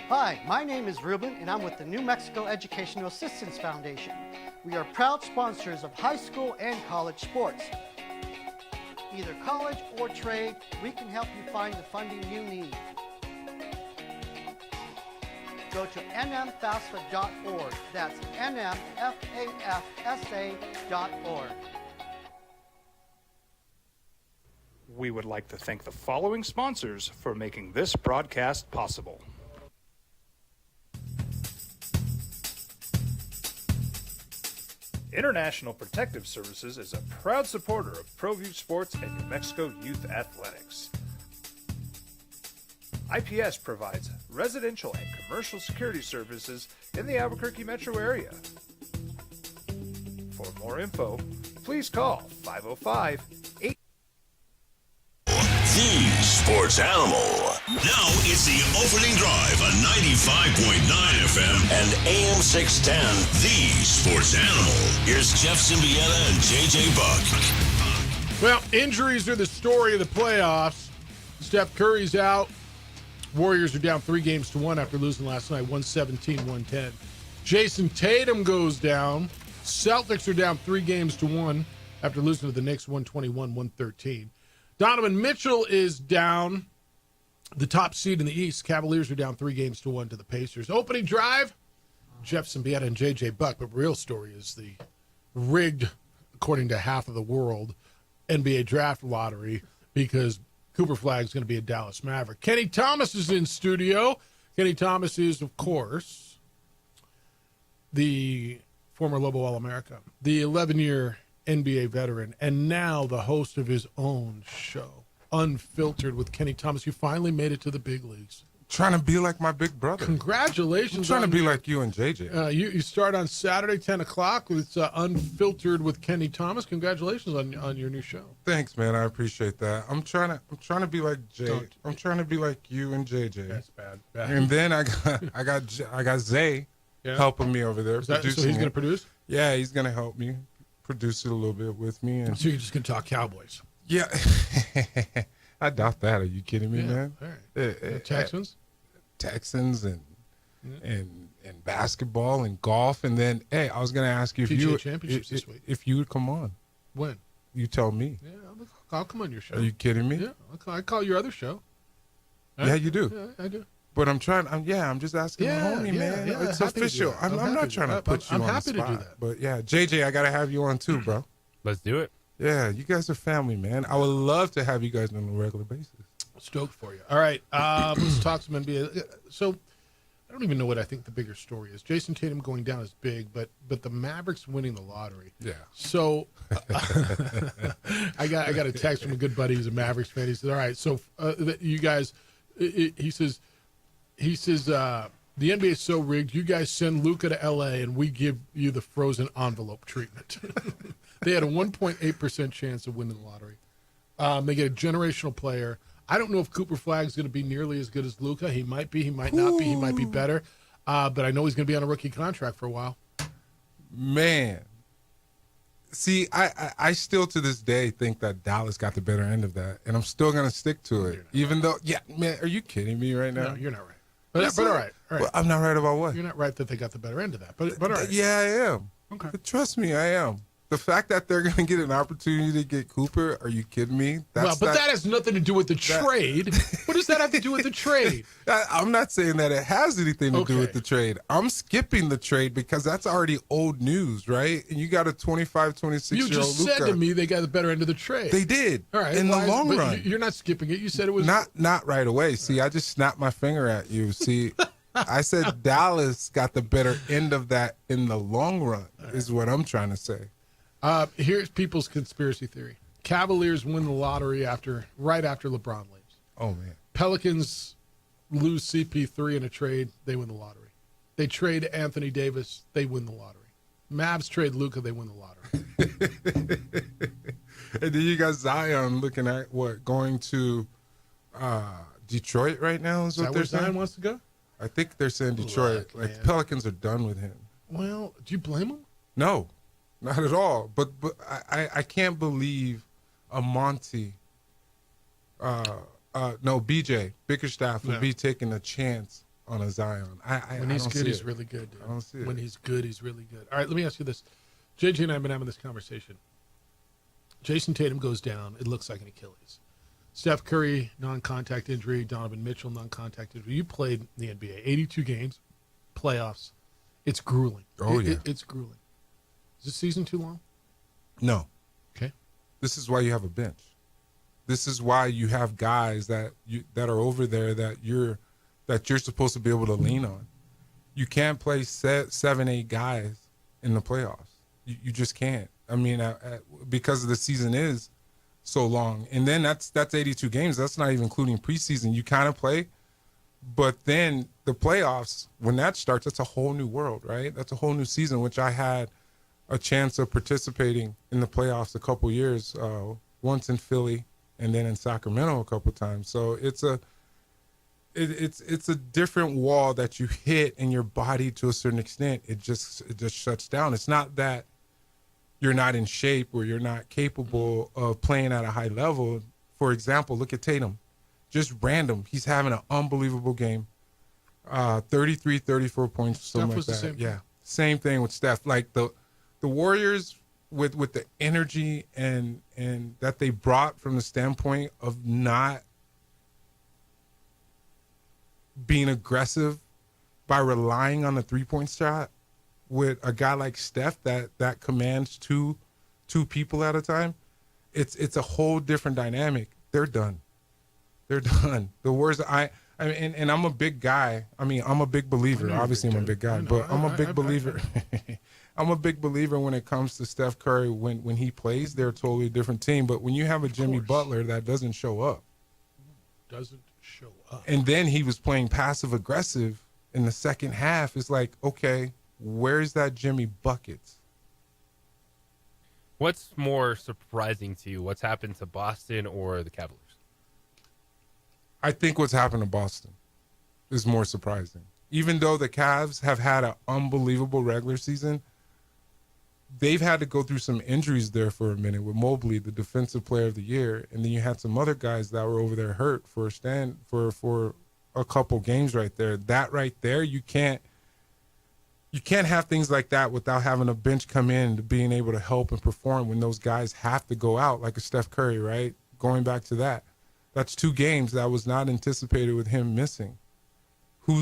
Hi, my name is Ruben, and I'm with the New Mexico Educational Assistance Foundation. We are proud sponsors of high school and college sports. Either college or trade, we can help you find the funding you need. Go to nmfafsa.org. That's nmfafsa.org. We would like to thank the following sponsors for making this broadcast possible. International Protective Services is a proud supporter of ProView Sports and New Mexico Youth Athletics. IPS provides residential and commercial security services in the Albuquerque metro area. For more info, please call 505-8... The Sports Animal. Now it's the opening drive on 95.9 FM and AM 610. The Sports Animal. Here's Jeff Symbieta and JJ Buck. Well, injuries are the story of the playoffs. Steph Curry's out. Warriors are down 3-1 after losing last night, 117-110. Jason Tatum goes down. Celtics are down 3-1 after losing to the Knicks, 121-113. Donovan Mitchell is down, the top seed in the East. Cavaliers are down 3-1 to the Pacers. Opening drive, Jeff Symbieta and J.J. Buck. But real story is the rigged, according to half of the world, NBA draft lottery, because Cooper Flagg is going to be a Dallas Maverick. Kenny Thomas is in studio. Kenny Thomas is, of course, the former Lobo All-America, the 11-year NBA veteran, and now the host of his own show, Unfiltered with Kenny Thomas. You finally made it to the big leagues. Trying to be like my big brother. Congratulations. I'm trying to be like you and JJ. You start on Saturday, 10 o'clock with Unfiltered with Kenny Thomas. Congratulations on your new show. Thanks, man. I appreciate that. I'm trying to be like Jay. I'm trying to be like you and JJ. That's bad. And then I got Zay helping me over there. So he's going to produce? Yeah, he's going to help me produce it a little bit with me. And so you're just going to talk Cowboys? Yeah. I doubt that. Are you kidding me, man? All right. Texans? Texans and and basketball and golf. And then, hey, I was going to ask you PGA Championships this week. If you would come on. When? You tell me. Yeah, I'll come on your show. Are you kidding me? Yeah, I call your other show. Yeah, you do. Yeah, I do. But I'm just asking the homie, man. Yeah, it's official. I'm not trying to put you on the happy spot. to do that. But yeah, JJ, I got to have you on too, bro. Let's do it. Yeah, you guys are family, man. I would love to have you guys on a regular basis. Stoked for you. All right, let's talk some NBA. So I don't even know what I think the bigger story is. Jason Tatum going down is big, but the Mavericks winning the lottery. Yeah. So I got a text from a good buddy who's a Mavericks fan. He said, "All right, so you guys," he says, the NBA is so rigged. You guys send Luka to LA, and we give you the frozen envelope treatment." They had a 1.8% chance of winning the lottery. They get a generational player. I don't know if Cooper Flagg's going to be nearly as good as Luka. He might be. He might not be. He might be better. But I know he's going to be on a rookie contract for a while. Man. See, I still to this day think that Dallas got the better end of that, and I'm still going to stick to it. Even though, man, are you kidding me right now? No, you're not right. But all right. Well, I'm not right about what? You're not right that they got the better end of that. But all right. Yeah, I am. Okay. But trust me, I am. The fact that they're going to get an opportunity to get Cooper, are you kidding me? That has nothing to do with the trade. What does that have to do with the trade? I'm not saying that it has anything to do with the trade. I'm skipping the trade because that's already old news, right? And you got a 25, 26-year-old You just said to me they got the better end of the trade. They did. All right. In the long run. You're not skipping it. You said it was. Not right away. See, I just snapped my finger at you. See, I said Dallas got the better end of that in the long run is what I'm trying to say. Here's people's conspiracy theory. Cavaliers win the lottery right after LeBron leaves. Oh, man. Pelicans lose CP3 in a trade. They win the lottery. They trade Anthony Davis. They win the lottery. Mavs trade Luka. They win the lottery. And then you got Zion looking at going to Detroit right now is what they're saying? Zion wants to go? I think they're saying Detroit. The Pelicans are done with him. Well, do you blame him? No. Not at all. But I can't believe a Monty, BJ Bickerstaff would be taking a chance on a Zion. When he's good, he's really good, dude. I don't see it. When he's good, he's really good. All right, let me ask you this. JJ and I have been having this conversation. Jason Tatum goes down. It looks like an Achilles. Steph Curry, non-contact injury. Donovan Mitchell, non-contact injury. You played in the NBA. 82 games, playoffs. It's grueling. Oh, yeah. It's grueling. Is this season too long? No. Okay. This is why you have a bench. This is why you have guys that are over there that you're supposed to be able to lean on. You can't play 7-8 guys in the playoffs. You just can't. I mean, because the season is so long, and then that's 82 games. That's not even including preseason. You kind of play, but then the playoffs, when that starts, that's a whole new world, right? That's a whole new season, which I had a chance of participating in the playoffs a couple years, once in Philly and then in Sacramento a couple times. So it's a different wall that you hit in your body to a certain extent. It just shuts down. It's not that you're not in shape or you're not capable of playing at a high level. For example, look at Tatum. Just random. He's having an unbelievable game. 33, 34 points, something like that. Yeah. Same thing with Steph. Like the Warriors with the energy and that they brought from the standpoint of not being aggressive by relying on the three-point shot with a guy like Steph that commands two people at a time, it's a whole different dynamic. They're done. They're done. The Warriors, I mean, and I'm a big guy. I mean, I'm a big believer. Obviously, I'm a big guy, but I'm a big believer. I'm a big believer when it comes to Steph Curry. When he plays, they're a totally different team. But when you have a Jimmy Butler that doesn't show up. And then he was playing passive-aggressive in the second half. It's like, okay, where's that Jimmy buckets? What's more surprising to you? What's happened to Boston or the Cavaliers? I think what's happened to Boston is more surprising. Even though the Cavs have had an unbelievable regular season, they've had to go through some injuries there for a minute with Mobley, the defensive player of the year, and then you had some other guys that were over there hurt for a couple games right there. That right there, you can't you can't have things like that without having a bench come in to being able to help and perform when those guys have to go out, like a Steph Curry, right? Going back to that. That's 2 games that was not anticipated with him missing. Who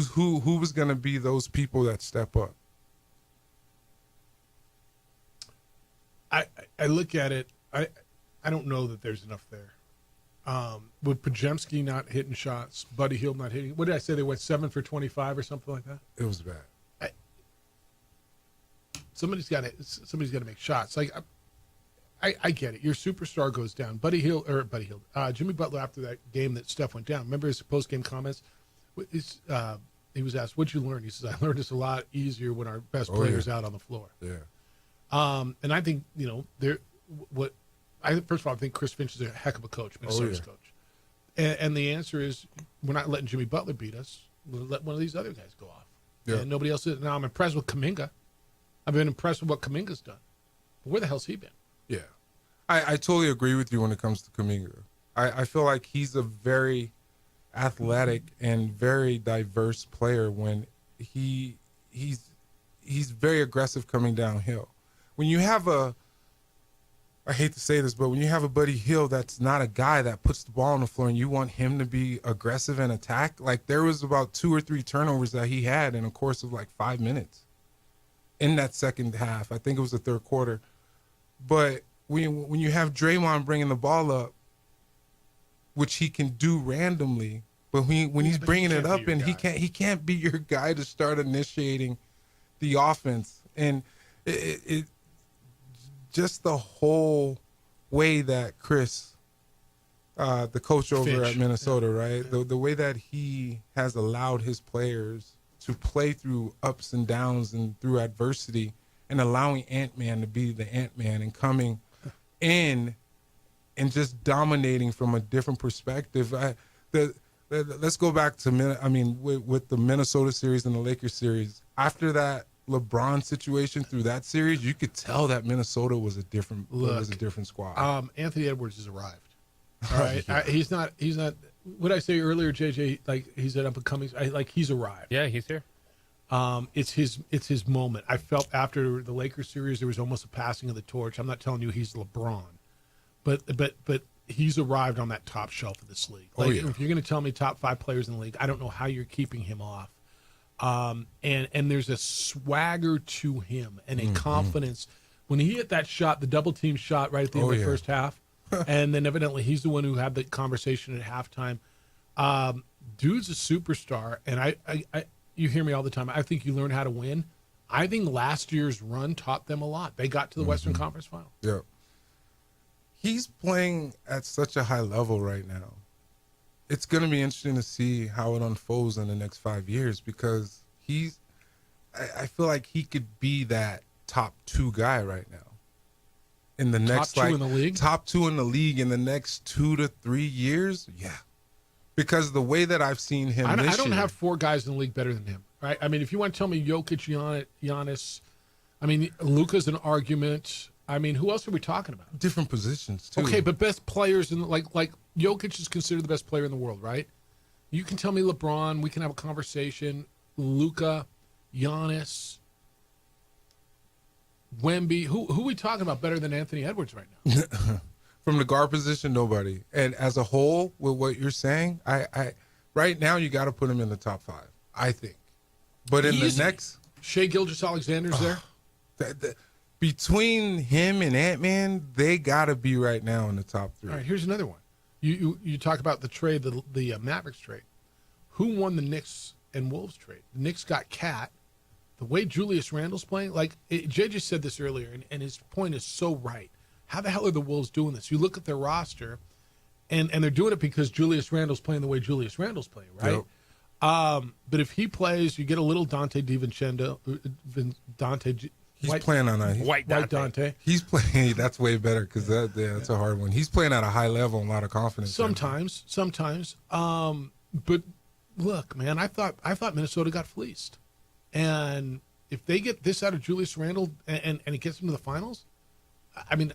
was going to be those people that step up? I look at it. I don't know that there's enough there. With Podziemski not hitting shots, Buddy Hield not hitting. What did I say? They went 7 for 25 or something like that. It was bad. Somebody's got to make shots. Like I get it. Your superstar goes down. Jimmy Butler after that game that Steph went down. Remember his post game comments? He was asked, "What'd you learn?" He says, "I learned it's a lot easier when our best player's out on the floor." Yeah. And I think first of all, I think Chris Finch is a heck of a coach, Minnesota's coach. And the answer is, we're not letting Jimmy Butler beat us. We'll let one of these other guys go off. Yeah. And nobody else is. Now, I'm impressed with Kuminga. I've been impressed with what Kuminga's done. But where the hell's he been? Yeah. I totally agree with you when it comes to Kuminga. I feel like he's a very athletic and very diverse player when he's very aggressive coming downhill. When you have I hate to say this, but when you have a Buddy Hield that's not a guy that puts the ball on the floor and you want him to be aggressive and attack, like there was about 2 or 3 turnovers that he had in a course of like 5 minutes in that second half. I think it was the third quarter. But when you have Draymond bringing the ball up, which he can do randomly, but when he's bringing it up and he can't be your guy to start initiating the offense. And it just the whole way that Chris, the coach over Finch at Minnesota, right? Yeah. The way that he has allowed his players to play through ups and downs and through adversity, and allowing Ant-Man to be the Ant-Man and coming in and just dominating from a different perspective. Let's go back to with the Minnesota series and the Lakers series. After that LeBron situation through that series, you could tell that Minnesota was a different squad. Anthony Edwards has arrived. All right, yeah. He's not. What did I say earlier, JJ? Like he's an up and coming. He's arrived. Yeah, he's here. It's his moment. I felt after the Lakers series there was almost a passing of the torch. I'm not telling you he's LeBron, but he's arrived on that top shelf of this league. If you're going to tell me top 5 players in the league, I don't know how you're keeping him off. And there's a swagger to him and a confidence when he hit that shot, the double team shot right at the end of the first half, and then evidently he's the one who had the conversation at halftime. Dude's a superstar, and I you hear me all the time. I think you learn how to win. I think last year's run taught them a lot. They got to the Western Conference Final. Yeah. He's playing at such a high level right now. It's going to be interesting to see how it unfolds in the next 5 years because I feel like he could be that top 2 guy right now. In the next top 2 in the league? Top 2 in the league in the next 2 to 3 years? Yeah. Because the way that I've seen him I don't have 4 guys in the league better than him. Right? I mean, if you want to tell me Jokic, Giannis, I mean, Luka's an argument. I mean, who else are we talking about? Different positions, too. Okay, but best players in like Jokic is considered the best player in the world, right? You can tell me LeBron, we can have a conversation. Luka, Giannis, Wemby, who are we talking about better than Anthony Edwards right now? From the guard position, nobody. And as a whole, with what you're saying, I right now you got to put him in the top 5, I think. But in the next, Shai Gilgeous-Alexander's there. Between him and Ant-Man, they got to be right now in the top 3. All right, here's another one. You talk about the trade, the Mavericks trade. Who won the Knicks and Wolves trade? The Knicks got Cat. The way Julius Randle's playing, Jay just said this earlier, and his point is so right. How the hell are the Wolves doing this? You look at their roster, and they're doing it because Julius Randle's playing the way Julius Randle's playing, right? Yep. But if he plays, you get a little Dante DiVincenzo. He's playing on a White Dante. He's playing. That's way better because that's a hard one. He's playing at a high level and a lot of confidence. Sometimes. But look, man, I thought Minnesota got fleeced, and if they get this out of Julius Randle and it gets them to the finals, I mean,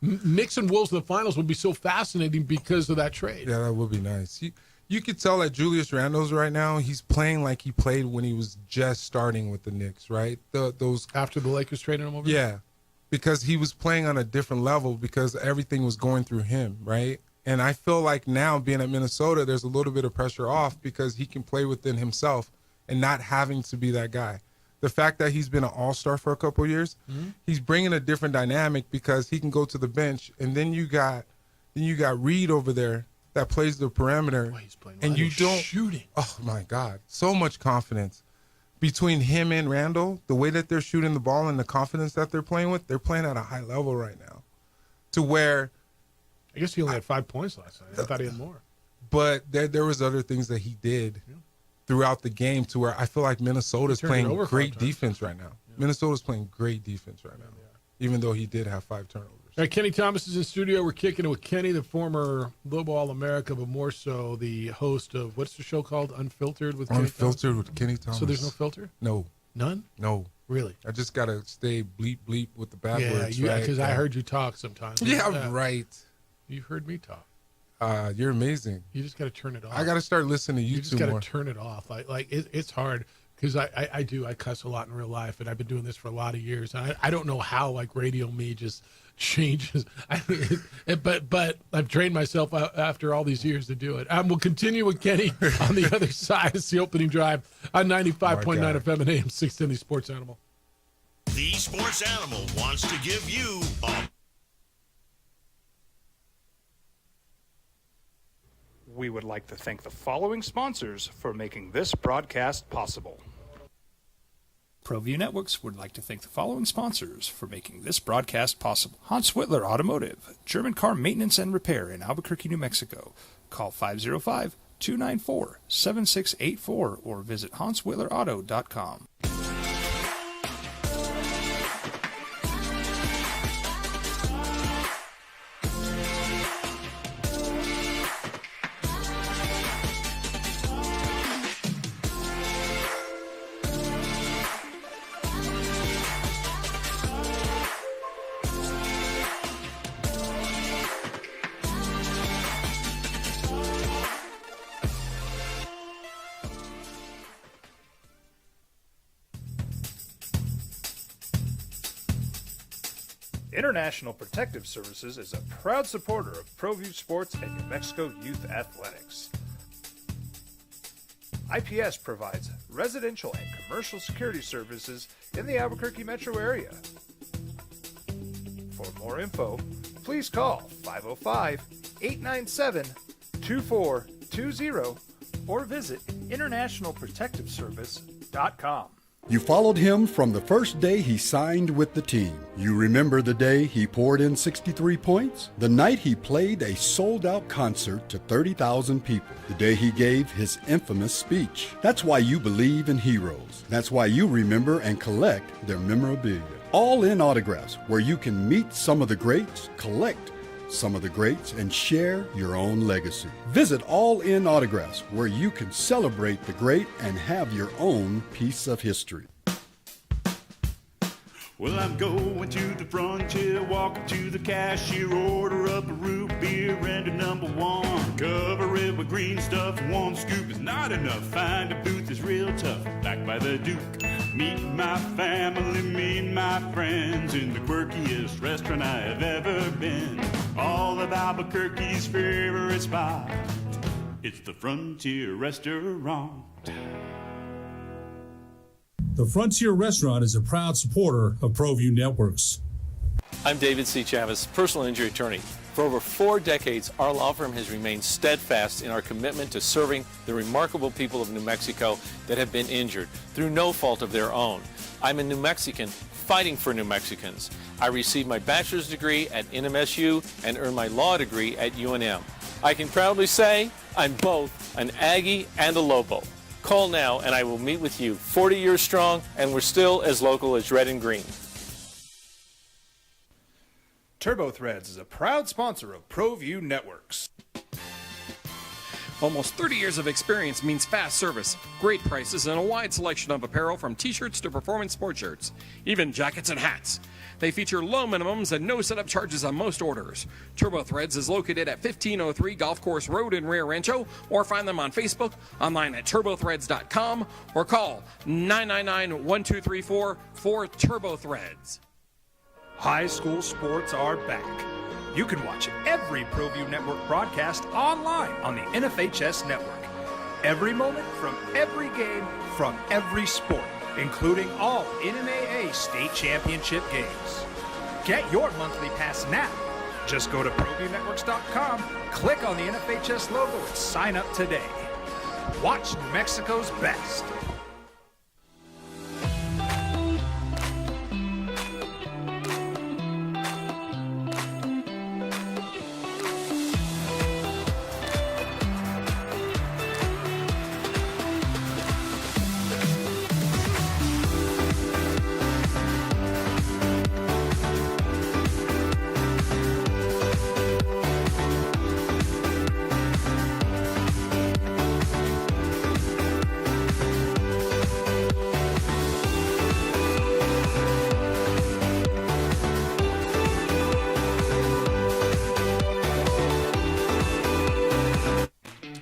Knicks and Wolves in the finals would be so fascinating because of that trade. Yeah, that would be nice. You could tell that Julius Randle's right now, he's playing like he played when he was just starting with the Knicks, right? Those after the Lakers traded him over? Yeah, because he was playing on a different level because everything was going through him, right? And I feel like now being at Minnesota, there's a little bit of pressure off because he can play within himself and not having to be that guy. The fact that he's been an all-star for a couple of years, he's bringing a different dynamic because he can go to the bench, and then you got Reed over there that plays the perimeter, and you don't shooting. Oh my God, so much confidence between him and Randle. The way that they're shooting the ball and the confidence that they're playing with, they're playing at a high level right now. To where, I guess he only had 5 points last night. I thought he had more. But there was other things that he did throughout the game to where I feel like Minnesota's playing great defense right now. Yeah. Minnesota's playing great defense right now, even though he did have 5 turnovers. All right, Kenny Thomas is in studio. We're kicking it with Kenny, the former Lobo All-America, but more so the host of, what's the show called? Unfiltered with Kenny Thomas? Unfiltered with Kenny Thomas. So there's no filter? No. None? No. Really? I just got to stay bleep with the bad words, right? Because I heard you talk sometimes. Yeah, right. You've heard me talk. You're amazing. You just got to turn it off. I got to start listening to you just got to turn it off. It's hard because I cuss a lot in real life, and I've been doing this for a lot of years. And I don't know how radio me just changes. But I've trained myself after all these years to do it. We'll continue with Kenny on the other side. It's the opening drive on 95.9 FM and AM 610 Sports Animal. The Sports Animal wants to give you a... We would like to thank the following sponsors for making this broadcast possible. ProView Networks would like to thank the following sponsors for making this broadcast possible. Hans Whitler Automotive, German car maintenance and repair in Albuquerque, New Mexico. Call 505-294-7684 or visit HansWhitlerAuto.com. International Protective Services is a proud supporter of ProView Sports and New Mexico Youth Athletics. IPS provides residential and commercial security services in the Albuquerque metro area. For more info, please call 505-897-2420 or visit internationalprotectiveservice.com. You followed him from the first day he signed with the team. You remember the day he poured in 63 points? The night he played a sold-out concert to 30,000 people. The day he gave his infamous speech. That's why you believe in heroes. That's why you remember and collect their memorabilia. All in Autographs, where you can meet some of the greats, collect some of the greats, and share your own legacy. Visit All In Autographs, where you can celebrate the great and have your own piece of history. Well, I'm going to the frontier, walking to the cashier, order up a root beer and a number one. Cover it with green stuff, one scoop is not enough. Find a booth is real tough, back by the Duke. Meet my family, meet my friends in the quirkiest restaurant I have ever been. All of Albuquerque's favorite spot, it's the Frontier Restaurant. The Frontier Restaurant is a proud supporter of ProView Networks. I'm David C. Chavez, personal injury attorney. For over 4 decades, our law firm has remained steadfast in our commitment to serving the remarkable people of New Mexico that have been injured through no fault of their own. I'm a New Mexican fighting for New Mexicans. I received my bachelor's degree at NMSU and earned my law degree at UNM. I can proudly say I'm both an Aggie and a Lobo. Call now and I will meet with you. 40 years strong, and we're still as local as red and green. Turbo Threads is a proud sponsor of ProView Networks. Almost 30 years of experience means fast service, great prices, and a wide selection of apparel from t-shirts to performance sport shirts, even jackets and hats. They feature low minimums and no setup charges on most orders. Turbo Threads is located at 1503 Golf Course Road in Rio Rancho, or find them on Facebook, online at turbothreads.com, or call 999-1234 for Turbo Threads. High school sports are back. You can watch every ProView Network broadcast online on the NFHS network. Every moment from every game from every sport, including all NMAA state championship games. Get your monthly pass now. Just go to ProViewNetworks.com, click on the NFHS logo, and sign up today. Watch New Mexico's best.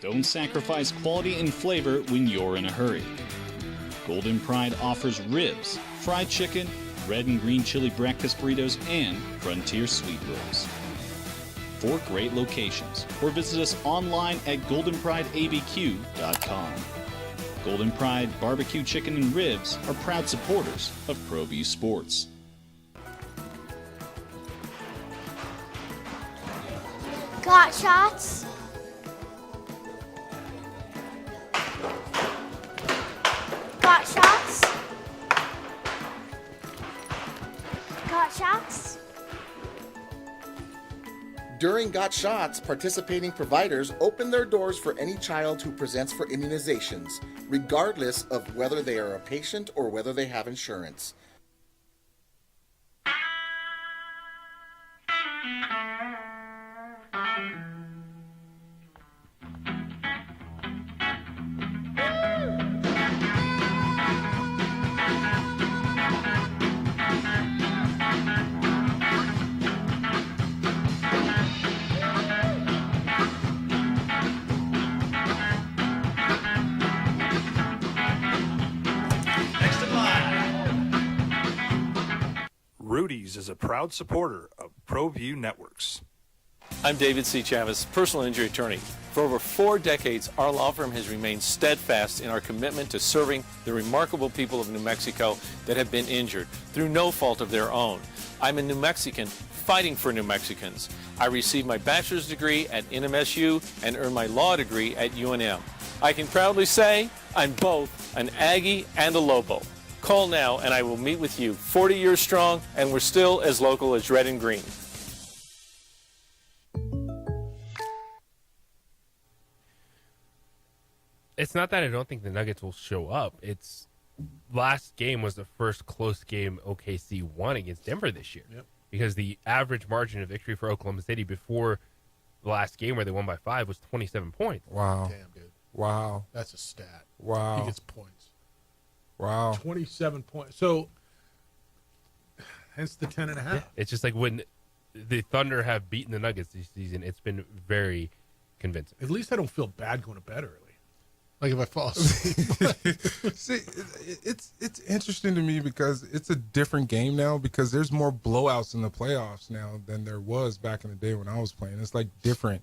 Don't sacrifice quality and flavor when you're in a hurry. Golden Pride offers ribs, fried chicken, red and green chili breakfast burritos, and Frontier sweet rolls. 4 great locations, or visit us online at goldenprideabq.com. Golden Pride Barbecue Chicken and Ribs are proud supporters of ProView Sports. Got shots? Got shots? Got shots? During Got Shots, participating providers open their doors for any child who presents for immunizations, regardless of whether they are a patient or whether they have insurance. Rudy's is a proud supporter of ProView Networks. I'm David C. Chavez, personal injury attorney. For over 4 decades, our law firm has remained steadfast in our commitment to serving the remarkable people of New Mexico that have been injured through no fault of their own. I'm a New Mexican fighting for New Mexicans. I received my bachelor's degree at NMSU and earned my law degree at UNM. I can proudly say I'm both an Aggie and a Lobo. Call now and I will meet with you. 40 years strong, and we're still as local as red and green. It's not that I don't think the Nuggets will show up. It's last game was the first close game OKC won against Denver this year. Yep. Because the average margin of victory for Oklahoma City before the last game where they won by 5 was 27 points. Wow. Damn, dude. Wow. That's a stat. Wow. He gets points. Wow. 27 points. So, hence the 10.5. Yeah. It's just like when the Thunder have beaten the Nuggets this season, it's been very convincing. At least I don't feel bad going to bed early. Like if I fall asleep. See, it's interesting to me because it's a different game now because there's more blowouts in the playoffs now than there was back in the day when I was playing. It's like different.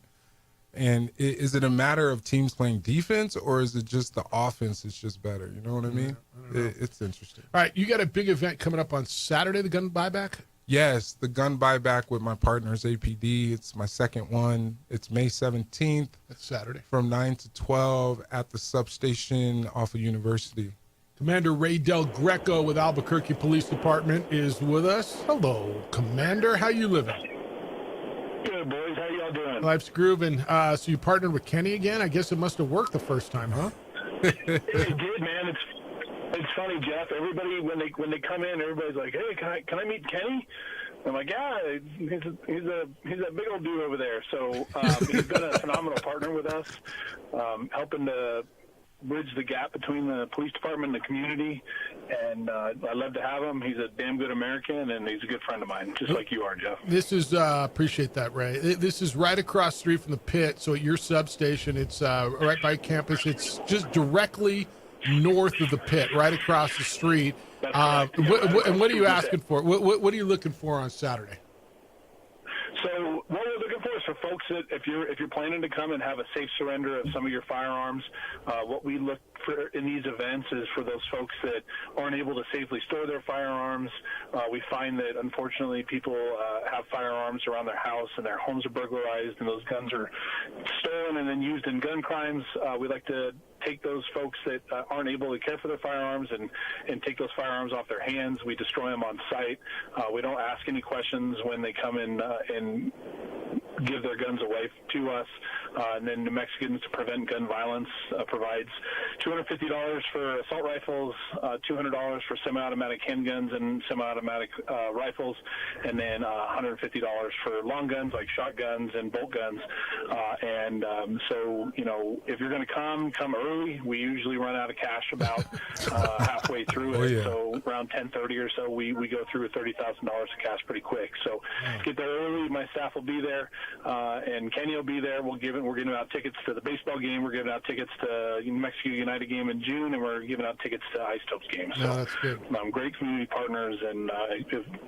And is it a matter of teams playing defense or is it just the offense is just better? You know what I mean? It's interesting. All right, you got a big event coming up on Saturday, the gun buyback? Yes, the gun buyback with my partners, APD. It's my second one. It's May 17th. That's Saturday. From 9 to 12 at the substation off of University. Commander Ray Del Greco with Albuquerque Police Department is with us. Hello, Commander. How you living? Good, boys. How y'all doing? Life's grooving. So you partnered with Kenny again? I guess it must have worked the first time, huh? It did, man. It's funny, Jeff. Everybody when they come in, everybody's like, "Hey, can I meet Kenny?" I'm like, yeah, he's a big old dude over there. So he's been a phenomenal partner with us, helping to bridge the gap between the police department and the community. And I love to have him. He's a damn good American, and he's a good friend of mine, just like you are, Jeff. This is appreciate that, Ray. This is right across the street from the pit. So at your substation, it's right by campus. It's just directly north of the pit, right across the street. What are you asking for? What are you looking for on Saturday? So what we're looking for is for folks that if you're planning to come and have a safe surrender of some of your firearms, what we look for in these events is for those folks that aren't able to safely store their firearms. We find that unfortunately people have firearms around their house and their homes are burglarized and those guns are stolen and then used in gun crimes. We like to take those folks that aren't able to care for their firearms and take those firearms off their hands. We destroy them on site. We don't ask any questions when they come in and give their guns away to us. And then New Mexicans to Prevent Gun Violence provides $250 for assault rifles, $200 for semi-automatic handguns and semi-automatic rifles, and then $150 for long guns like shotguns and bolt guns. So, if you're going to come early. We usually run out of cash about halfway through it. Yeah. So around 10:30 or so, we go through $30,000 of cash pretty quick. So get there early. My staff will be there, and Kenny will be there. We're giving out tickets to the baseball game. We're giving out tickets to New Mexico United game in June, and we're giving out tickets to Isotopes game. So that's good. Great community partners, and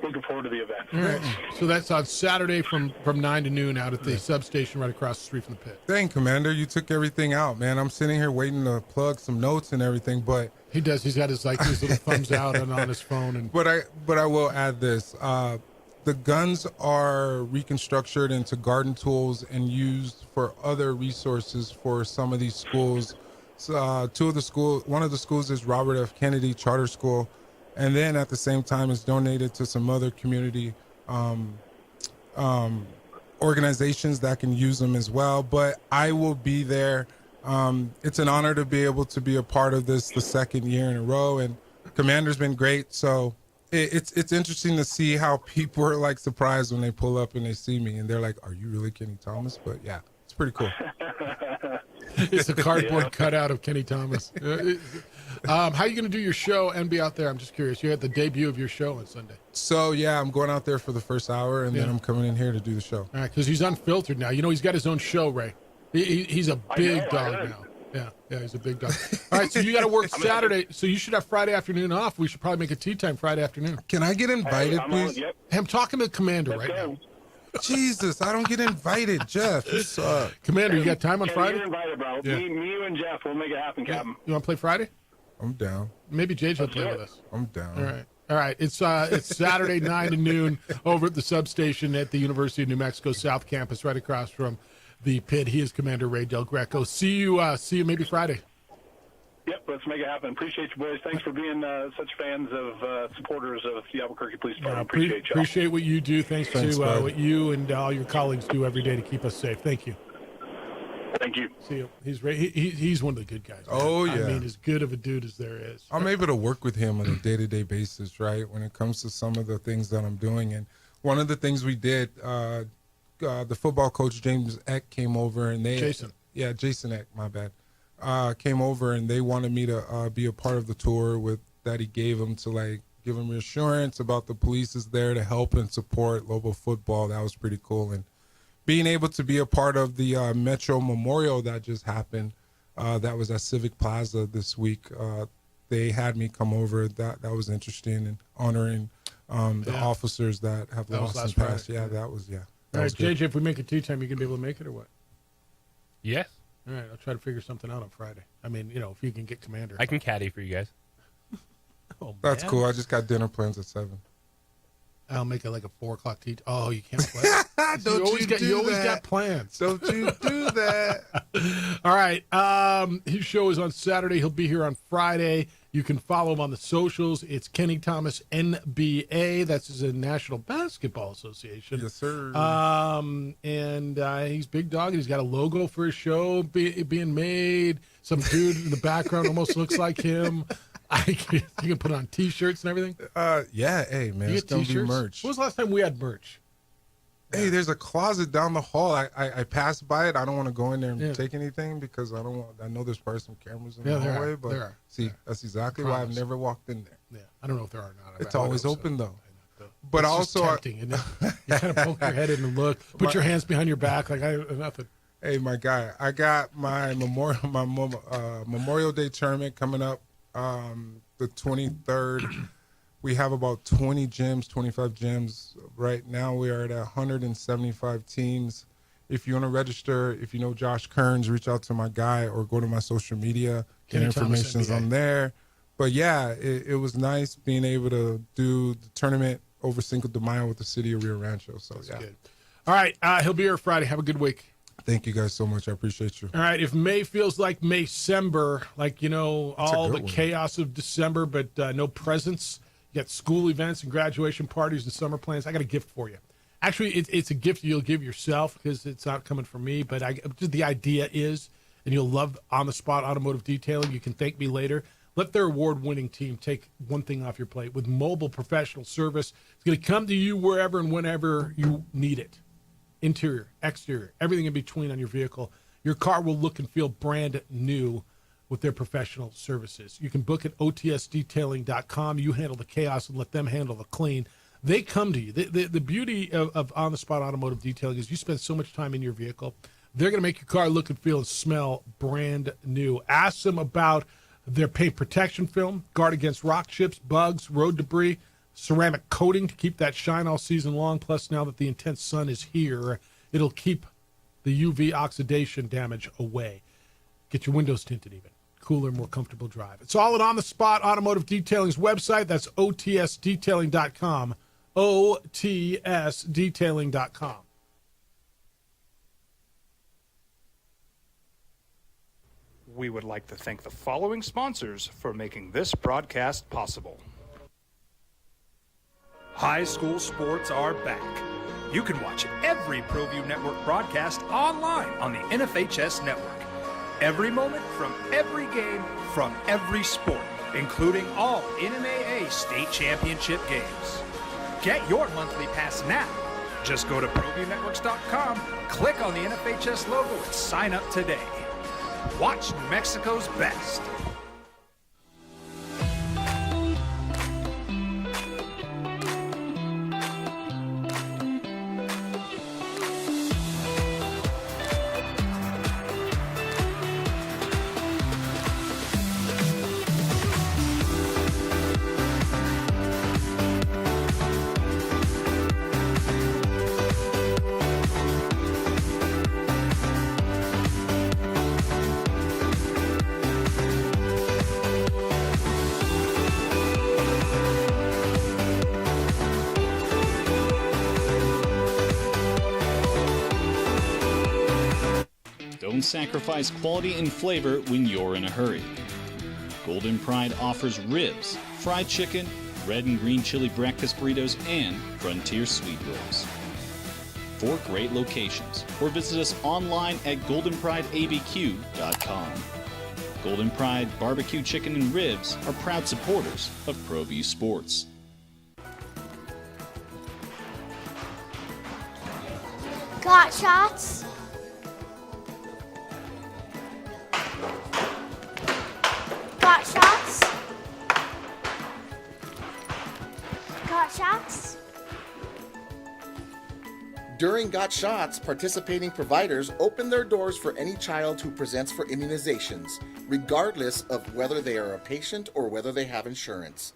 looking forward to the event. All right. So that's on Saturday from 9 to noon out at the substation right across the street from the pit. Dang, Commander, you took everything out, man. I'm sitting here waiting to plug some notes and everything, but he does. He's got his little thumbs out and on his phone. And but I will add this: the guns are reconstructed into garden tools and used for other resources for some of these schools. So, one of the schools is Robert F. Kennedy Charter School, and then at the same time is donated to some other community organizations that can use them as well. But I will be there. It's an honor to be able to be a part of this the second year in a row, and Commander's been great. So it's interesting to see how people are like surprised when they pull up and they see me, and they're like, "Are you really Kenny Thomas?" But yeah, it's pretty cool. It's a cardboard cutout of Kenny Thomas. How are you going to do your show and be out there? I'm just curious. You had the debut of your show on Sunday. So, yeah, I'm going out there for the first hour, and then I'm coming in here to do the show. All right, because he's unfiltered now. He's got his own show, Ray. He's a big dog now. Yeah, he's a big dog. All right, so you got to work Saturday, so you should have Friday afternoon off. We should probably make a tea time Friday afternoon. Can I get invited, please? Hey, I'm talking to the Commander right now. Jesus, I don't get invited, Jeff. You suck. Commander, you got time on Friday? You're invited, bro. Yeah. Me, you, and Jeff will make it happen, Captain. You want to play Friday? I'm down. Maybe JJ will play with us. I'm down. All right. It's Saturday 9 to noon over at the substation at the University of New Mexico South Campus, right across from the pit. He is Commander Ray Del Greco. See you maybe Friday. Yep, let's make it happen. Appreciate you, boys. Thanks for being such fans of supporters of the Albuquerque Police Department. Appreciate you. Appreciate what you do. Thanks to what you and all your colleagues do every day to keep us safe. Thank you. Thank you. See you. He's one of the good guys. Man. Oh, yeah. I mean, as good of a dude as there is. I'm able to work with him on a day-to-day basis, right, when it comes to some of the things that I'm doing. And one of the things we did, the football coach, James Eck, came over. And Jason Eck, my bad. Came over and they wanted me to be a part of the tour that he gave them to give them reassurance about the police is there to help and support local football. That was pretty cool. And being able to be a part of the Metro Memorial that just happened, that was at Civic Plaza this week. They had me come over. That was interesting and honoring the officers that have lost and passed. Friday. Yeah, that was All right, JJ, if we make a tea time, you gonna be able to make it or what? Yes. All right, I'll try to figure something out on Friday. I mean, if you can get Commander. I can caddy for you guys. That's cool. I just got dinner plans at 7. I'll make it like a 4 o'clock tea. Oh, you can't play. You always got plans. Don't you do that. All right. His show is on Saturday. He'll be here on Friday. You can follow him on the socials. It's Kenny Thomas NBA. That's the National Basketball Association. Yes, sir. And he's big dog. He's got a logo for his show being made. Some dude in the background almost looks like him. You can put on T-shirts and everything. Yeah, hey man, You it's get gonna be T-shirts? merch. When was the last time we had merch? Hey, there's a closet down the hall. I passed by it. I don't want to go in there and Yeah. take anything because I don't want. I know there's probably some cameras in Yeah, the there hallway, are. but There are. see, that's exactly why I've Promise. never walked in there. Yeah, I don't know if there are or not. It's I would always hope so. open though. But It's just also, tempting, isn't it? You kind of poke your head in and look. Put your hands behind your back like nothing. Hey, my guy, I got my Memorial Day tournament coming up the 23rd. We have about 20 gyms, 25 gyms. Right now we are at 175 teams. If you want to register, if you know Josh Kearns, reach out to my guy or go to my social media. Get Kenny Thomas, information's NBA. on there. But yeah, it was nice being able to do the tournament over Cinco de Mayo with the city of Rio Rancho. So yeah. Good. All right, he'll be here Friday. Have a good week. Thank you guys so much. I appreciate you. All right, if May feels like Maycember, like, all the good one. chaos of December, but no presents, you got school events and graduation parties and summer plans, I got a gift for you. Actually, it's a gift you'll give yourself because it's not coming from me, but the idea is, and you'll love On-the-Spot Automotive Detailing. You can thank me later. Let their award-winning team take one thing off your plate with mobile professional service. It's going to come to you wherever and whenever you need it. Interior, exterior, everything in between on your vehicle. Your car will look and feel brand new with their professional services. You can book at otsdetailing.com. You handle the chaos and let them handle the clean. They come to you. The beauty of On-the-Spot Automotive Detailing is you spend so much time in your vehicle. They're going to make your car look and feel and smell brand new. Ask them about their paint protection film, guard against rock chips, bugs, road debris, ceramic coating to keep that shine all season long. Plus, now that the intense sun is here, it'll keep the UV oxidation damage away. Get your windows tinted even. Cooler, more comfortable drive. It's all at On-the-Spot Automotive Detailing's website. That's otsdetailing.com. otsdetailing.com. We would like to thank the following sponsors for making this broadcast possible. High school sports are back. You can watch every ProView Network broadcast online on the NFHS network. Every moment from every game from every sport, including all NMAA state championship games. Get your monthly pass now. Just go to ProViewNetworks.com, click on the NFHS logo, and sign up today. Watch New Mexico's best. Don't sacrifice quality and flavor when you're in a hurry. Golden Pride offers ribs, fried chicken, red and green chili breakfast burritos, and Frontier sweet rolls. 4 great locations, or visit us online at goldenprideabq.com. Golden Pride Barbecue Chicken and Ribs are proud supporters of ProView Sports. Got shots? Got shots? Got shots? During Got Shots, participating providers open their doors for any child who presents for immunizations, regardless of whether they are a patient or whether they have insurance.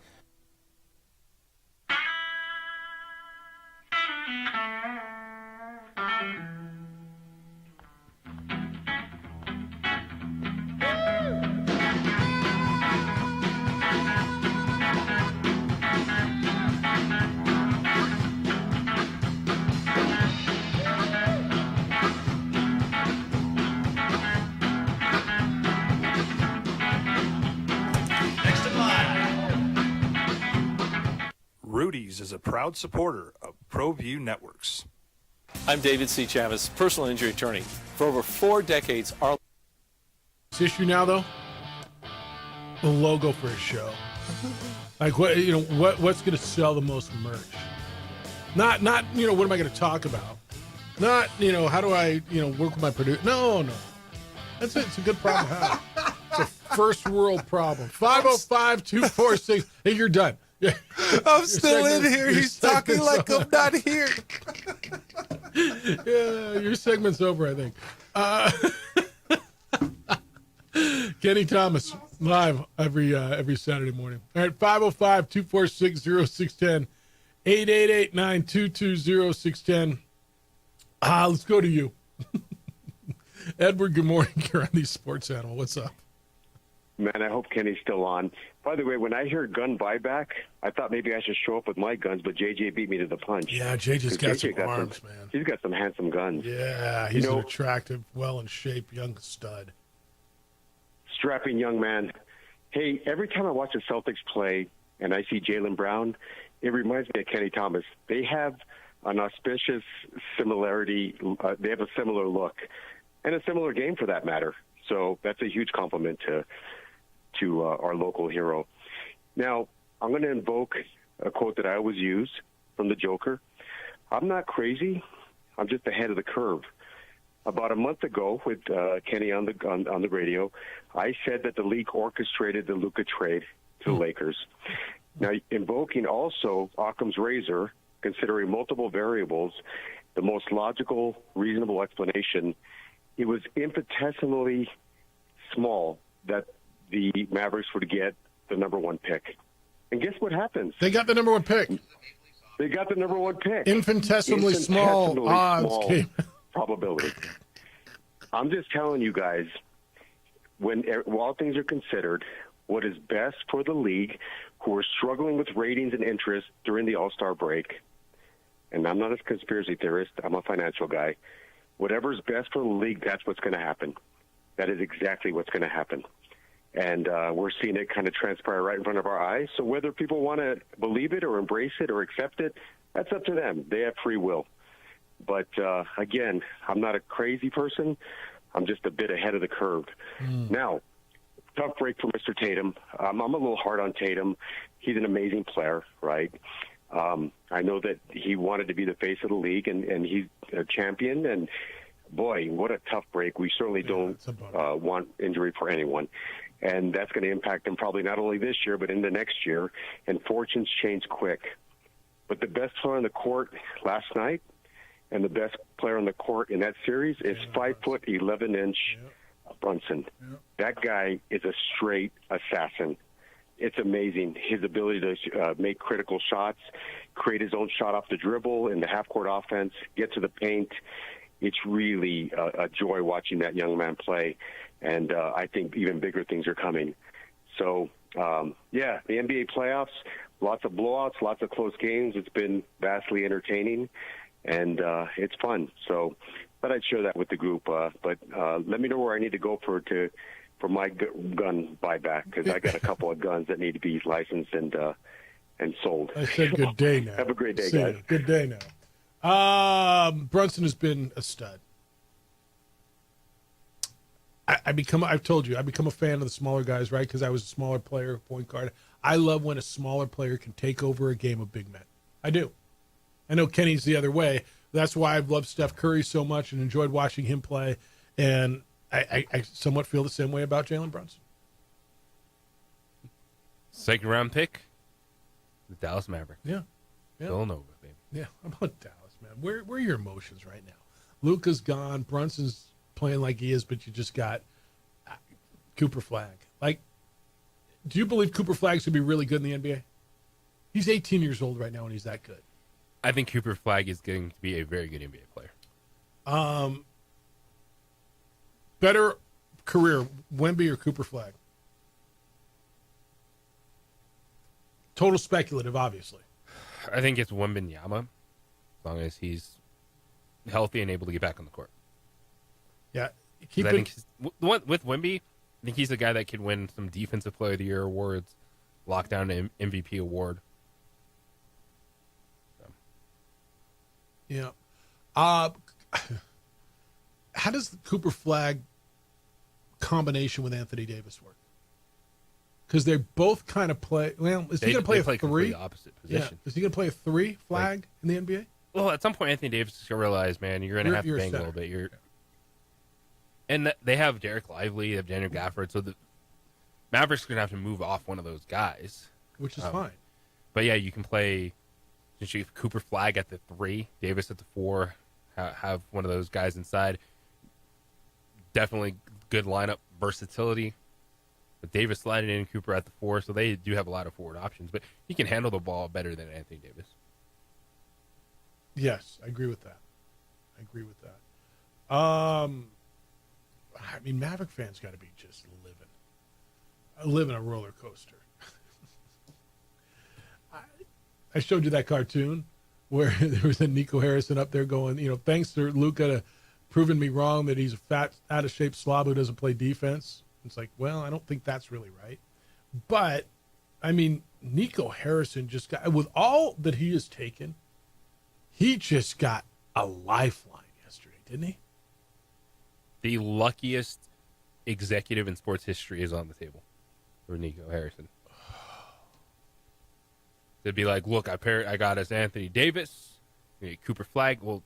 Rudy's is a proud supporter of ProView Networks. I'm David C. Chavez, personal injury attorney. For over 4 decades, our This issue now, though, a logo for a show. Like what's going to sell the most merch? Not what am I going to talk about? Not how do I work with my producer? No. That's it. It's a good problem to have. It's a first world problem. 505-246. Hey, you're done. Yeah. I'm still in here. He's talking like I'm not here. Yeah, your segment's over, I think. Kenny Thomas, live every Saturday morning. All right, 505-246-0610, 888-922-0610. Let's go to you. Edward, good morning. You're on the Sports Animal. What's up? Man, I hope Kenny's still on. By the way, when I hear gun buyback, I thought maybe I should show up with my guns, but JJ beat me to the punch. Yeah, JJ's got some arms, man. He's got some handsome guns. Yeah, he's an attractive, well-in-shape young stud. Strapping young man. Hey, every time I watch the Celtics play and I see Jaylen Brown, it reminds me of Kenny Thomas. They have an auspicious similarity. They have a similar look and a similar game for that matter. So that's a huge compliment to our local hero. Now, I'm going to invoke a quote that I always use from the Joker. I'm not crazy. I'm just ahead of the curve. About a month ago, with Kenny on the radio, I said that the league orchestrated the Luka trade to the Lakers. Now, invoking also Occam's razor, considering multiple variables, the most logical, reasonable explanation, it was infinitesimally small that the Mavericks would get the number one pick. And guess what happens? They got the number one pick. They got the number one pick. Infinitesimally small odds came. Probability. I'm just telling you guys, when all things are considered, what is best for the league, who are struggling with ratings and interest during the All-Star break, and I'm not a conspiracy theorist, I'm a financial guy, whatever's best for the league, that's what's going to happen. That is exactly what's going to happen. And we're seeing it kind of transpire right in front of our eyes. So whether people want to believe it or embrace it or accept it, that's up to them. They have free will. But, again, I'm not a crazy person. I'm just a bit ahead of the curve. Now, tough break for Mr. Tatum. I'm a little hard on Tatum. He's an amazing player, right? I know that he wanted to be the face of the league, and he's a champion. And, boy, what a tough break. We certainly don't want injury for anyone. And that's going to impact him probably not only this year but in the next year. And fortunes change quick. But the best player on the court last night, and the best player on the court in that series is 5'11" Brunson. That guy is a straight assassin. It's amazing, his ability to make critical shots, create his own shot off the dribble in the half-court offense, get to the paint. It's really a joy watching that young man play, and I think even bigger things are coming. So, the NBA playoffs, lots of blowouts, lots of close games. It's been vastly entertaining. And it's fun. So thought I'd share that with the group. But let me know where I need to go for my gun buyback, because I got a couple of guns that need to be licensed and sold. I said good day now. Have a great day, guys. Good day now. Brunson has been a stud. I've told you, I become a fan of the smaller guys, right? Because I was a smaller player, point guard. I love when a smaller player can take over a game of big men. I do. I know Kenny's the other way. That's why I've loved Steph Curry so much and enjoyed watching him play. And I somewhat feel the same way about Jalen Brunson. Second round pick, the Dallas Mavericks. Yeah. Villanova, baby. Yeah. How about Dallas, man? Where are your emotions right now? Luka's gone. Brunson's playing like he is, but you just got Cooper Flagg. Like, do you believe Cooper Flagg's going to be really good in the NBA? He's 18 years old right now, and he's that good. I think Cooper Flagg is getting to be a very good NBA player. Better career, Wemby or Cooper Flagg? Total speculative, obviously. I think it's Wembanyama, as long as he's healthy and able to get back on the court. Yeah, with Wemby, I think he's the guy that could win some Defensive Player of the Year awards, lock down an MVP award. Yeah. How does the Cooper Flagg combination with Anthony Davis work? because they both kind of play. Well, is he going to play a play 3? completely opposite Yeah. position. Is he going to play a 3 flag in the NBA? Well, at some point, Anthony Davis is going to realize, man, you're going to have to You're a bang a center. little bit. And they have Derek Lively, they have Daniel Gafford, so the Mavericks are going to have to move off one of those guys. Which is fine. But yeah, you can play Cooper Flag at the 3, Davis at the 4, have one of those guys inside. Definitely good lineup versatility. But Davis sliding in, Cooper at the 4, so they do have a lot of forward options. But he can handle the ball better than Anthony Davis. Yes, I agree with that. I mean, Maverick fans got to be just living a roller coaster. I showed you that cartoon where there was a Nico Harrison up there going, thanks to Luka proving me wrong that he's a fat, out of shape slob who doesn't play defense. It's like, well, I don't think that's really right. But, I mean, Nico Harrison just got, with all that he has taken, he just got a lifeline yesterday, didn't he? The luckiest executive in sports history is on the table for Nico Harrison. They'd be like, look, I got us Anthony Davis, Cooper Flag. Well,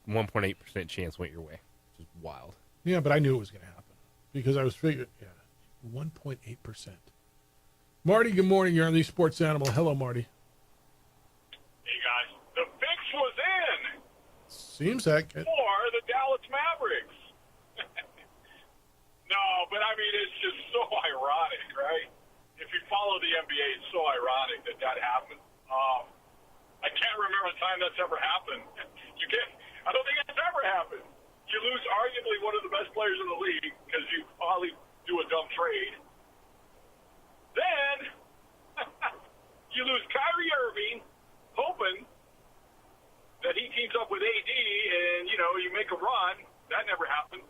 1.8% chance went your way, which is wild. Yeah, but I knew it was going to happen because I was figuring, 1.8%. Marty, good morning. You're on the Sports Animal. Hello, Marty. Hey, guys. The fix was in Seems like it. for the Dallas Mavericks. No, but I mean, it's just so ironic, right? If you follow the NBA, it's so ironic that happened. I can't remember a time that's ever happened. I don't think it's ever happened. You lose arguably one of the best players in the league because you probably do a dumb trade. Then you lose Kyrie Irving, hoping that he teams up with AD and, you make a run. That never happened.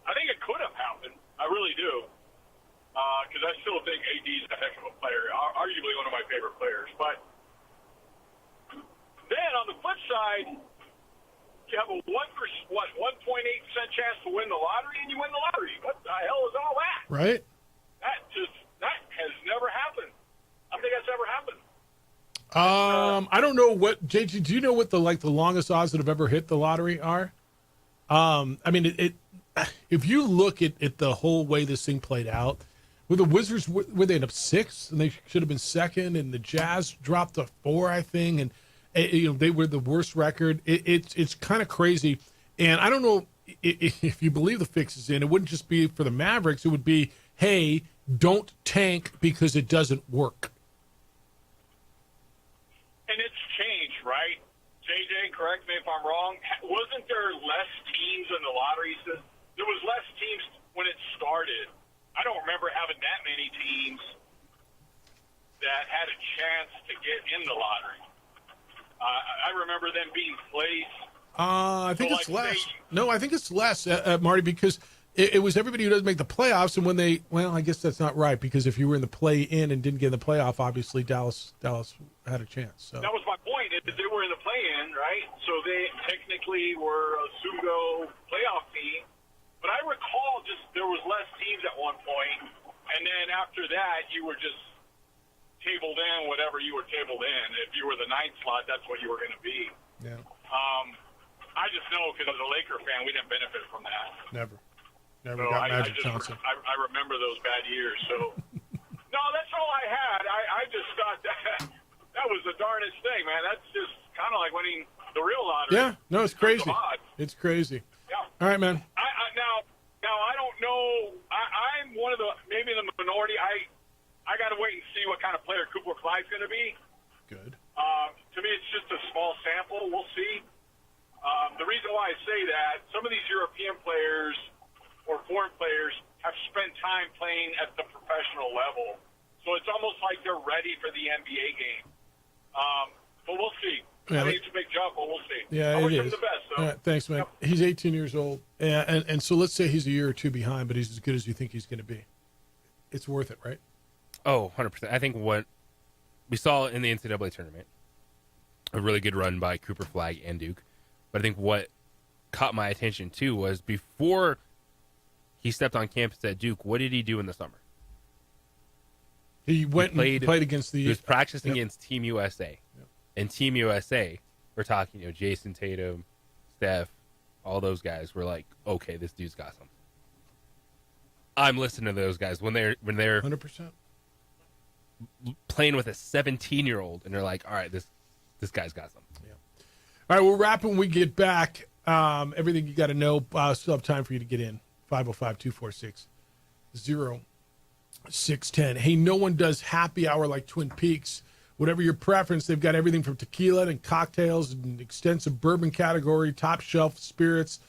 I think it could have happened. I really do. Because I still think AD is a heck of a player, arguably one of my favorite players. But then on the flip side, you have a 1.8% chance to win the lottery, and you win the lottery. What the hell is all that? Right? That has never happened. I don't think that's ever happened. I don't know what, JG, do you know what the longest odds that have ever hit the lottery are? I mean, if you look at the whole way this thing played out, with the Wizards, where they end up 6th, and they should have been 2nd, and the Jazz dropped to 4, I think, and they were the worst record. It's kind of crazy, and I don't know if you believe the fix is in. It wouldn't just be for the Mavericks; it would be, hey, don't tank because it doesn't work. And it's changed, right? JJ, correct me if I'm wrong. Wasn't there less teams in the lottery system? There was less teams when it started. I don't remember having that many teams that had a chance to get in the lottery. I remember them being placed. I think it's less. No, I think it's less, Marty, because it was everybody who doesn't make the playoffs, and when they, well, I guess that's not right, because if you were in the play-in and didn't get in the playoff, obviously Dallas had a chance. So. That was my point. Is they were in the play-in, right? So they technically were a pseudo playoff team. But I recall there was less teams at one point, and then after that, you were just tabled in whatever you were tabled in. If you were the 9th slot, that's what you were going to be. Yeah. I just know because as a Laker fan, we didn't benefit from that. Never So got Magic Johnson. I remember those bad years. So no, that's all I had. I just thought that was the darndest thing, man. That's just kind of like winning the real lottery. Yeah, no, it's crazy. It's crazy. Yeah. All right, man. Now I don't know. I'm one of the maybe in the minority. I got to wait and see what kind of player Cooper Fly's going to be. Good. To me, it's just a small sample. We'll see. The reason why I say that, some of these European players or foreign players have spent time playing at the professional level, so it's almost like they're ready for the NBA game. But we'll see. Yeah, I think it's a big jump, but we'll see. Yeah, I wish it him is. the best, though. All right, thanks, man. Yep. He's 18 years old, and so let's say he's a year or two behind, but he's as good as you think he's going to be. It's worth it, right? Oh, 100%. I think what we saw in the NCAA tournament, a really good run by Cooper Flag and Duke. But I think what caught my attention, too, was before he stepped on campus at Duke, what did he do in the summer? He went and played against the. He was practicing against Team USA, and Team USA. We're talking, Jason Tatum, Steph, all those guys. Were like, okay, this dude's got something. I'm listening to those guys when they're 100% playing with a 17-year-old, and they're like, all right, this guy's got something. Yeah. All right, we'll wrap when we get back. Everything you got to know. Still have time for you to get in. 505-246-0610. Hey, no one does happy hour like Twin Peaks. Whatever your preference, they've got everything from tequila and cocktails and extensive bourbon category, top shelf spirits,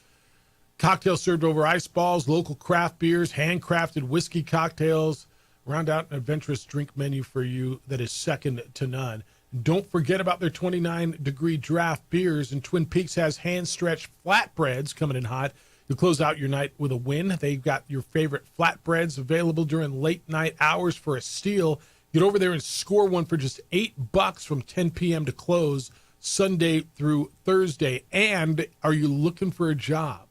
cocktails served over ice balls, local craft beers, handcrafted whiskey cocktails. Round out an adventurous drink menu for you that is second to none. Don't forget about their 29-degree draft beers, and Twin Peaks has hand-stretched flatbreads coming in hot. You'll close out your night with a win. They've got your favorite flatbreads available during late-night hours for a steal. Get over there and score one for just $8 from 10 p.m. to close, Sunday through Thursday. And are you looking for a job?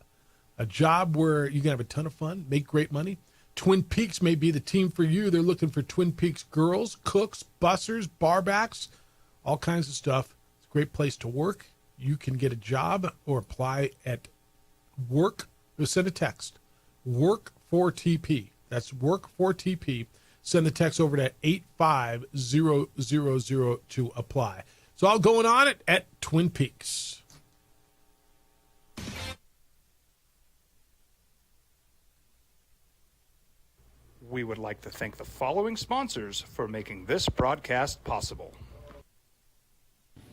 A job where you can have a ton of fun, make great money? Twin Peaks may be the team for you. They're looking for Twin Peaks girls, cooks, bussers, barbacks, all kinds of stuff. It's a great place to work. You can get a job or apply at work. Send a text. Work for TP. That's work for TP. Send the text over to 85000 to apply. It's all going on at Twin Peaks. We would like to thank the following sponsors for making this broadcast possible.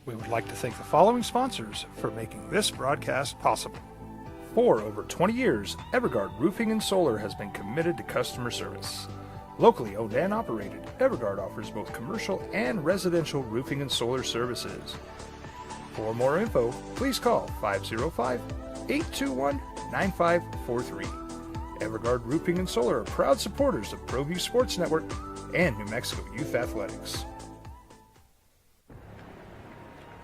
We would like to thank the following sponsors for making this broadcast possible. For over 20 years, Evergard Roofing and Solar has been committed to customer service. Locally owned and operated, Evergard offers both commercial and residential roofing and solar services. For more info, please call 505-821-9543. Evergard Roofing and Solar are proud supporters of ProView Sports Network and New Mexico Youth Athletics.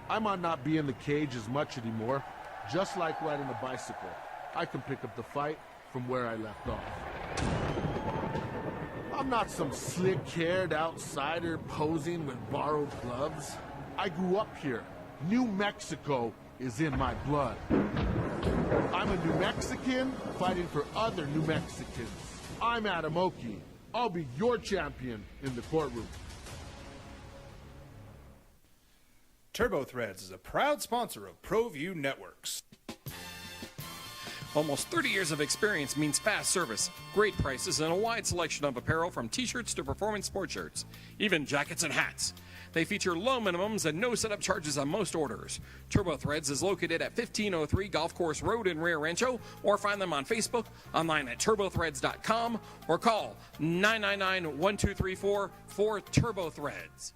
I might not be in the cage as much anymore. Just like riding a bicycle, I can pick up the fight from where I left off. I'm not some slick-haired outsider posing with borrowed gloves. I grew up here. New Mexico is in my blood. I'm a New Mexican fighting for other New Mexicans. I'm Adam Oki. I'll be your champion in the courtroom. TurboThreads is a proud sponsor of ProView Networks. Almost 30 years of experience means fast service, great prices, and a wide selection of apparel from t-shirts to performance sports shirts, even jackets and hats. They feature low minimums and no setup charges on most orders. TurboThreads is located at 1503 Golf Course Road in Rio Rancho, or find them on Facebook, online at turbothreads.com, or call 999-1234 for TurboThreads.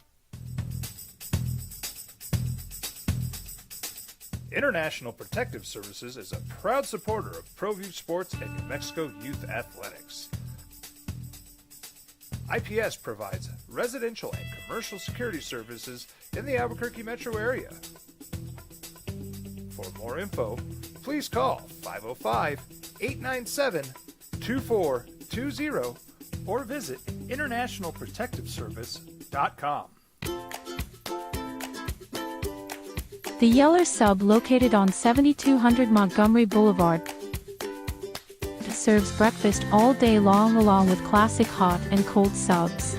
International Protective Services is a proud supporter of ProView Sports and New Mexico Youth Athletics. IPS provides residential and commercial security services in the Albuquerque metro area. For more info, please call 505-897-2420 or visit internationalprotectiveservice.com. The Yeller Sub, located on 7200 Montgomery Boulevard, serves breakfast all day long along with classic hot and cold subs.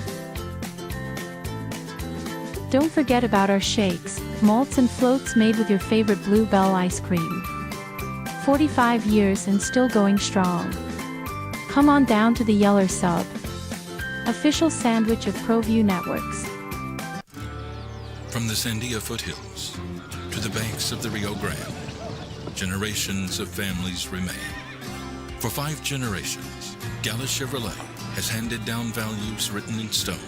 Don't forget about our shakes, malts and floats made with your favorite Blue Bell ice cream. 45 years and still going strong. Come on down to the Yeller Sub, official sandwich of ProView Networks. From the Sandia foothills to the banks of the Rio Grande, generations of families remain. For 5 generations, Gallus Chevrolet has handed down values written in stone,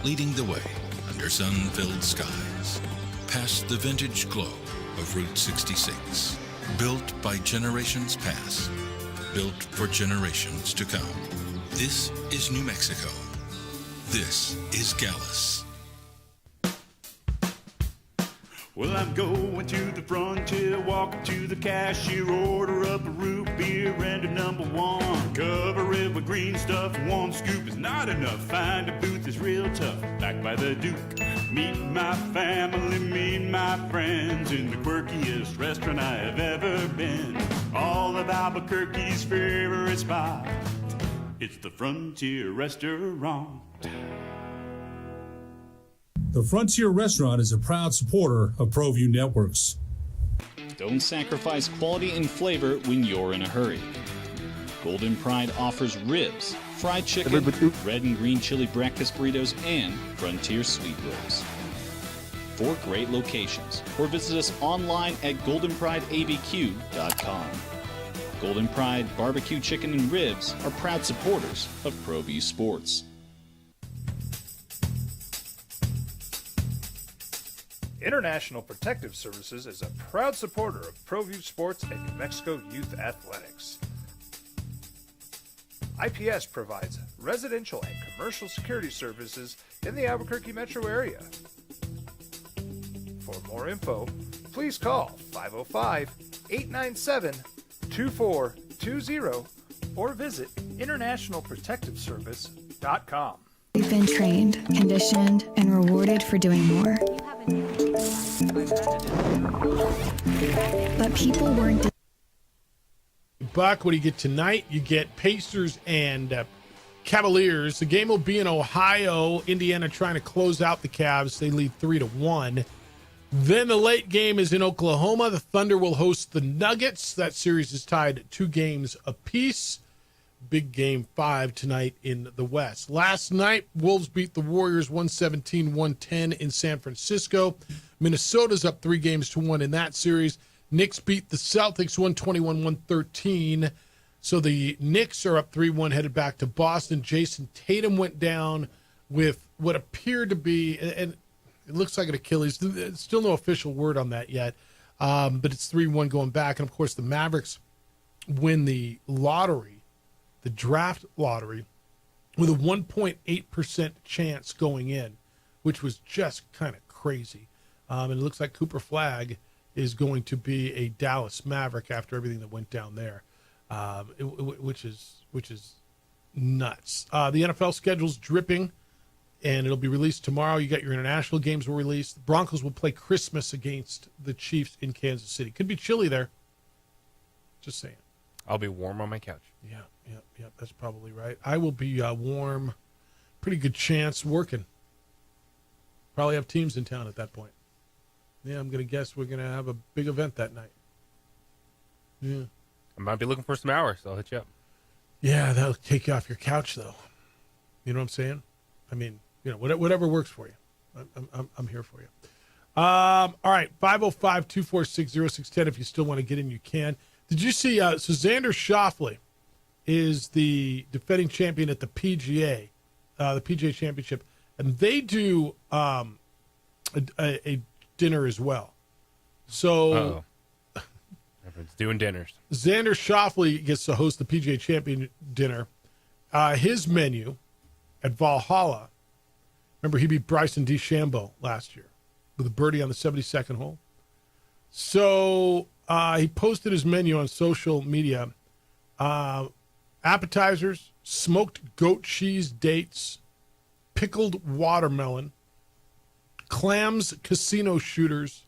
leading the way under sun-filled skies, past the vintage glow of Route 66. Built by generations past, built for generations to come. This is New Mexico. This is Gallus. Well, I'm going to the frontier, walking to the cashier, order up a root beer and a number one. Cover it with green stuff, one scoop is not enough. Find a booth is real tough, back by the Duke. Meet my family, meet my friends in the quirkiest restaurant I have ever been. All of Albuquerque's favorite spot, it's the Frontier Restaurant. The Frontier Restaurant is a proud supporter of ProView Networks. Don't sacrifice quality and flavor when you're in a hurry. Golden Pride offers ribs, fried chicken, red and green chili breakfast burritos, and Frontier sweet rolls. 4 great locations, or visit us online at goldenprideabq.com. Golden Pride Barbecue Chicken and Ribs are proud supporters of ProView Sports. International Protective Services is a proud supporter of ProView Sports and New Mexico Youth Athletics. IPS provides residential and commercial security services in the Albuquerque metro area. For more info, please call 505-897-2420 or visit internationalprotectiveservice.com. We've been trained, conditioned, and rewarded for doing more. But people weren't. Buck, what do you get tonight? You get Pacers and Cavaliers. The game will be in Ohio. Indiana trying to close out the Cavs. They lead 3-1. Then the late game is in Oklahoma. The Thunder will host the Nuggets. That series is tied 2 games apiece. Big game 5 tonight in the West. Last night, Wolves beat the Warriors 117-110 in San Francisco. Minnesota's up 3-1 in that series. Knicks beat the Celtics 121-113. So the Knicks are up 3-1, headed back to Boston. Jason Tatum went down with what appeared to be, and it looks like an Achilles. Still no official word on that yet, but it's 3-1 going back. And, of course, the Mavericks win the lottery, the draft lottery, with a 1.8% chance going in, which was just kind of crazy. And it looks like Cooper Flagg is going to be a Dallas Maverick after everything that went down there, which is nuts. The NFL schedule's dripping, and it'll be released tomorrow. You got your international games will release. The Broncos will play Christmas against the Chiefs in Kansas City. Could be chilly there. Just saying. I'll be warm on my couch. Yeah, that's probably right. I will be warm. Pretty good chance working. Probably have teams in town at that point. Yeah, I'm going to guess we're going to have a big event that night. Yeah. I might be looking for some hours, so I'll hit you up. Yeah, that'll take you off your couch, though. You know what I'm saying? I mean, whatever works for you. I'm here for you. All right, 505-246-0610. If you still want to get in, you can. Did you see, so Xander Schauffele is the defending champion at the PGA Championship, and they do a dinner as well. So everyone's doing dinners. Xander Schauffele gets to host the PGA Champion dinner. His menu at Valhalla, remember he beat Bryson DeChambeau last year with a birdie on the 72nd hole. So he posted his menu on social media. Appetizers, smoked goat cheese dates, pickled watermelon, clams casino shooters,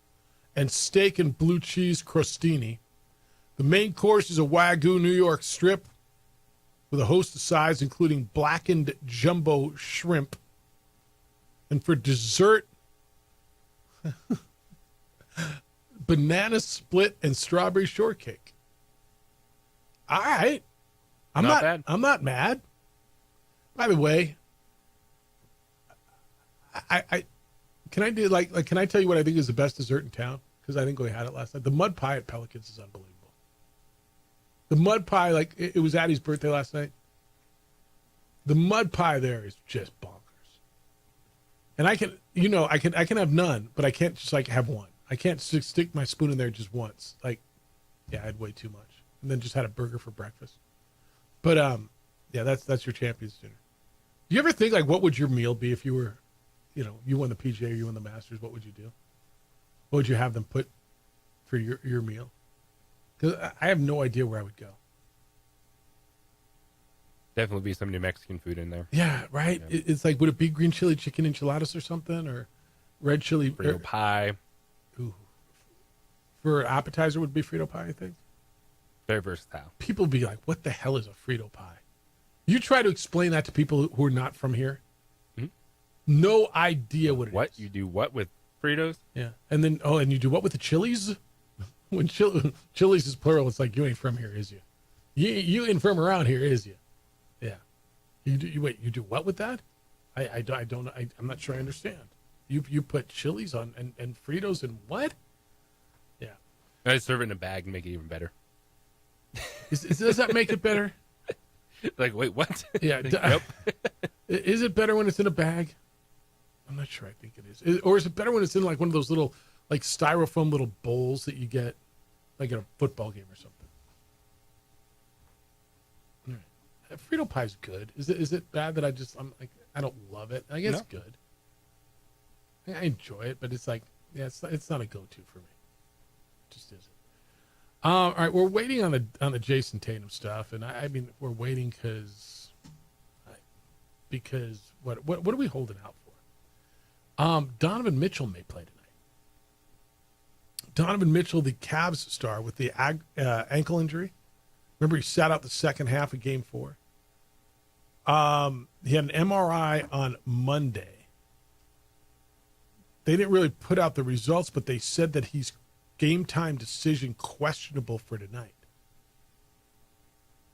and steak and blue cheese crostini. The main course is a Wagyu New York strip with a host of sides, including blackened jumbo shrimp. And for dessert, banana split and strawberry shortcake. All right. I'm not bad. I'm not mad. By the way, I can I do can I tell you what I think is the best dessert in town? Because I think we had it last night. The mud pie at Pelicans is unbelievable. The mud pie, it was Addie's birthday last night. The mud pie there is just bonkers. And I can have none, but I can't just have one. I can't stick my spoon in there just once. I had way too much, and then just had a burger for breakfast. But that's your Champions dinner. Do you ever think what would your meal be if you were, you won the PGA or you won the Masters? What would you do? What would you have them put for your meal? Because I have no idea where I would go. Definitely be some New Mexican food in there. Yeah, right. Yeah. It's like, would it be green chili chicken enchiladas or something, or red chili Frito pie? Ooh. For an appetizer, would be Frito pie. I think. Very versatile. People be like, "What the hell is a Frito pie?" You try to explain that to people who are not from here. Mm-hmm. No idea what it is. What you do? What with Fritos? Yeah, and then and you do what with the chilies? When chilies is plural, it's like you ain't from here, is you? You ain't from around here, is you? Yeah. You do what with that? I don't. I'm not sure I understand. You put chilies on and Fritos and what? Yeah. I serve it in a bag and make it even better. Does that make it better? Like, wait, what? Yeah. Yep. Is it better when it's in a bag? I'm not sure. I think it is. Or is it better when it's in like one of those little, like styrofoam little bowls that you get, like at a football game or something? All right. Frito pie's good. Is it bad that I don't love it? I guess it's good. I enjoy it, but it's like, yeah, it's not a go-to for me. It just isn't. All right, we're waiting on the Jason Tatum stuff, and I mean we're waiting because what are we holding out for? Donovan Mitchell may play tonight. Donovan Mitchell, the Cavs star with the ankle injury. Remember, he sat out the second half of Game 4. He had an MRI on Monday. They didn't really put out the results, but they said that he's game time decision questionable for tonight.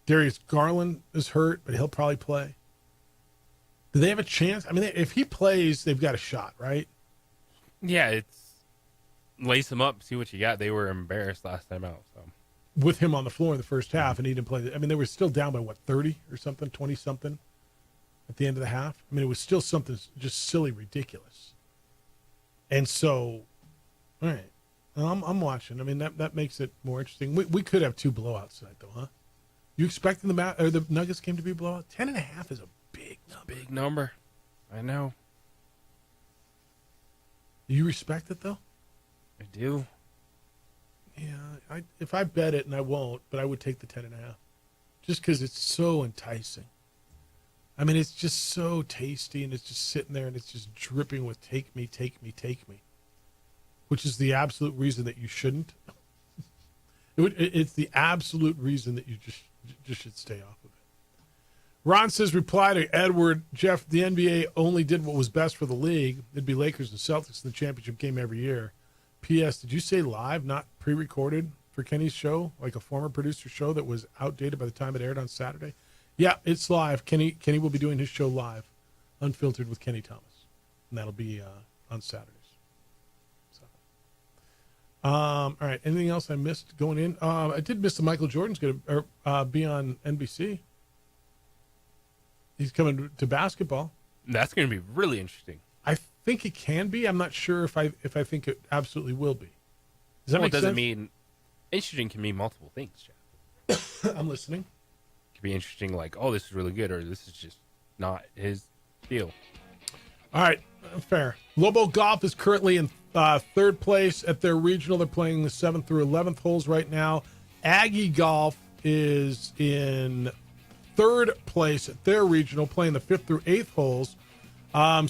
Darius Garland is hurt, but he'll probably play. Do they have a chance? I mean, if he plays, they've got a shot, right? Yeah, it's lace him up, see what you got. They were embarrassed last time out. So with him on the floor in the first half, and he didn't play. I mean, they were still down by 30 or something, 20 something at the end of the half. I mean, it was still something just silly, ridiculous. And so, all right. I'm watching. I mean, that makes it more interesting. We could have 2 blowouts tonight, though, huh? You expecting the Nuggets game to be a blowout? 10.5 is a big number. Big number. I know. You respect it, though? I do. Yeah, if I bet it, and I won't, but I would take the 10.5. Just because it's so enticing. I mean, it's just so tasty, and it's just sitting there, and it's just dripping with take me, take me, take me. Which is the absolute reason that you shouldn't. It's the absolute reason that you just should stay off of it. Ron says, reply to Edward, Jeff, the NBA only did what was best for the league. It'd be Lakers and Celtics in the championship game every year. P.S. Did you say live, not pre-recorded for Kenny's show, like a former producer show that was outdated by the time it aired on Saturday? Yeah, it's live. Kenny will be doing his show live, unfiltered with Kenny Thomas. And that'll be on Saturdays. All right. Anything else I missed going in? I did miss the Michael Jordan's going to be on NBC. He's coming to basketball. That's going to be really interesting. I think it can be. I'm not sure if I think it absolutely will be. Does that make sense? It doesn't mean interesting can mean multiple things, Jeff. I'm listening. It could be interesting, like, oh, this is really good, or this is just not his deal. All right. Fair. Lobo Golf is currently in third place at their regional. They're playing the 7th through 11th holes right now. Aggie Golf is in third place at their regional, playing the 5th through 8th holes.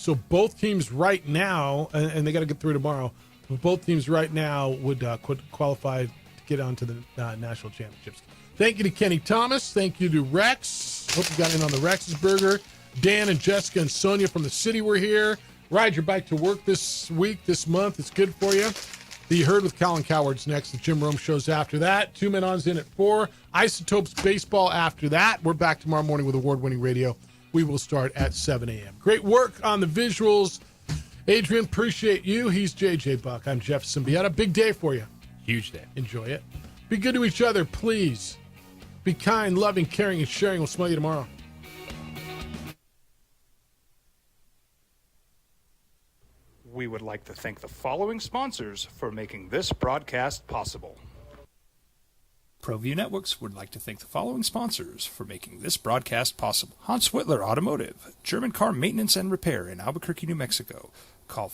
So both teams right now, and they got to get through tomorrow, but both teams right now would qualify to get onto the national championships. Thank you to Kenny Thomas. Thank you to Rex. Hope you got in on the Rex's Burger. Dan and Jessica and Sonia from the city were here. Ride your bike to work this week, this month. It's good for you. The Herd with Colin Coward's next. The Jim Rome show's after that. 2 Men On's in at 4. Isotopes Baseball after that. We're back tomorrow morning with award-winning radio. We will start at 7 a.m. Great work on the visuals. Adrian, appreciate you. He's JJ Buck. I'm Jeff Symbieta. Big day for you. Huge day. Enjoy it. Be good to each other, please. Be kind, loving, caring, and sharing. We'll smell you tomorrow. We would like to thank the following sponsors for making this broadcast possible. ProView Networks would like to thank the following sponsors for making this broadcast possible. Hans Whitler Automotive, German car maintenance and repair in Albuquerque, New Mexico. Call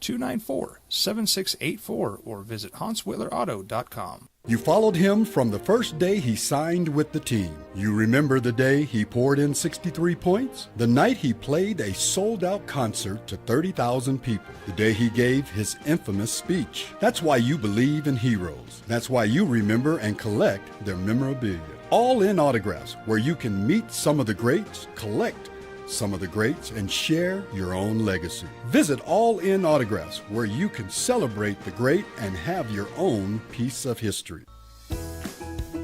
294-7684 or visit HansWhitlerAuto.com. You followed him from the first day he signed with the team. You remember the day he poured in 63 points? The night he played a sold-out concert to 30,000 people. The day he gave his infamous speech. That's why you believe in heroes. That's why you remember and collect their memorabilia. All in Autographs, where you can meet some of the greats, collect some of the greats, and share your own legacy. Visit All In Autographs, where you can celebrate the great and have your own piece of history.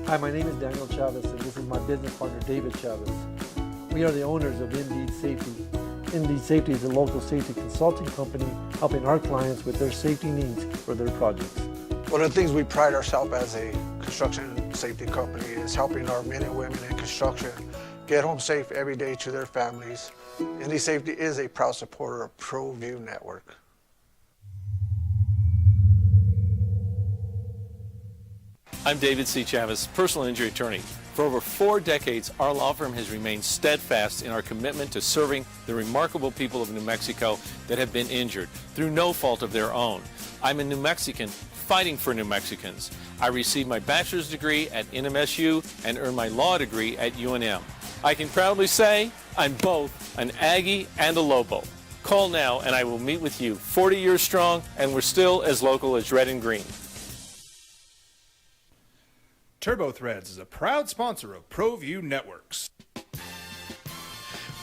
Hi, my name is Daniel Chavez, and this is my business partner, David Chavez. We are the owners of Indeed Safety. Indeed Safety is a local safety consulting company helping our clients with their safety needs for their projects. One of the things we pride ourselves as a construction safety company is helping our men and women in construction get home safe every day to their families. Indeed Safety is a proud supporter of ProView Network. I'm David C. Chavez, personal injury attorney. For over 4 decades, our law firm has remained steadfast in our commitment to serving the remarkable people of New Mexico that have been injured through no fault of their own. I'm a New Mexican fighting for New Mexicans. I received my bachelor's degree at NMSU and earned my law degree at UNM. I can proudly say I'm both an Aggie and a Lobo. Call now and I will meet with you. 40 years strong, and we're still as local as red and green. TurboThreads is a proud sponsor of ProView Networks.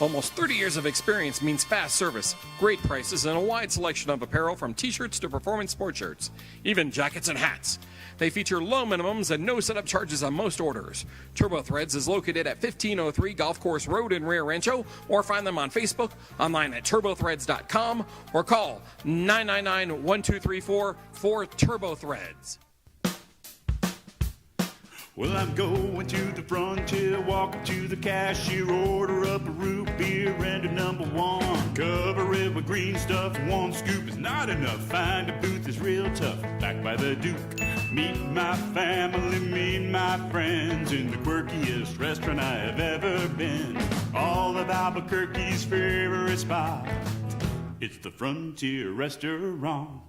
Almost 30 years of experience means fast service, great prices, and a wide selection of apparel from t-shirts to performance sport shirts, even jackets and hats. They feature low minimums and no setup charges on most orders. TurboThreads is located at 1503 Golf Course Road in Rio Rancho, or find them on Facebook, online at turbothreads.com, or call 999-1234 for TurboThreads. Well, I'm going to the frontier, walk up to the cashier, order up a root beer and a number one. Cover it with green stuff, one scoop is not enough. Find a booth is real tough, back by the Duke. Meet my family, meet my friends in the quirkiest restaurant I have ever been. All of Albuquerque's favorite spot, it's the Frontier Restaurant.